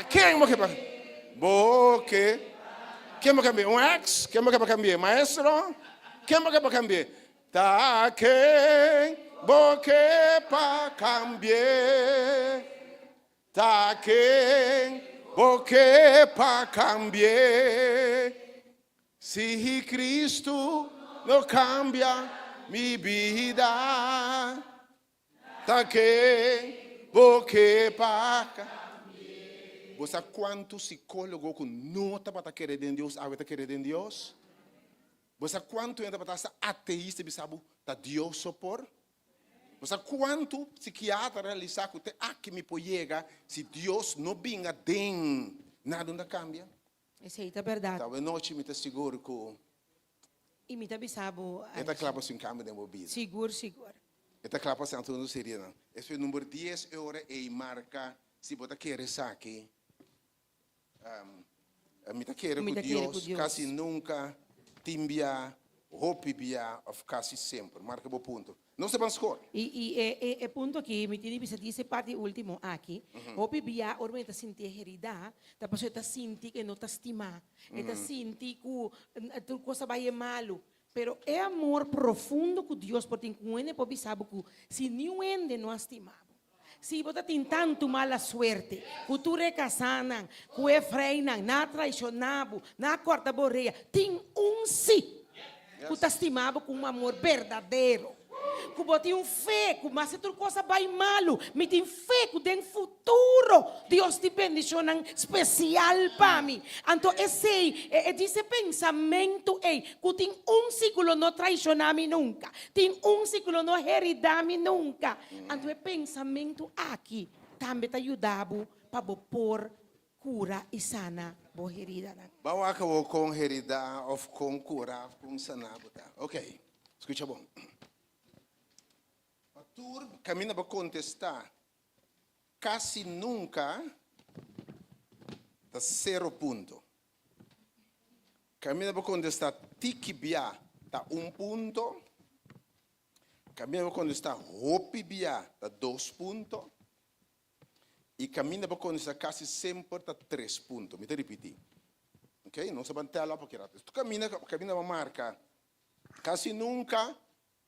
Quem é que vai? Boque. Quem é que vai cambiar? Um ex? Quem é que vai cambiar? Maestro? Quem é que vai cambiar? Tá quem? Boque para cambiar. Tá quem? Boque para cambiar. Si Cristo no cambia mi vida, ta que boque paca. Você sabe quanto psicólogo que não está para querer em Deus, a está querer em Deus? Você sabe quanto ainda para estar ateísta, sabe, tá Deus sopor? Você sabe quanto psiquiatra realizar que aqui me pojega se Deus não vinha den nada não cambia? Isso aí é verdade. Talvez noite me te seguro que E me também sabe. esta clapa sem câmbio de movida. Seguro, seguro. Esta clapa sem tudo seria não. Esse é o número 10 € e marca se você quer aqui. Me tá querer com Deus, quase nunca timbia, hopibia, ou quase sempre. Marca o ponto. Não se score. E ponto aqui, me tiene bisa dice parte último aqui. Hopi bia orme ta sinti herida, ta paso ta sinti que no ta estima, ta sinti que tu cosa vai malo. Pero é amor profundo que Deus pode encontrar por bisabo que se nenhum não estimava. Se você tem tanto mala suerte, que tu recasanan, que é freinan, na traicionabo, na corta borreia, tem sim, que te estimava com amor verdadeiro. Que você fé, que mas se tu coisa vai malo, me tem fé que tem futuro. Deus te bendicionan especial para mim. Então esse pensamento que tem ciclo não traicionar-me nunca, tem ciclo não heredar-me nunca. Então esse pensamento aqui também te ajudava para pôr cura e sana boa herida. Bawa ka com herida of com cura com sanabo ta. Ok, escucha bom. Tur caminha para contestar. Quase nunca tá 0 ponto. Caminha para contestar tikibia tá 1 ponto. Caminha quando está hopi bia, tá 2 pontos. E caminha quando está quase sempre, tá 3 pontos. Me te repetir. Ok? Não se mantela porque tu caminha uma marca. Quase nunca,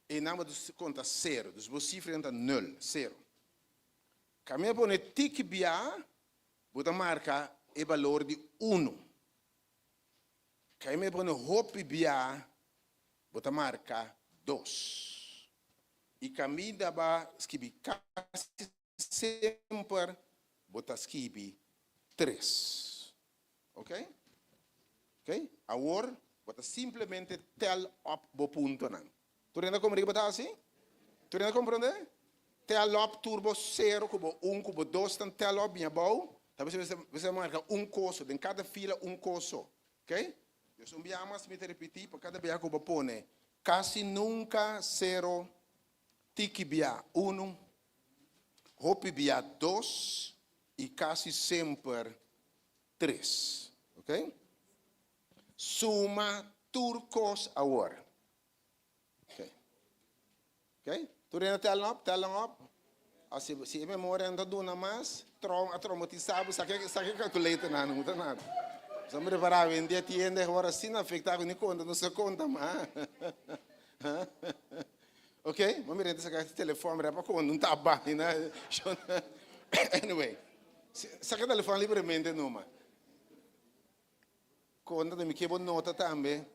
e nada de conta 0. Dus você cifra entra 0, 0. Caminha por um tique bia, você marca o valor de 1. Caminha por um hopi bia, você marca 2. E caminha para escrever quase sempre, você escreve 3. Ok? Ok? Agora, você simplesmente tel up o ponto. Tu ainda como botar assim? Tu ainda compreende? Tel up turbo 0, cubo 1, cubo 2, então tel up minha boa. Talvez você marca coso, em cada fila coso. Ok? Eu vou mais me repetir, para cada vez que eu põe, quase nunca 0, tiki bia 1, hopi bia 2 e quase sempre 3. Ok? Suma turcos agora. Ok? Ok? Tu ainda tel up. Assim, se a memória anda duna mais, traumatizado, sabe que calculeta não muda nada. Se me preparar em dia tiende agora assim não afetava nem conta, não se conta mais. Ok? Vamos ver esse telefone para quando não está bem, né? Anyway, saca o telefone livremente numa. Conta de me quebra nota também.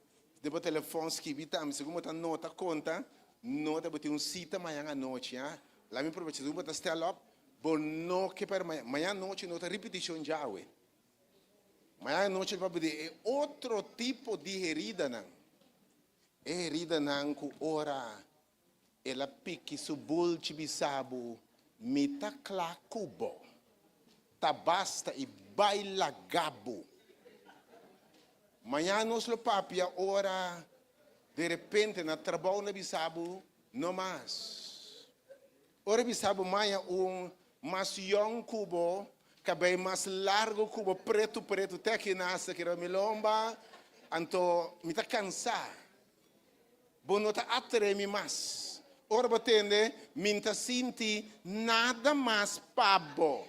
Depois o telefone escrevi também, segundo a nota conta, nota botar cita amanhã à noite, ah. Lá me promete, se você está lá, bom não que para amanhã à noite nota repetição já, ué. Amanhã à noite vai pedir outro tipo de herida não. Herida não com ora, ela pique subul chibisabu, mita clacubo, tabasta e baila gabo. Amanhã nos lo papia ora, de repente na trabalho na bisabu, não mais. Ora bisabu maya mais young cubo, cabelo mais largo cubo, preto, até que nasce que era milomba, então me tá cansar. Bom, não tá atreme mais. Ora batende, me tá sinti nada mais pabo.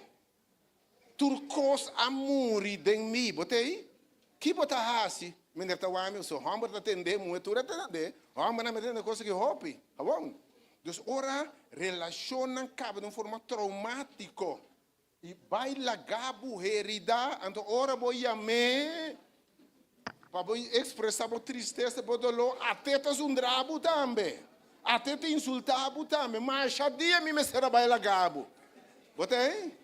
Turcos amuri de mim, botei? Que botar assim? Me deve estar o so hamba tá atender, muito atender. Hamba não me atende coisa que hobby, tá bom? Dus ora relaciona cabo de uma forma traumático e vai lagabo herida, então ora vou me para expressar a tristeza, o dolor, até te zundrabo também, até te insultabo também, mas já dia me será vai lagabo, botei?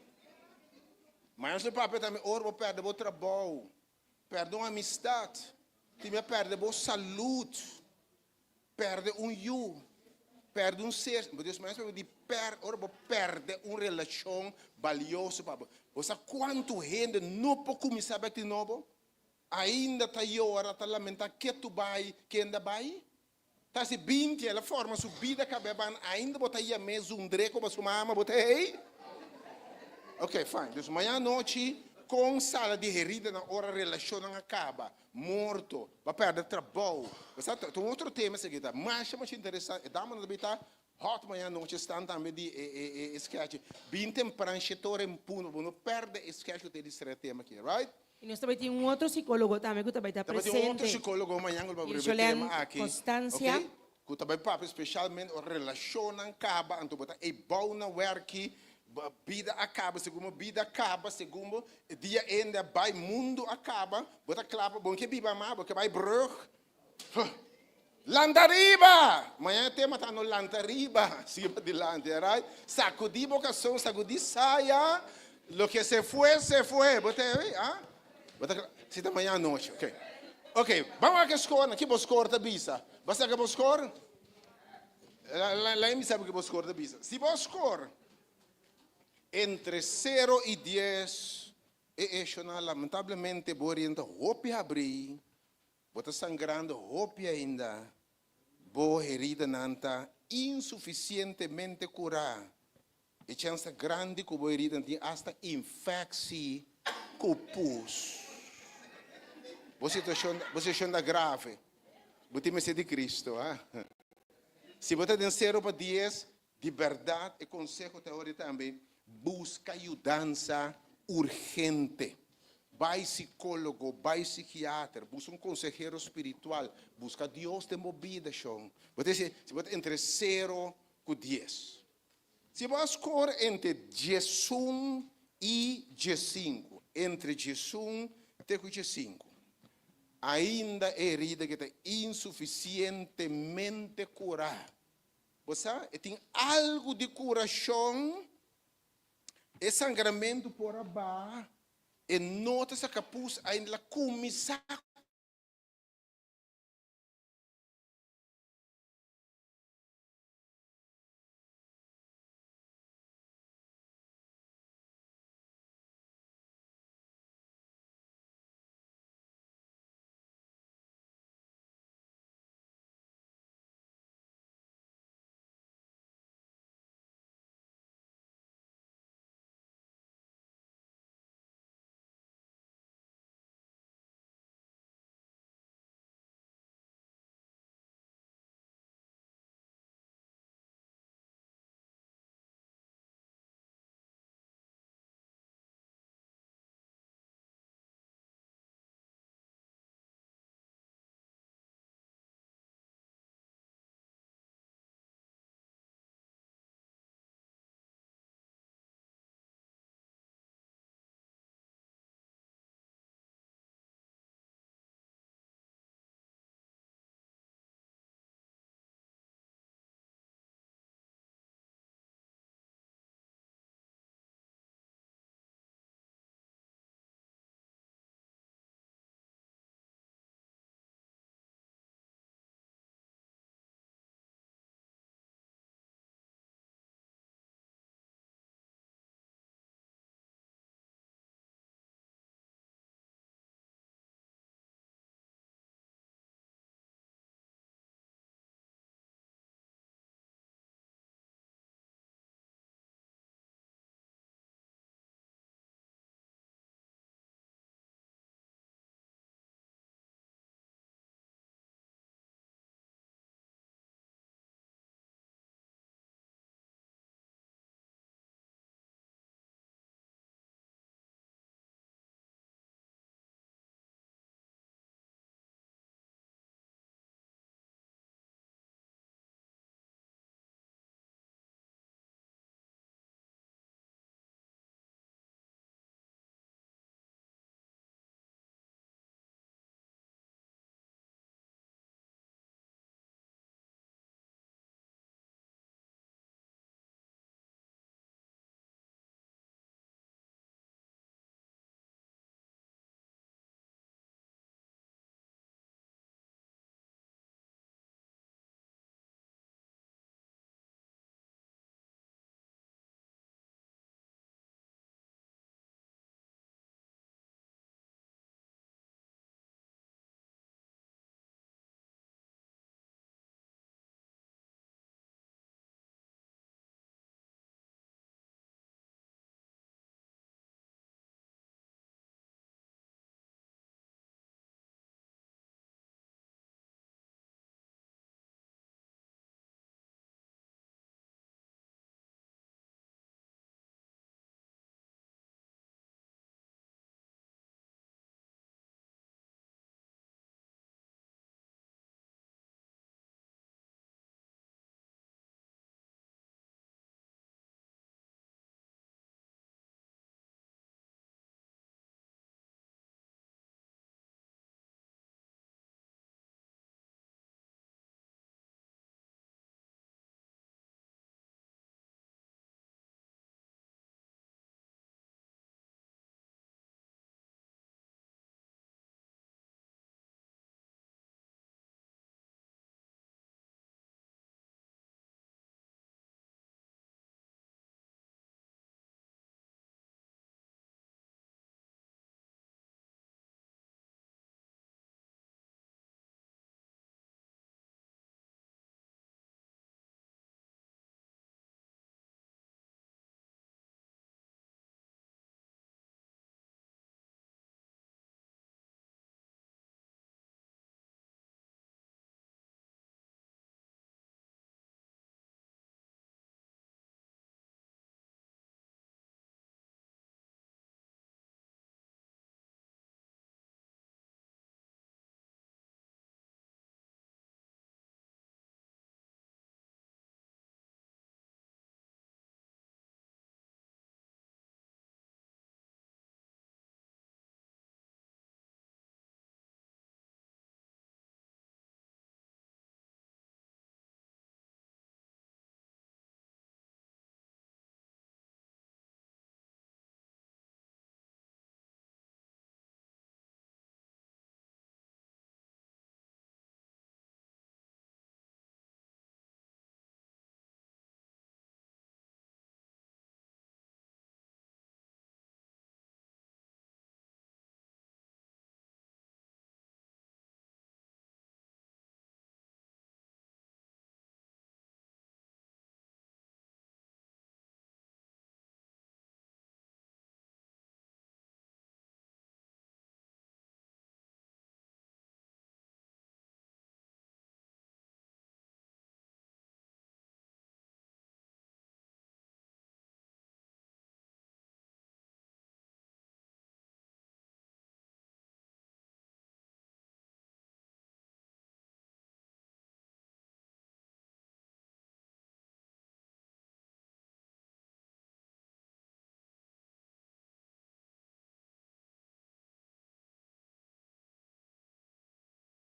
Mas o papai também ora vou perder o trabalho, perder uma amistade, time perde a saúde, perde you. Perde ser, Deus mais de perde uma relação valiosa para você. Quanto gente não pode começar a de novo? Ainda está hora, está lamentar que tu vai, que ainda vai? Está se 20 ela forma sua vida que ainda botar aí a mesa dreco para sua mama, botei? Ok, fine. Então amanhã à noite com sala de herida na hora relação não acaba, morto, vai perder trabalho. Tem outro tema seguinte, mas interessante, dá-me na bita, hot manhã noite estão também de sketch, bem temperanchetor em puno, não perde sketch que tem esse tema aqui, right? E nós também temos outro psicólogo também que também está presente. Tem outro psicólogo amanhã que vai abrir o tema aqui. Constância. Ok? Que também papo especialmente a relação não acaba, então botar é bom na work. Vida acaba, segundo vida acaba, segundo dia ainda vai mundo acaba, bota clapa, bom que biba má, porque vai brug. Lantariba! Amanhã tema tá no lantariba, siga dilante, right? Sacudi vocação, sacudi saia, lo que se foi, bota aí, ah? Bota, se tá amanhã à noite, ok. Ok, vamos a que score, que vos score da bisa. Basta que vos score? Lá me sabe que vos score da bisa. Se vos score entre 0 e 10, lamentavelmente, borienta roupa abrir, bota sangrando roupa ainda, boa herida nanta, insuficientemente curar, e chance grande que boa herida tem hasta infecção com pus. Você está grave, você me de Cristo, ah? Se você tem 0 para 10, de verdade, e consejo teórico também, busca ajudança urgente. Vai psicólogo, vai psiquiatra, busca um consejero espiritual, busca Deus de movida, chão. Se você entre 0 e 10. Se você escolher entre 11 e 15, entre 11 até 15, ainda é herida que está insuficientemente curada. Você tem algo de coração, é sangramento por abaixo, e nota essa capuz ainda começar